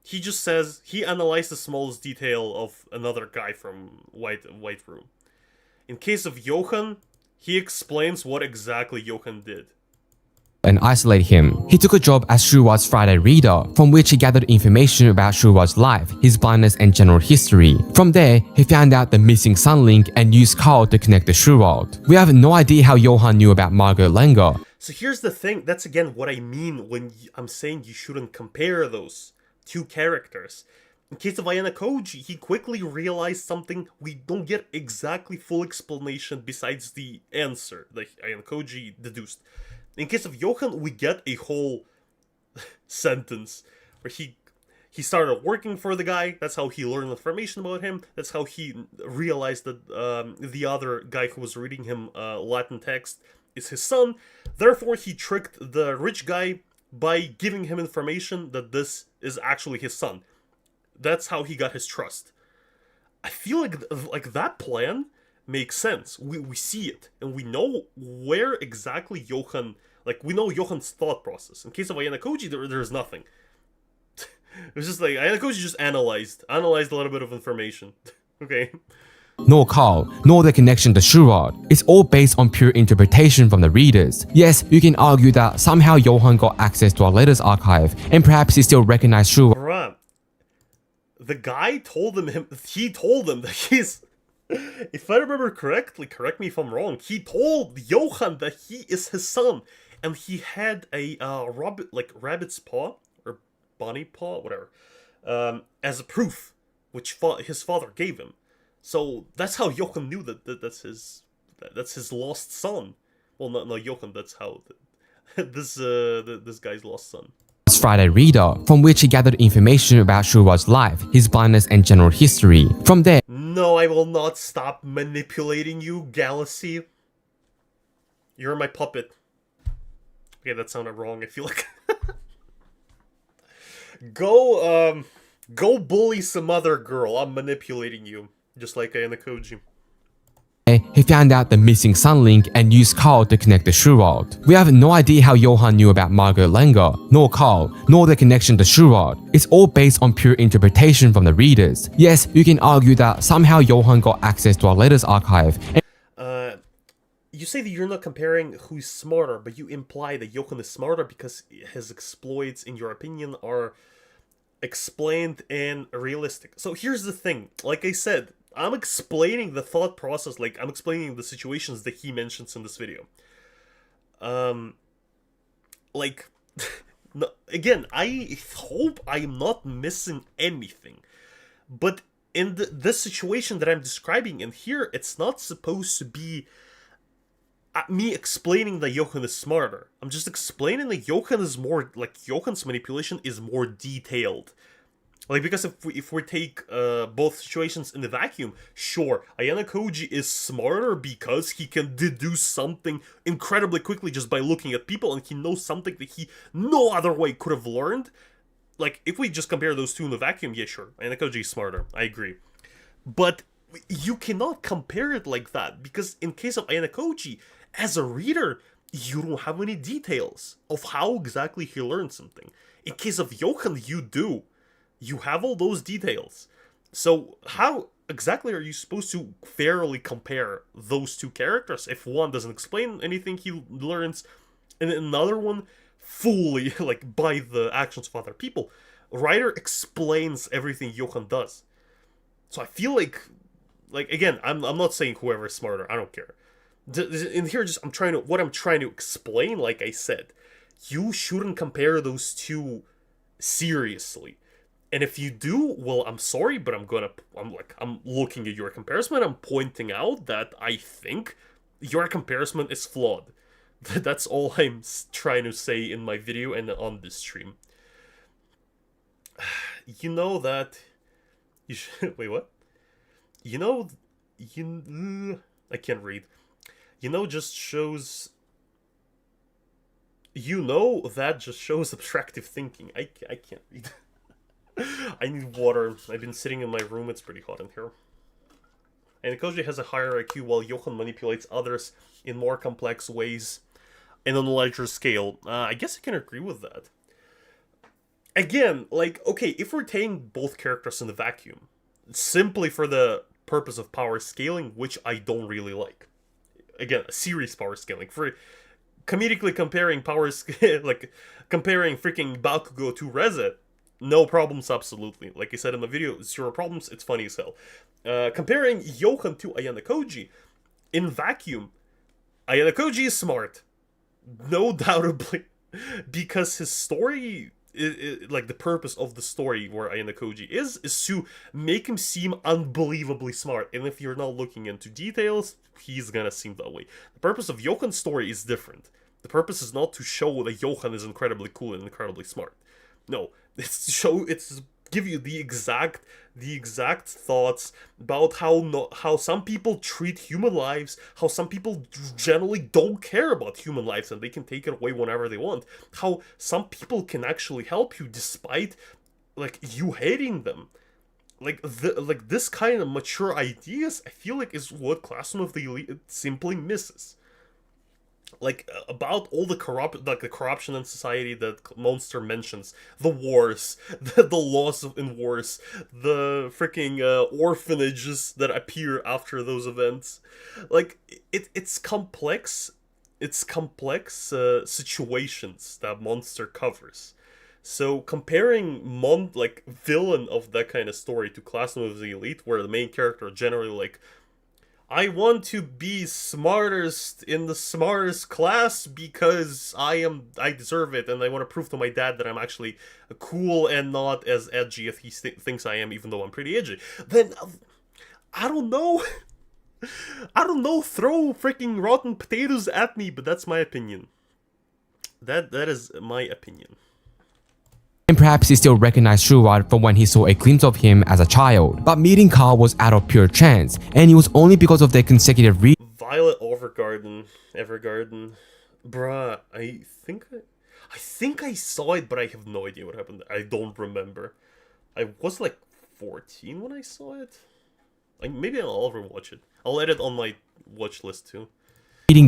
he just says he analyzed the smallest detail of another guy from White Room. In case of Johan, he explains what exactly Johan did. And isolate him. He took a job as Shuwa's Friday reader, from which he gathered information about Shuwa's life, his blindness and general history. From there, he found out the missing sun link and used Carl to connect the Shu world. We have no idea how Johan knew about Margot Langer. So here's the thing, that's again what I mean when I'm saying you shouldn't compare those two characters. In case of Ayanokoji, he quickly realized something. We don't get exactly full explanation besides the answer that Ayanokoji deduced. In case of Johan, we get a whole sentence where he started working for the guy. That's how he learned information about him. That's how he realized that the other guy who was reading him Latin text is his son. Therefore, he tricked the rich guy by giving him information that this is actually his son. That's how he got his trust. I feel like that plan makes sense. We see it, and we know where exactly Johan... Like, we know Johan's thought process. In case of Ayanokoji, there's nothing. It was just like, Ayanokoji just analyzed a little bit of information. Okay. Nor Carl, nor the connection to Shuward. It's all based on pure interpretation from the readers. Yes, you can argue that somehow Johan got access to our letters archive, and perhaps he still recognized Shuward. Bruh. The guy told him that he's... If I remember correctly, correct me if I'm wrong, he told Johan that he is his son. And he had a rabbit's paw, or bunny paw, whatever, as a proof, which his father gave him. So that's how Johan knew that that's his That's his lost son. Well, no, Johan. That's how this guy's lost son. Friday reader, from which he gathered information about Shuraj's life, his blindness, and general history. From there, no, I will not stop manipulating you, Galaxy. You're my puppet. Okay, that sounded wrong. I feel like go bully some other girl. I'm manipulating you, just like Ayanokoji. he found out the missing sun link and used Carl to connect the Shurod. We have no idea how Johan knew about Margot Langer, nor Carl, nor the connection to Shurod. It's all based on pure interpretation from the readers. Yes, you can argue that somehow Johan got access to our letters archive. You say that you're not comparing who's smarter, but you imply that Johan is smarter because his exploits, in your opinion, are explained and realistic. So here's the thing. Like I said, I'm explaining the thought process, like I'm explaining the situations that he mentions in this video. Like, no, again, I hope I'm not missing anything. But in this situation that I'm describing in here, it's not supposed to be me explaining that Johan is smarter. I'm just explaining that Johan is more, like, Johan's manipulation is more detailed. Like, because if we take both situations in the vacuum, sure, Ayanokoji is smarter because he can deduce something incredibly quickly just by looking at people, and he knows something that he no other way could have learned. Like, if we just compare those two in the vacuum, yeah, sure, Ayanokoji is smarter, I agree. But you cannot compare it like that, because in case of Ayanokoji, as a reader, you don't have any details of how exactly he learned something. In case of Johan, you do. You have all those details. So how exactly are you supposed to fairly compare those two characters if one doesn't explain anything he learns and another one fully, like, by the actions of other people, writer explains everything Johan does. So I feel like again, I'm not saying whoever is smarter, I don't care. In here, just what I'm trying to explain, like I said, you shouldn't compare those two seriously. And if you do, well, I'm sorry, but I'm looking at your comparison, I'm pointing out that I think your comparison is flawed. That's all I'm trying to say in my video and on this stream. You know that you should wait, what? I can't read. That just shows abstractive thinking. I can't read. I need water. I've been sitting in my room. It's pretty hot in here. And Ayanokoji has a higher IQ while Johan manipulates others in more complex ways and on a larger scale. I guess I can agree with that. Again, like, okay, if we're taking both characters in the vacuum, simply for the purpose of power scaling, which I don't really like. Again, a series power scaling. For comedically comparing powers, like, comparing freaking Bakugo to Reza, no problems, absolutely. Like I said in the video, 0 problems, it's funny as hell. Comparing Johan to Ayanokoji, in vacuum, Ayanokoji is smart. No doubtably. Because his story, like the purpose of the story where Ayanokoji is to make him seem unbelievably smart. And if you're not looking into details, he's gonna seem that way. The purpose of Johan's story is different. The purpose is not to show that Johan is incredibly cool and incredibly smart. No, it's to give you the exact thoughts about how some people treat human lives, how some people generally don't care about human lives and they can take it away whenever they want, how some people can actually help you despite, like, you hating them. Like this kind of mature ideas, I feel like, is what Classroom of the Elite simply misses. Like, about all the corruption in society that Monster mentions, the wars, the loss in wars, the freaking orphanages that appear after those events. Like, it's complex situations that Monster covers. So comparing villain of that kind of story to Classroom of the Elite, where the main character generally, like, I want to be smartest in the smartest class because I deserve it, and I want to prove to my dad that I'm actually cool and not as edgy as he thinks I am, even though I'm pretty edgy. Then, I don't know. I don't know, throw freaking rotten potatoes at me, but that's my opinion. That is my opinion. And perhaps he still recognized Shurat from when he saw a glimpse of him as a child. But meeting Carl was out of pure chance, and it was only because of their consecutive Violet Evergarden. Bruh, I think I saw it, but I have no idea what happened. I don't remember. I was like 14 when I saw it. Maybe I'll ever watch it. I'll add it on my watch list too.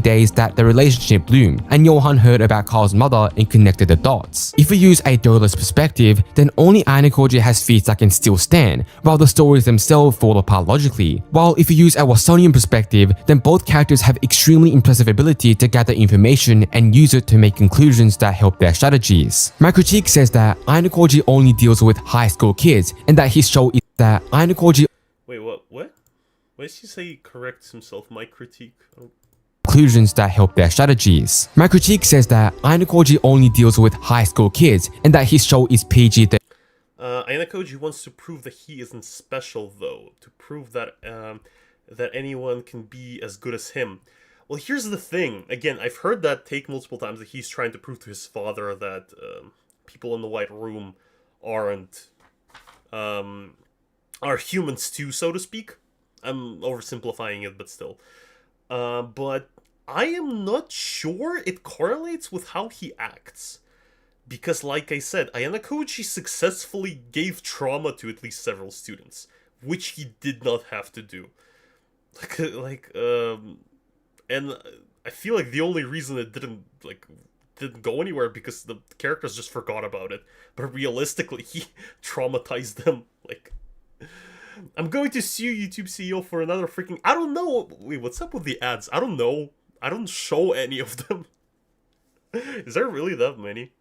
days that the relationship bloomed, and Johan heard about Carl's mother and connected the dots. If we use a dualist perspective, then only Ayanokoji has feats that can still stand, while the stories themselves fall apart logically. While if we use a Watsonian perspective, then both characters have extremely impressive ability to gather information and use it to make conclusions that help their strategies. My critique says that Ayanokoji only deals with high school kids, and that his show is that Ayanokoji. Wait, what? What did she say? He corrects himself. My critique. Conclusions that help their strategies. My critique says that Ayanokoji only deals with high school kids, and that his show is PG. Ayanokoji wants to prove that he isn't special, though. To prove that that anyone can be as good as him. Well, here's the thing. Again, I've heard that take multiple times, that he's trying to prove to his father that people in the White Room aren't are humans too, so to speak. I'm oversimplifying it, but still. But I am not sure it correlates with how he acts. Because, like I said, Ayanokoji successfully gave trauma to at least several students, which he did not have to do. And I feel like the only reason it didn't go anywhere because the characters just forgot about it. But realistically, he traumatized them. I'm going to sue YouTube CEO for another freaking... I don't know. Wait, what's up with the ads? I don't know. I don't show any of them. Is there really that many?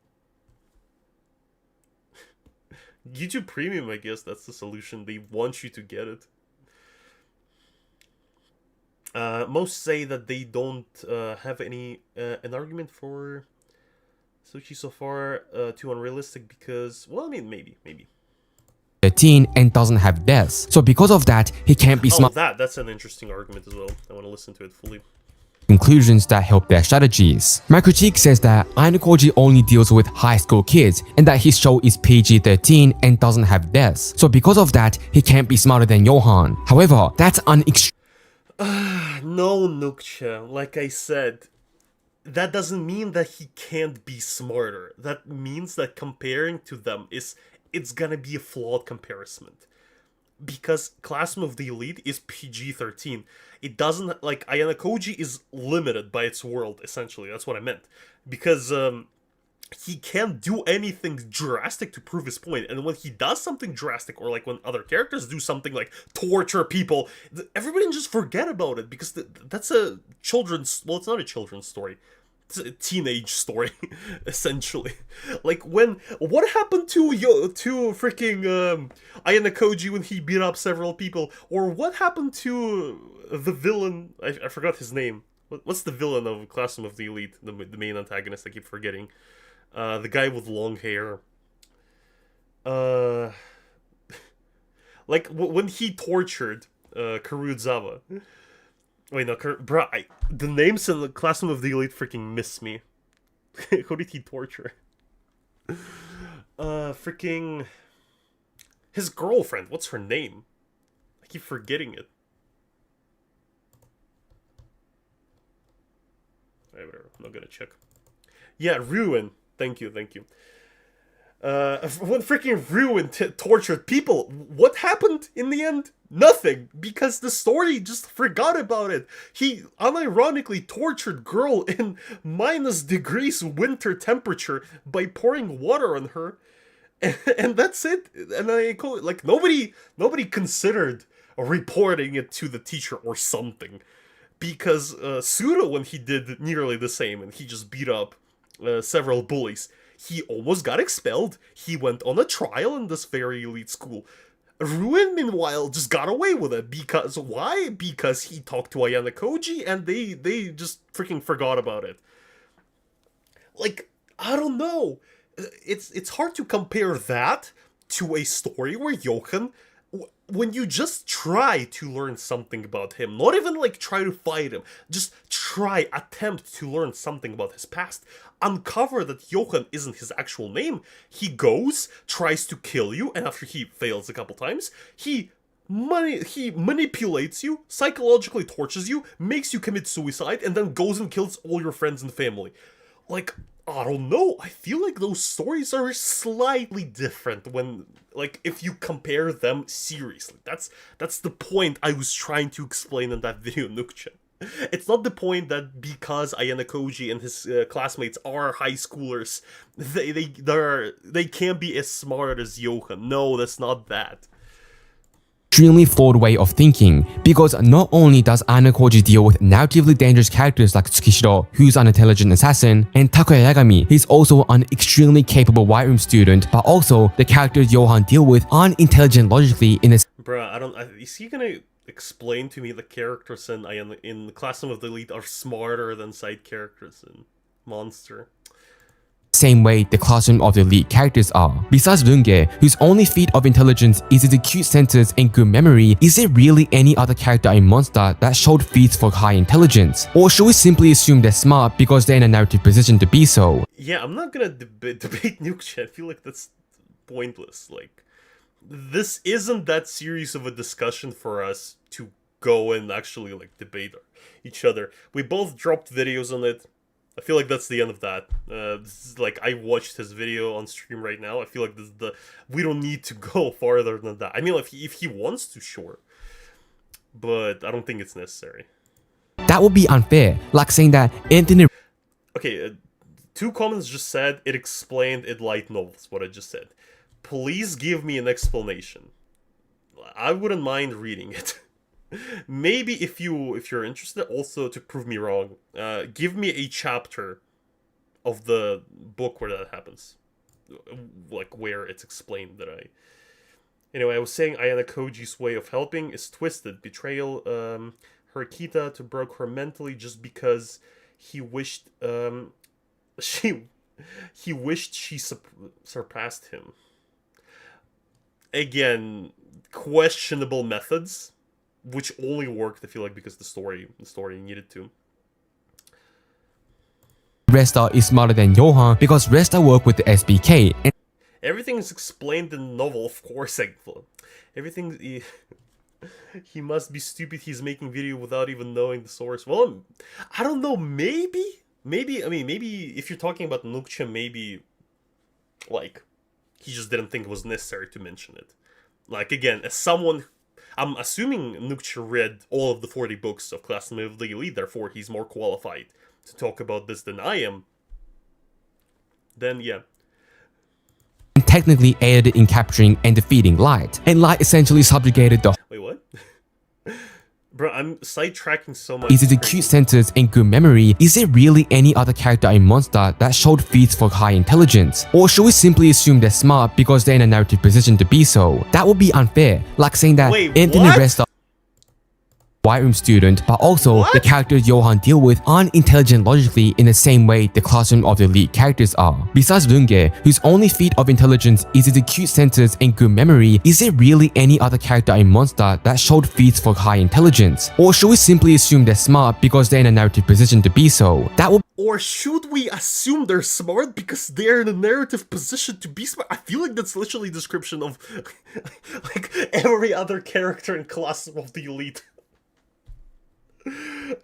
YouTube Premium, I guess that's the solution. They want you to get it. Most say that they don't have any an argument for Sochi so far too unrealistic because... Well, I mean, maybe. 13 and doesn't have deaths. So because of that, he can't be smart. That's an interesting argument as well. I want to listen to it fully. Conclusions that help their strategies. My critique says that Ayanokoji only deals with high school kids, and that his show is PG-13 and doesn't have deaths. So because of that, he can't be smarter than Johan. However, that's no, Nucha. Like I said, that doesn't mean that he can't be smarter. That means that comparing to them it's gonna be a flawed comparison. Because Classroom of the Elite is PG-13. It doesn't, like, Ayanokoji is limited by its world, essentially. That's what I meant. Because, he can't do anything drastic to prove his point. And when he does something drastic, or like when other characters do something like torture people, everybody just forget about it. Because that's a children's, well, it's not a children's story. It's a teenage story, essentially. Like, what happened to freaking Ayanokoji when he beat up several people? Or what happened to the villain? I forgot his name. What's the villain of Classroom of the Elite? The main antagonist, I keep forgetting. The guy with long hair. Like, when he tortured Kurosawa. Wait, no, bruh, the names in the Classroom of the Elite freaking miss me. Who did he torture? Freaking... His girlfriend, what's her name? I keep forgetting it. Whatever, I'm not gonna check. Yeah, Ruin. Thank you. When freaking Ruin tortured people, what happened in the end? Nothing, because the story just forgot about it. He unironically tortured girl in -degrees winter temperature by pouring water on her, and that's it. And I call it, like, nobody considered reporting it to the teacher or something, because Suro, when he did nearly the same and he just beat up several bullies, he almost got expelled. He went on a trial in this very elite school. Ruin, meanwhile, just got away with it. Because, why? Because he talked to Ayanokoji and they just freaking forgot about it. Like, I don't know. It's hard to compare that to a story where Johan when you just try to learn something about him, not even like try to fight him, just attempt to learn something about his past, uncover that Johan isn't his actual name, he goes, tries to kill you, and after he fails a couple times, he manipulates you, psychologically tortures you, makes you commit suicide, and then goes and kills all your friends and family. Like, I don't know, I feel like those stories are slightly different when, like, if you compare them seriously. That's the point I was trying to explain in that video, Nucha. It's not the point that because Ayanokoji and his classmates are high schoolers, they can't be as smart as Johan. No, that's not that. Extremely flawed way of thinking, because not only does Ayanokoji deal with narratively dangerous characters like Tsukishiro, who's an intelligent assassin, and Takuya Yagami, he's also an extremely capable White Room student, but also the characters Johan deal with aren't intelligent logically in a— Bruh, is he gonna explain to me the characters in the Classroom of the Elite are smarter than side characters in Monster? same way the Classroom of the Elite characters are. Besides Runge, whose only feat of intelligence is his acute senses and good memory, is there really any other character in Monster that showed feats for high intelligence? Or should we simply assume they're smart because they're in a narrative position to be so? Yeah, I'm not gonna debate Nucha. I feel like that's pointless. Like, this isn't that serious of a discussion for us to go and actually like debate each other. We both dropped videos on it. I feel like that's the end of that. This is like, I watched his video on stream right now. I feel like we don't need to go farther than that. I mean, if he wants to, sure, but I don't think it's necessary. That would be unfair, like saying that Anthony— Okay, 2 comments just said it explained in light novels, what I just said. Please give me an explanation. I wouldn't mind reading it. Maybe if you're interested, also to prove me wrong, give me a chapter of the book where that happens, like where it's explained that Anyway, I was saying Ayanokoji's way of helping is twisted. Betrayal, Hirokita to broke her mentally just because he wished she surpassed him. Again, questionable methods, which only worked, I feel like, because the story needed to. Resta is smarter than Johan because Resta worked with the SBK, and Everything is explained in the novel, of course. Everything. He must be stupid. He's making video without even knowing the source. Well, I don't know. Maybe. I mean, maybe if you're talking about Nucha, maybe like he just didn't think it was necessary to mention it. Like, again, as someone, I'm assuming Nucha read all of the 40 books of Classroom of the Elite, therefore he's more qualified to talk about this than I am. Then, yeah. technically aided in capturing and defeating Light, and Light essentially subjugated the— Wait, what? Bro, I'm sidetracking so much. Is his acute senses and good memory. Is there really any other character in Monster that showed feats for high intelligence? Or should we simply assume they're smart because they're in a narrative position to be so? That would be unfair, like saying that Anthony Resta— White Room student, but also the characters Johan deal with aren't intelligent logically in the same way the Classroom of the Elite characters are. Besides Runge, whose only feat of intelligence is his acute senses and good memory, is there really any other character in Monster that showed feats for high intelligence? Or should we simply assume they're smart because they're in a narrative position to be so? That would— Or should we assume they're smart because they're in a narrative position to be smart? I feel like that's literally a description of like every other character in Classroom of the Elite.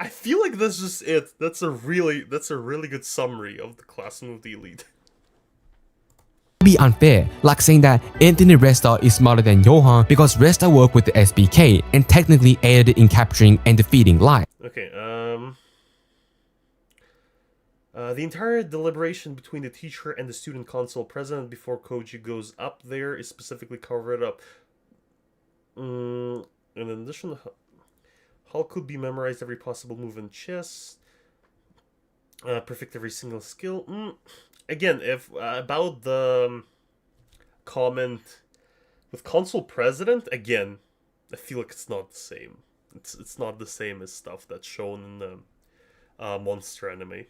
I feel like that's just it. That's a really good summary of the Classroom of the Elite. be unfair, like saying that Anthony Resta is smarter than Johan because Resta worked with the SBK and technically aided in capturing and defeating Light. Okay, the entire deliberation between the teacher and the student council president before Koji goes up there is specifically covered up. In addition, Hall could be memorized every possible move in chess. Perfect every single skill. Again, if about the comment with console president, again, I feel like it's not the same. It's not the same as stuff that's shown in the Monster anime.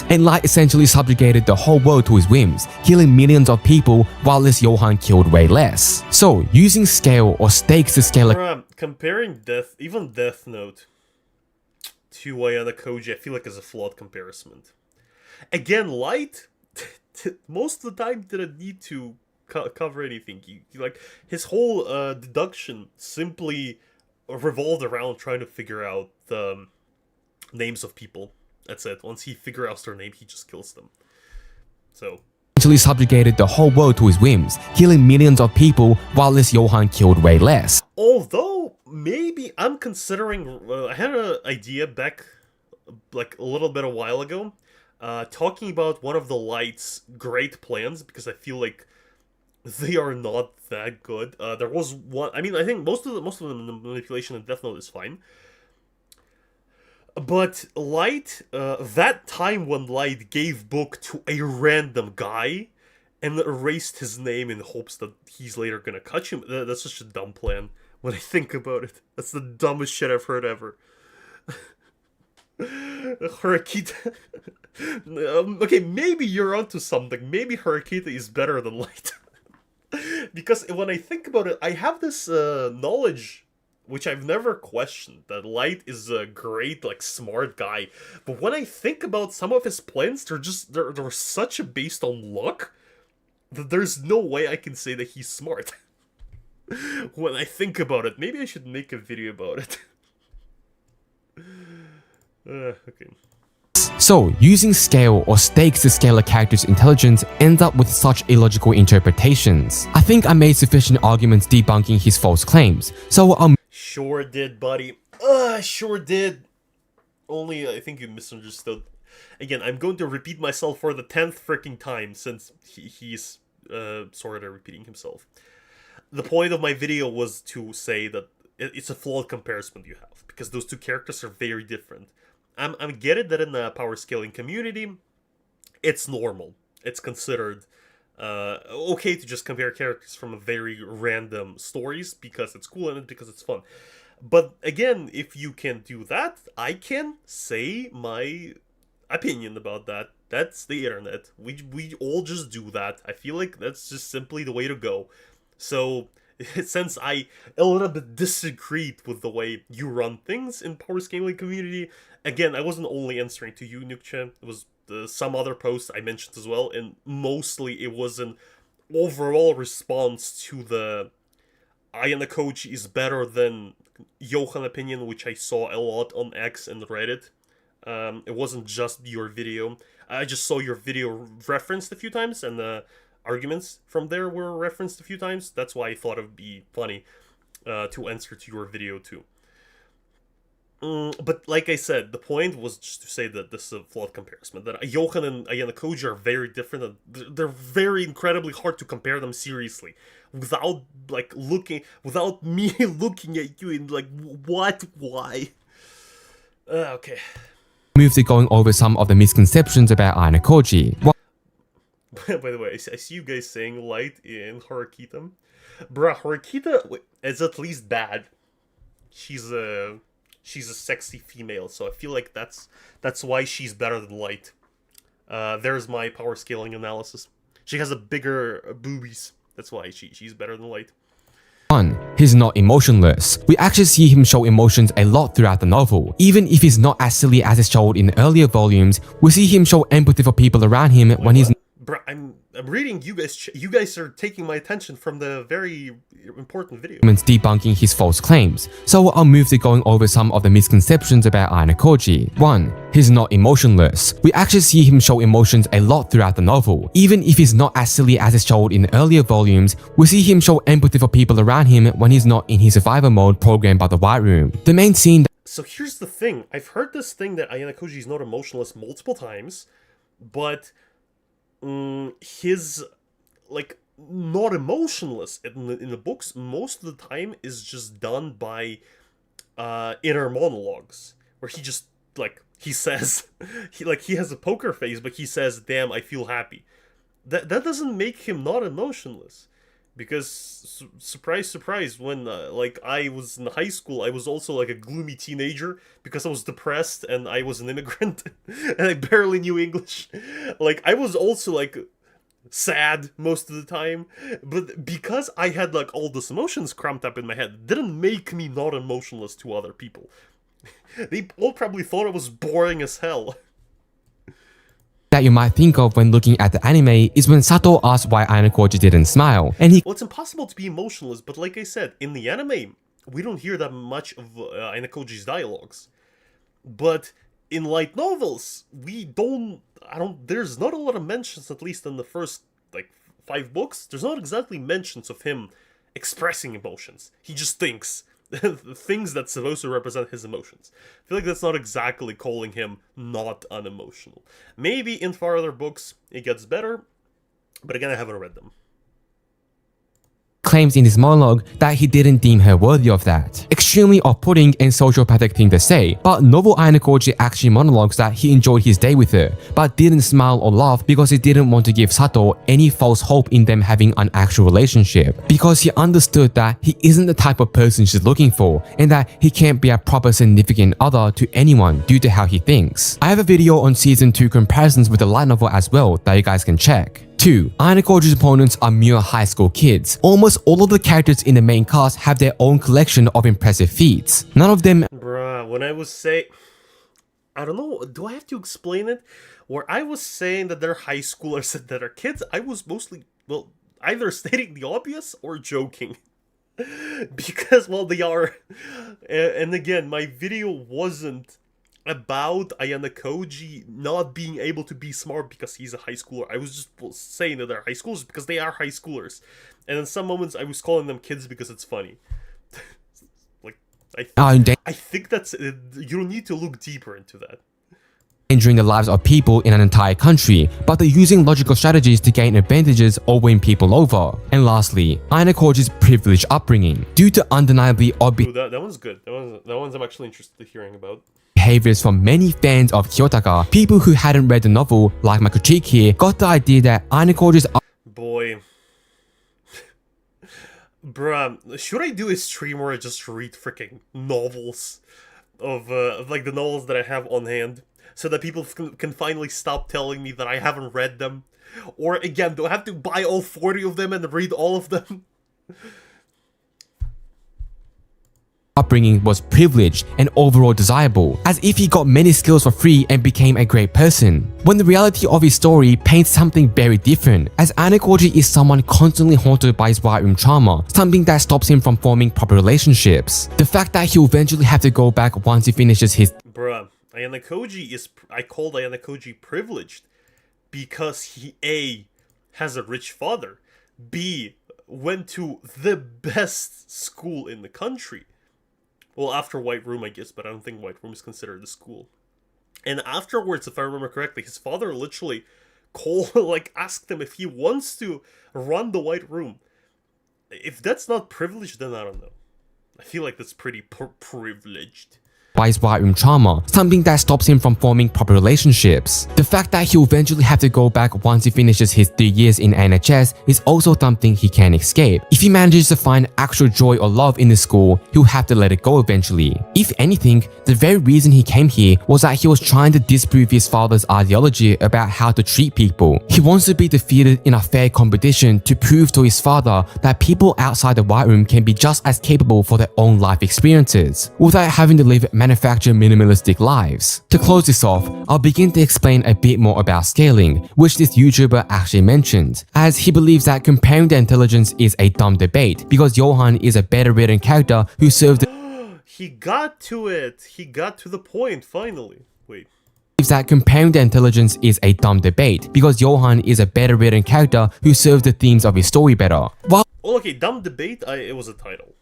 light, and light essentially subjugated the whole world to his whims, killing millions of people while this Johan killed way less. So, using scale or stakes to scale a comparing even Death Note to Ayanokoji, I feel like is a flawed comparison. Again, Light, most of the time didn't need to cover anything. Like, his whole deduction simply revolved around trying to figure out the names of people. That's it. Once he figures out their name, he just kills them. So essentially subjugated the whole world to his whims, killing millions of people while this Johan killed way less. Although, maybe I'm considering... I had an idea back, like, a little bit a while ago, talking about one of the Light's great plans, because I feel like they are not that good. There was one... I mean, I think most of the manipulation in Death Note is fine. But Light, that time when Light gave book to a random guy and erased his name in hopes that he's later gonna catch him, that's such a dumb plan when I think about it. That's the dumbest shit I've heard ever. Harakita... okay, maybe you're onto something. Maybe Harakita is better than Light. Because when I think about it, I have this knowledge... which I've never questioned, that Light is a great, like, smart guy. But when I think about some of his plans, they're such based on luck that there's no way I can say that he's smart. When I think about it, maybe I should make a video about it. Okay. So, using scale or stakes to scale a character's intelligence ends up with such illogical interpretations. I think I made sufficient arguments debunking his false claims, so I'll... Sure did, buddy. Sure did. Only I think you misunderstood. Again, I'm going to repeat myself for the 10th freaking time, since he's sort of repeating himself. The point of my video was to say that it's a flawed comparison you have, because those two characters are very different. I get it that in the power scaling community, it's normal. It's considered okay to just compare characters from a very random stories because it's cool and because it's fun. But again, if you can do that, I can say my opinion about that. That's the internet. We all just do that. I feel like that's just simply the way to go. So since I a little bit disagreed with the way you run things in power scaling community, again, I wasn't only answering to you, Nucha. It was some other posts I mentioned as well, and mostly it was an overall response to the Ayanokoji is better than Johan opinion, which I saw a lot on X and Reddit. It wasn't just your video. I just saw your video referenced a few times, and the arguments from there were referenced a few times. That's why I thought it would be funny to answer to your video too. But like I said, the point was just to say that this is a flawed comparison. That Johan and Ayanokoji are very different. They're very incredibly hard to compare them seriously, without without me looking at you and like, what, why? Okay. Move to going over some of the misconceptions about Ayanokoji. By the way, I see you guys saying Light in Harakita. Bruh, Harakita is at least bad. She's a sexy female, so I feel like that's why she's better than Light. There's my power scaling analysis. She has a bigger boobies. That's why she's better than Light. 1. He's not emotionless. We actually see him show emotions a lot throughout the novel. Even if he's not as silly as is showed in earlier volumes, we see him show empathy for people around him when he's... Bruh, I'm reading you guys. You guys are taking my attention from the very important video. Debunking his false claims. So I'll move to going over some of the misconceptions about Ayanokoji. 1. He's not emotionless. We actually see him show emotions a lot throughout the novel. Even if he's not as silly as is showed in earlier volumes, we see him show empathy for people around him when he's not in his survivor mode programmed by the White Room. The main scene... So here's the thing. I've heard this thing that Ayanokoji is not emotionless multiple times, but... his, like, not emotionless in the books most of the time is just done by inner monologues, where he just, like, he says, he has a poker face, but he says, damn, I feel happy. That doesn't make him not emotionless. Because surprise, surprise, when like I was in high school, I was also like a gloomy teenager because I was depressed and I was an immigrant and I barely knew English. Like I was also like sad most of the time, but because I had like all those emotions cramped up in my head, it didn't make me not emotionless to other people. They all probably thought I was boring as hell. That you might think of when looking at the anime is when Sato asked why Ayanokoji didn't smile, and he Well, it's impossible to be emotionless, but like I said, in the anime, we don't hear that much of Ayanokoji's dialogues. But in light novels, there's not a lot of mentions, at least in the first, like, 5 books, there's not exactly mentions of him expressing emotions. He just thinks. Things that's supposed to represent his emotions. I feel like that's not exactly calling him not unemotional. Maybe in farther books it gets better, but again, I haven't read them. claims in his monologue that he didn't deem her worthy of that. Extremely off-putting and sociopathic thing to say, but novel Ayanokoji actually monologues that he enjoyed his day with her, but didn't smile or laugh because he didn't want to give Sato any false hope in them having an actual relationship, because he understood that he isn't the type of person she's looking for, and that he can't be a proper significant other to anyone due to how he thinks. I have a video on season 2 comparisons with the light novel as well that you guys can check. 2. Ayanokoji's opponents are mere high school kids. Almost all of the characters in the main cast have their own collection of impressive feats. None of them Bruh, when I was saying... I don't know, do I have to explain it? Where I was saying that they're high schoolers and that are kids, I was mostly, well, either stating the obvious or joking. Because, well, they are. And again, my video wasn't about Ayanokoji not being able to be smart because he's a high schooler. I was just saying that they're high schoolers because they are high schoolers. And in some moments I was calling them kids because it's funny. Like, I think that's... you don't need to look deeper into that. Endangering the lives of people in an entire country, but they're using logical strategies to gain advantages or win people over. And lastly, Ayanokoji's privileged upbringing. Due to undeniably odd Ooh, that one's good. That one's I'm actually interested in hearing about. behaviors from many fans of Kiyotaka, people who hadn't read the novel, like my critique here, got the idea that Ayanokoji's Boy. Bruh, should I do a stream where I just read freaking novels of like the novels that I have on hand, so that people can finally stop telling me that I haven't read them? Or again, do I have to buy all 40 of them and read all of them? upbringing was privileged and overall desirable, as if he got many skills for free and became a great person. When the reality of his story paints something very different, as Ayanokoji is someone constantly haunted by his white room trauma, something that stops him from forming proper relationships. The fact that he'll eventually have to go back once he finishes his Bruh, I called Ayanokoji privileged because he A, has a rich father, B, went to the best school in the country. Well, after White Room, I guess, but I don't think White Room is considered a school. And afterwards, if I remember correctly, his father literally asked him if he wants to run the White Room. If that's not privileged, then I don't know. I feel like that's pretty privileged. by his white room trauma, something that stops him from forming proper relationships. The fact that he'll eventually have to go back once he finishes his 3 years in NHS is also something he can't escape. If he manages to find actual joy or love in the school, he'll have to let it go eventually. If anything, the very reason he came here was that he was trying to disprove his father's ideology about how to treat people. He wants to be defeated in a fair competition to prove to his father that people outside the white room can be just as capable for their own life experiences, without having to live manufactured minimalistic lives. To close this off, I'll begin to explain a bit more about scaling, which this YouTuber actually mentioned, as he believes that comparing the intelligence is a dumb debate because Johan is a better written character who served He got to it! He got to the point, finally. Wait. that comparing the intelligence is a dumb debate because Johan is a better written character who serves the themes of his story better. While Well, okay, dumb debate, it was a title.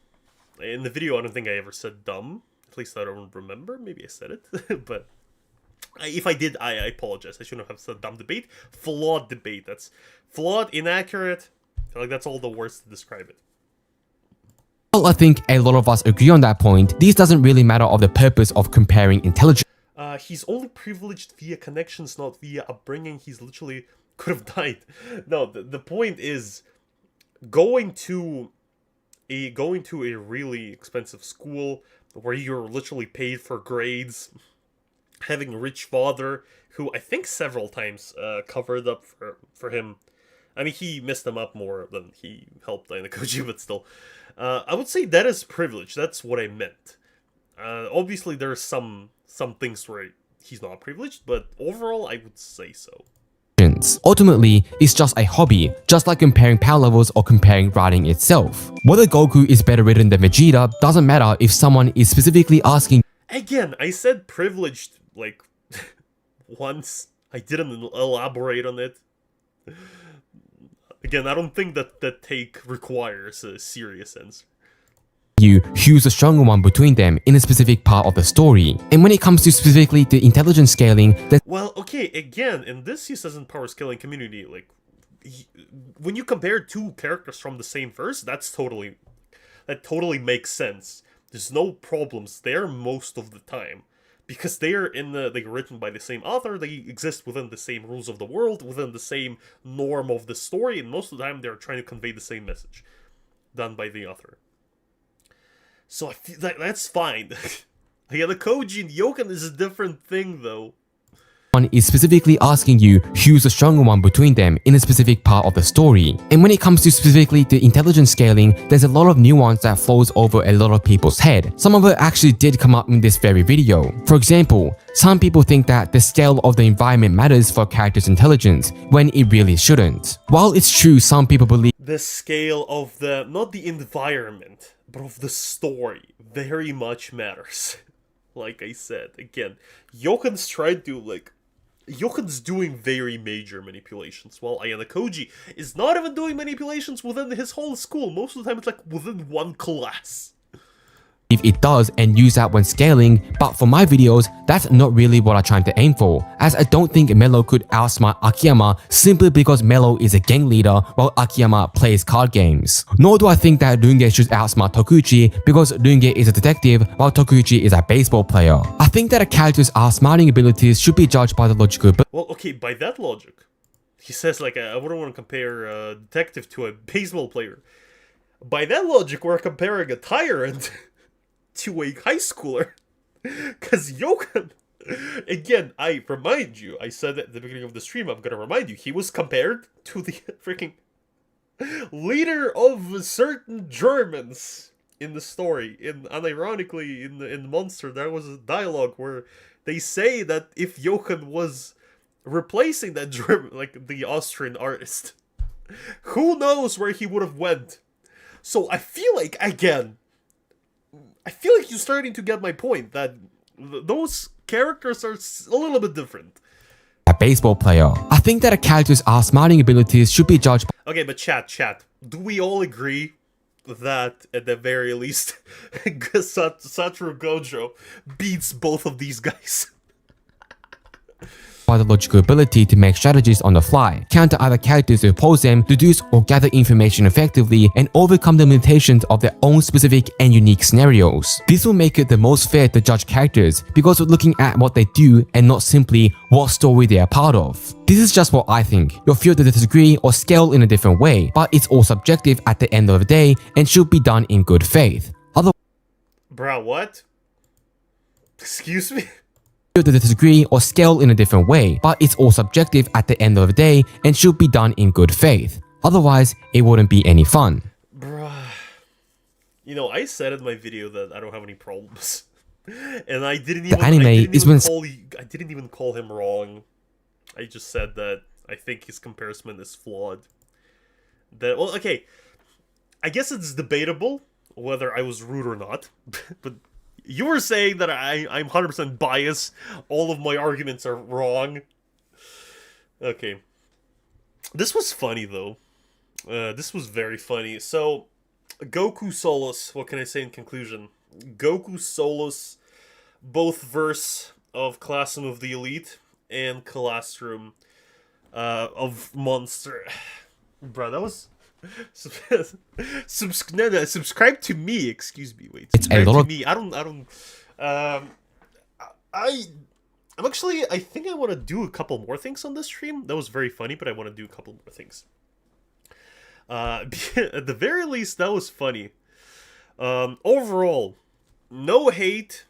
In the video, I don't think I ever said dumb. At least I don't remember. Maybe I said it. But if I did, I apologize. I shouldn't have said dumb debate. Flawed debate. That's flawed, inaccurate. I feel like that's all the words to describe it. I think a lot of us agree on that point, this doesn't really matter of the purpose of comparing intelligence. He's only privileged via connections, not via upbringing. He's literally could have died. No, the point is, going to a really expensive school where you're literally paid for grades, having a rich father who I think several times covered up for him. I mean, he messed him up more than he helped Ayanokoji, but still. I would say that is privilege. That's what I meant. Obviously, there are some things where he's not privileged, but overall, I would say so. Ultimately, it's just a hobby, just like comparing power levels or comparing writing itself. Whether Goku is better written than Vegeta doesn't matter if someone is specifically asking. Again, I said privileged, like, once. I didn't elaborate on it. Again, I don't think that take requires a serious answer. Who's the stronger one between them in a specific part of the story. And when it comes to specifically the intelligence scaling, well, okay, again, in this he says in power scaling community, like, when you compare two characters from the same verse, that totally makes sense. There's no problems there most of the time. Because they're written by the same author, they exist within the same rules of the world, within the same norm of the story, and most of the time they're trying to convey the same message done by the author. So I feel that's fine. Ayanokoji and Johan is a different thing, though. One is specifically asking you who's the stronger one between them in a specific part of the story. And when it comes to specifically the intelligence scaling, there's a lot of nuance that flows over a lot of people's head. Some of it actually did come up in this very video. For example, some people think that the scale of the environment matters for a character's intelligence, when it really shouldn't. While it's true some people believe the scale of not the environment, but of the story very much matters. Like I said, again, Johan's doing very major manipulations, while Ayanokoji is not even doing manipulations within his whole school. Most of the time it's like within one class. it does and use that when scaling, but for my videos, that's not really what I'm trying to aim for, as I don't think Melo could outsmart Akiyama simply because Melo is a gang leader while Akiyama plays card games. Nor do I think that Runge should outsmart Tokuchi because Runge is a detective while Tokuchi is a baseball player. I think that a character's outsmarting abilities should be judged by the logical ability. Well, okay, by that logic, he says, like, I wouldn't want to compare a detective to a baseball player. By that logic, we're comparing a tyrant to a high schooler. Because Johan, again, I remind you, I said at the beginning of the stream, I'm gonna remind you, he was compared to the freaking leader of certain Germans in the story. Unironically, in Monster, there was a dialogue where they say that if Johan was replacing that German, like the Austrian artist, who knows where he would have went. So I feel like, again, you're starting to get my point, that those characters are a little bit different. A baseball player. I think that a character's outsmarting abilities should be judged by. Okay, but chat, do we all agree that, at the very least, Satoru Gojo beats both of these guys? By the logical ability to make strategies on the fly, counter other characters to oppose them, deduce or gather information effectively, and overcome the limitations of their own specific and unique scenarios. This will make it the most fair to judge characters because we're looking at what they do and not simply what story they are part of. This is just what I think. You'll feel to disagree or scale in a different way, but it's all subjective at the end of the day and should be done in good faith. Bruh, what? Excuse me? To disagree or scale in a different way, but it's all subjective at the end of the day and should be done in good faith. Otherwise, it wouldn't be any fun. Bruh. You know, I said in my video that I don't have any problems. And I didn't even call him wrong. I just said that I think his comparison is flawed. Well, okay. I guess it's debatable whether I was rude or not. But you were saying that I'm 100% biased. All of my arguments are wrong. Okay. This was funny, though. This was very funny. So, Goku Solus, what can I say in conclusion? Goku Solus, both verse of Classroom of the Elite and Classroom of Monster. Bro, that was... subscribe to me, excuse me, wait. Subscribe to me. I'm actually, I think I want to do a couple more things on this stream. That was very funny, but I want to do a couple more things. At the very least, that was funny. Overall, no hate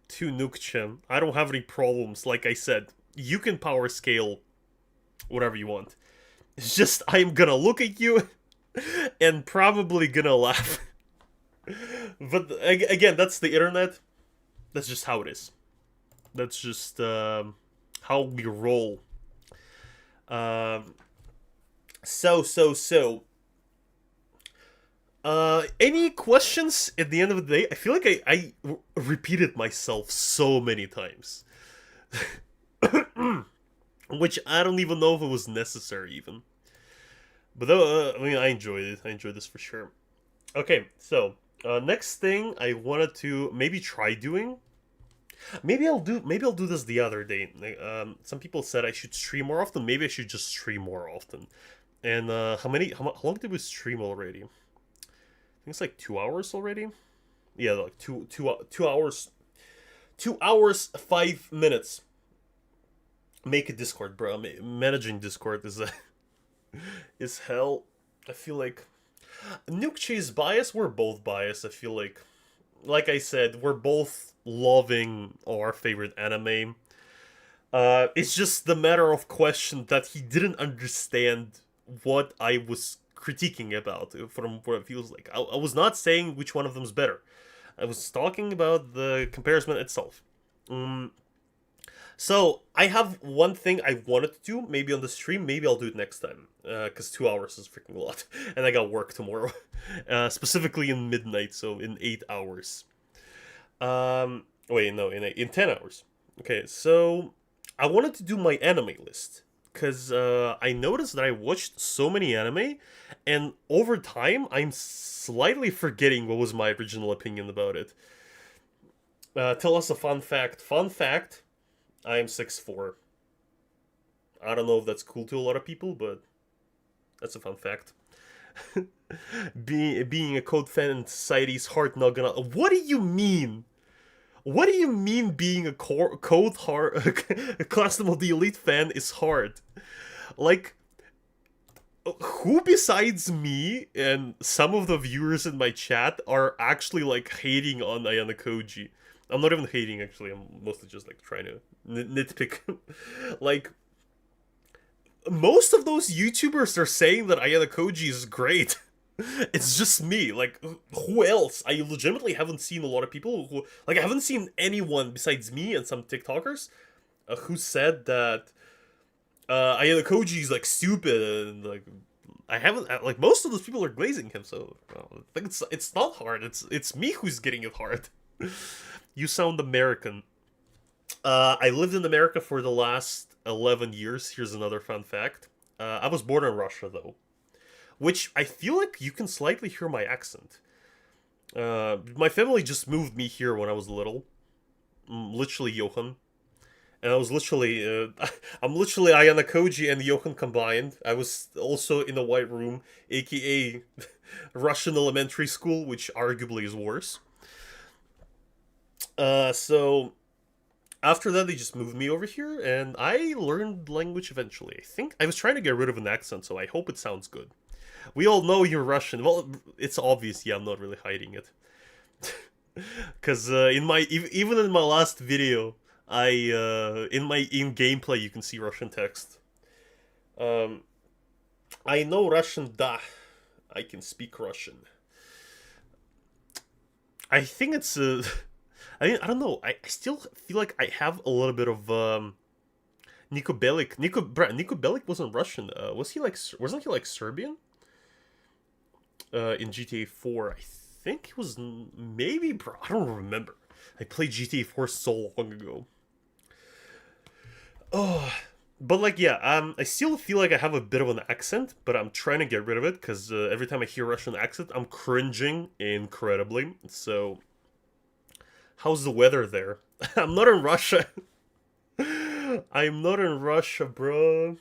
to Nucha. I don't have any problems. Like I said, you can power scale whatever you want. It's just I'm gonna look at you and probably gonna laugh. But again, that's the internet. That's just how it is. That's just how we roll. Um, so. Any questions at the end of the day? I feel like I repeated myself so many times. Which I don't even know if it was necessary, even. But though, I mean, I enjoyed it. I enjoyed this for sure. Okay, so next thing I wanted to maybe try doing. Maybe I'll do this the other day. Some people said I should stream more often. Maybe I should just stream more often. And how long did we stream already? I think it's like 2 hours already. Yeah, like two hours. 2 hours 5 minutes. Make a Discord, bro. Managing Discord is hell. I feel like Nucha is biased. We're both biased. I feel like I said, we're both loving our favorite anime. It's just the matter of question that he didn't understand what I was critiquing about from what it feels like. I was not saying which one of them is better. I was talking about the comparison itself. So I have one thing I wanted to do, maybe on the stream. Maybe I'll do it next time, because 2 hours is freaking a lot, and I got work tomorrow, specifically in midnight, so in 8 hours. Wait, no, in 10 hours. Okay, so I wanted to do my anime list, because I noticed that I watched so many anime, and over time, I'm slightly forgetting what was my original opinion about it. Tell us a fun fact. Fun fact, I'm 6'4". I don't know if that's cool to a lot of people, but that's a fun fact. Being a code fan in society is hard, not gonna... What do you mean? What do you mean being a code hard, a Classimal the Elite fan is hard? Like, who besides me and some of the viewers in my chat are actually like hating on Ayanokoji? I'm not even hating, actually. I'm mostly just like trying to nitpick. Like, most of those YouTubers are saying that Ayanokoji is great. It's just me. Like, who else? I legitimately haven't seen a lot of people who... Like, I haven't seen anyone besides me and some TikTokers who said that Ayanokoji is, like, stupid and, like... I haven't... Like, most of those people are glazing him, so... Well, I think it's not hard. It's me who's getting it hard. You sound American. I lived in America for the last 11 years. Here's another fun fact. I was born in Russia, though. Which I feel like you can slightly hear my accent. My family just moved me here when I was little. Literally Johan. And I was literally... I'm literally Ayanokoji and Johan combined. I was also in a white room, aka Russian elementary school, which arguably is worse. So... After that, they just moved me over here, and I learned language eventually. I think I was trying to get rid of an accent, so I hope it sounds good. We all know you're Russian. Well, it's obvious. Yeah, I'm not really hiding it. Because even in my last video, in gameplay you can see Russian text. I know Russian, da. I can speak Russian. I think it's I don't know. I still feel like I have a little bit of Niko Bellic. Niko Bellic wasn't Russian. Wasn't he like Serbian? In GTA 4, I think he was maybe, bro. I don't remember. I played GTA 4 so long ago. Oh, but like, yeah, I still feel like I have a bit of an accent, but I'm trying to get rid of it because every time I hear Russian accent, I'm cringing incredibly. So, how's the weather there? I'm not in Russia. I'm not in Russia, bro.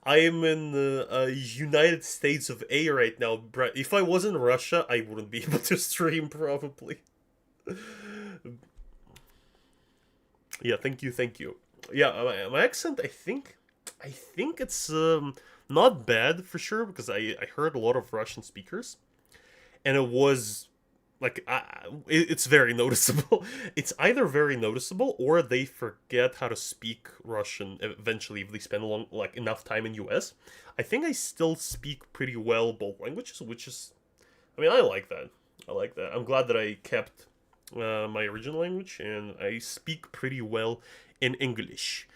I am in the United States of A right now, bro. If I was in Russia, I wouldn't be able to stream, probably. Yeah, thank you. Yeah, my accent, I think it's Not bad for sure, because I heard a lot of Russian speakers, and it was like it's very noticeable. It's either very noticeable or they forget how to speak Russian eventually if they spend enough time in US. I think I still speak pretty well both languages, which is, I mean, I like that. I like that. I'm glad that I kept my original language, and I speak pretty well in English.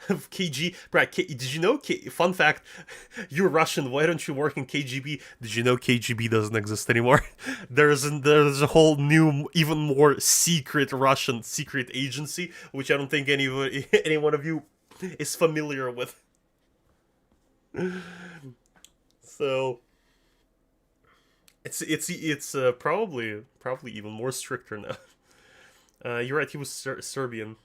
KG, Brad, did you know? Fun fact, you're Russian. Why don't you work in KGB? Did you know KGB doesn't exist anymore? There's a whole new, even more secret Russian secret agency, which I don't think any one of you is familiar with. So it's probably even more stricter now. You're right. He was Serbian.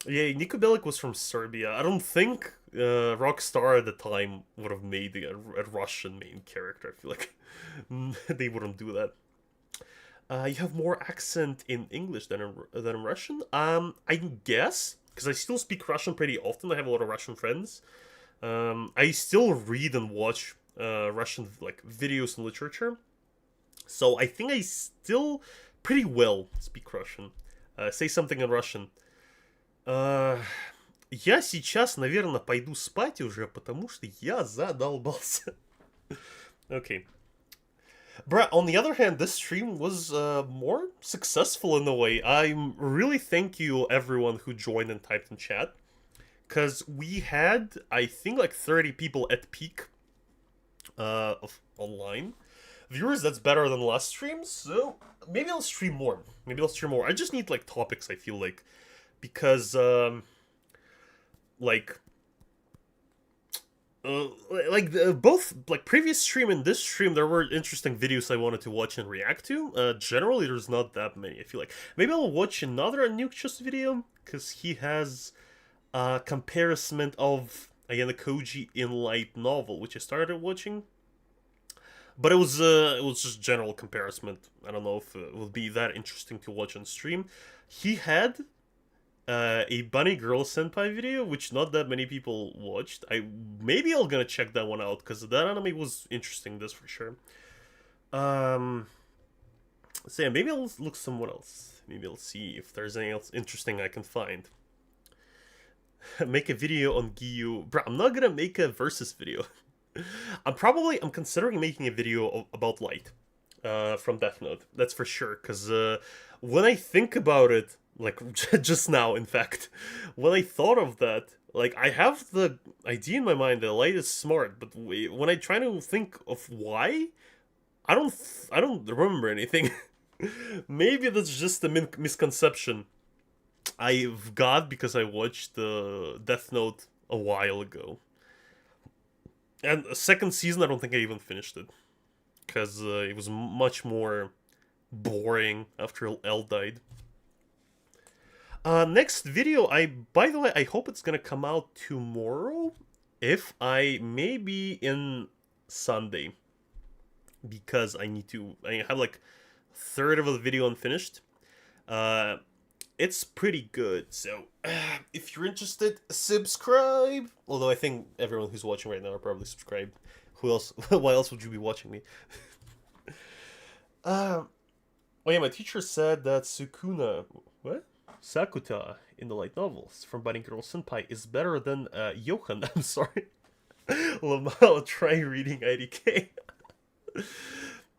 Yeah, Niko Bellic was from Serbia. I don't think Rockstar at the time would have made a Russian main character. I feel like they wouldn't do that. You have more accent in English than in Russian. I guess because I still speak Russian pretty often. I have a lot of Russian friends. I still read and watch Russian videos and literature. So I think I still pretty well speak Russian. Say something in Russian. Я сейчас, наверное, пойду спать уже, потому что я задолбался. Okay. Bruh, on the other hand, this stream was more successful in a way. I really thank you everyone who joined and typed in chat. Because we had, I think, 30 people at peak of online viewers. That's better than last stream, so maybe I'll stream more. I just need, topics, I feel like. Because, both previous stream and this stream, there were interesting videos I wanted to watch and react to. Generally, there's not that many. I feel like maybe I'll watch another Nucha's video because he has a comparison of Ayanokoji in light novel, which I started watching. But it was just general comparison. I don't know if it would be that interesting to watch on stream. He had a bunny girl senpai video, which not that many people watched. Maybe I'm gonna check that one out because that anime was interesting. That's for sure. So yeah, maybe I'll look somewhere else. Maybe I'll see if there's anything else interesting I can find. Make a video on Giyu. Bro, I'm not gonna make a versus video. I'm considering making a video about Light from Death Note. That's for sure. Because when I think about it, just now, in fact, when I thought of that, I have the idea in my mind that Light is smart, but when I try to think of why, I don't remember anything. Maybe that's just a misconception I've got because I watched the Death Note a while ago. And the second season, I don't think I even finished it. Because it was much more boring after L died. Next video, by the way, I hope it's gonna come out tomorrow. If maybe in Sunday. Because I have a third of the video unfinished. It's pretty good, so if you're interested, subscribe. Although I think everyone who's watching right now are probably subscribed. Who else? Why else would you be watching me? Oh yeah, my teacher said that Sakuta in the light novels from Bunny Girl Senpai is better than Johan. I'm sorry. I'll try reading IDK.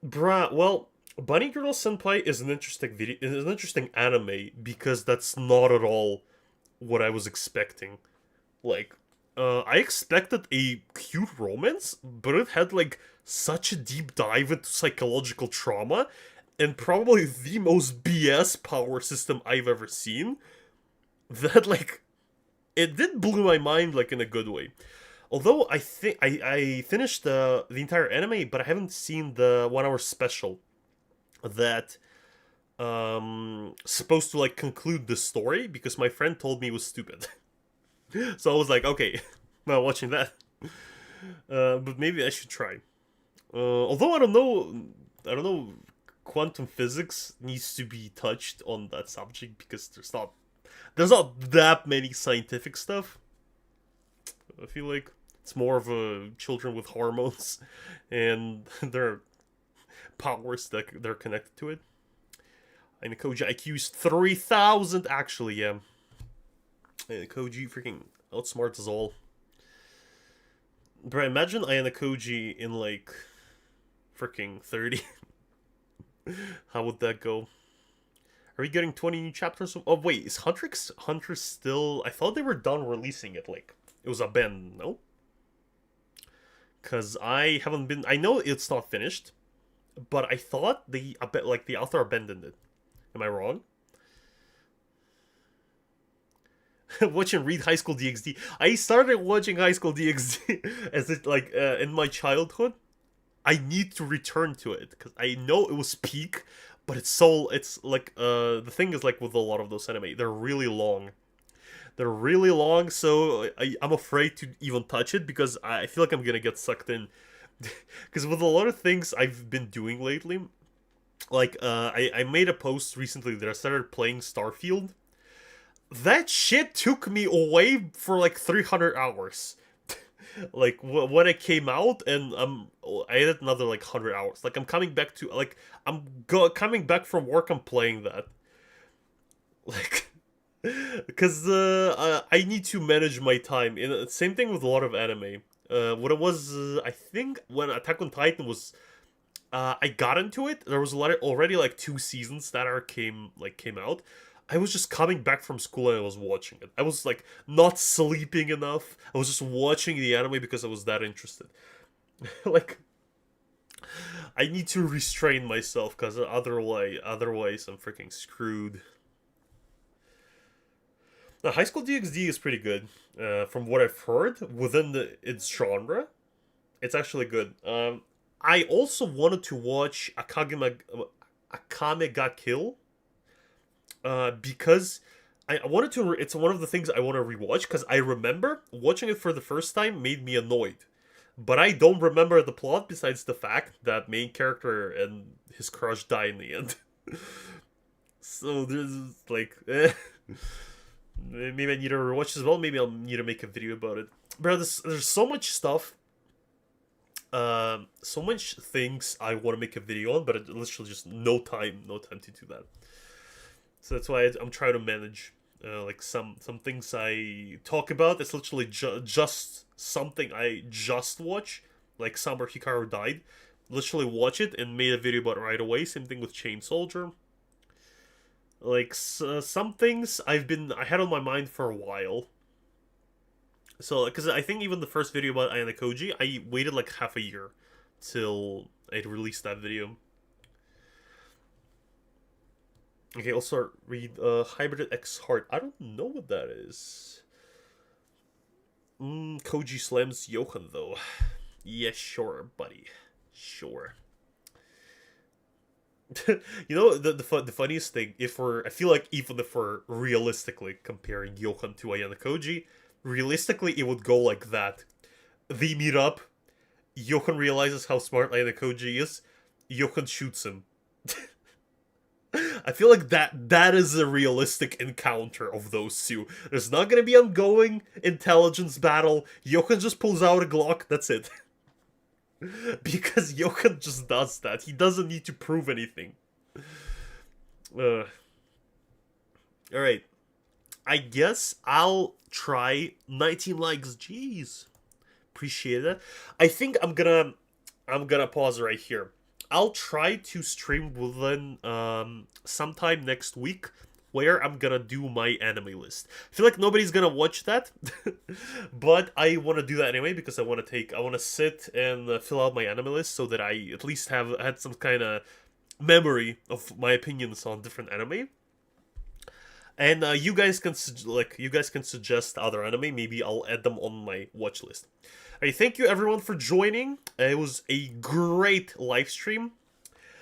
Bruh, well, Bunny Girl Senpai is an interesting anime because that's not at all what I was expecting. I expected a cute romance, but it had such a deep dive into psychological trauma and probably the most BS power system I've ever seen. That it did blow my mind in a good way. Although I think I finished the entire anime, but I haven't seen the 1 hour special that supposed to conclude the story because my friend told me it was stupid. So I was like, okay, not watching that. But maybe I should try. Although I don't know, quantum physics needs to be touched on that subject because there's not there's not that many scientific stuff. I feel like it's more of a children with hormones and their powers that they're connected to it. Ayanokoji IQ's 3,000 actually, yeah. Ayanokoji freaking outsmarts us all. Bro, imagine Ayanokoji in like freaking 30. How would that go? Are we getting 20 new chapters? Oh wait, is Hunter still? I thought they were done releasing it. Like it was abandoned, no? Cause I haven't been. I know it's not finished, but I thought the author abandoned it. Am I wrong? Watch and read High School DxD. I started watching High School DxD as it like in my childhood. I need to return to it because I know it was peak, but it's like the thing is like with a lot of those anime, they're really long. They're really long, so I'm afraid to even touch it because I feel like I'm gonna get sucked in. Because with a lot of things I've been doing lately, like I made a post recently that I started playing Starfield. That shit took me away for like 300 hours. Like when it came out, and I had another like 100 hours. Like I'm coming back to like coming back from work. I'm playing that. Like, because I need to manage my time. And same thing with a lot of anime. What it was, I think when Attack on Titan was, I got into it. There was already like 2 seasons that came out. I was just coming back from school and I was watching it. I was like not sleeping enough. I was just watching the anime because I was that interested. Like, I need to restrain myself because otherwise I'm freaking screwed. Now, High School DxD is pretty good. From what I've heard, within its genre, it's actually good. I also wanted to watch Akame ga Kill. Because I wanted to. It's one of the things I want to rewatch because I remember watching it for the first time made me annoyed, but I don't remember the plot besides the fact that main character and his crush die in the end. So there's like, maybe I need to rewatch as well. Maybe I'll need to make a video about it. Bro, there's so much stuff. So much things I want to make a video on, but it's literally just no time to do that. So that's why I'm trying to manage, like some things I talk about. It's literally just something I just watch, like Summer Hikaru died. Literally watch it and made a video about it right away. Same thing with Chain Soldier. Like some things I had on my mind for a while. So because I think even the first video about Ayanokoji, I waited like half a year till I released that video. Okay, also read Hybrid X Heart. I don't know what that is. Koji slams Johan though. Yeah, sure, buddy. Sure. You know the funniest thing, I feel like even if we're realistically comparing Johan to Ayanokoji, realistically it would go like that. They meet up, Johan realizes how smart Ayanokoji is, Johan shoots him. I feel like that is a realistic encounter of those two. There's not gonna be ongoing intelligence battle. Johan just pulls out a Glock, that's it. Because Johan just does that. He doesn't need to prove anything. Alright. I guess I'll try 19 likes. Jeez. Appreciate it. I think I'm gonna pause right here. I'll try to stream within sometime next week where I'm gonna do my anime list. I feel like nobody's gonna watch that, but I want to do that anyway because I want to sit and fill out my anime list so that I at least had some kind of memory of my opinions on different anime. And you guys can suggest other anime. Maybe I'll add them on my watch list. Alright, thank you everyone for joining. It was a great live stream.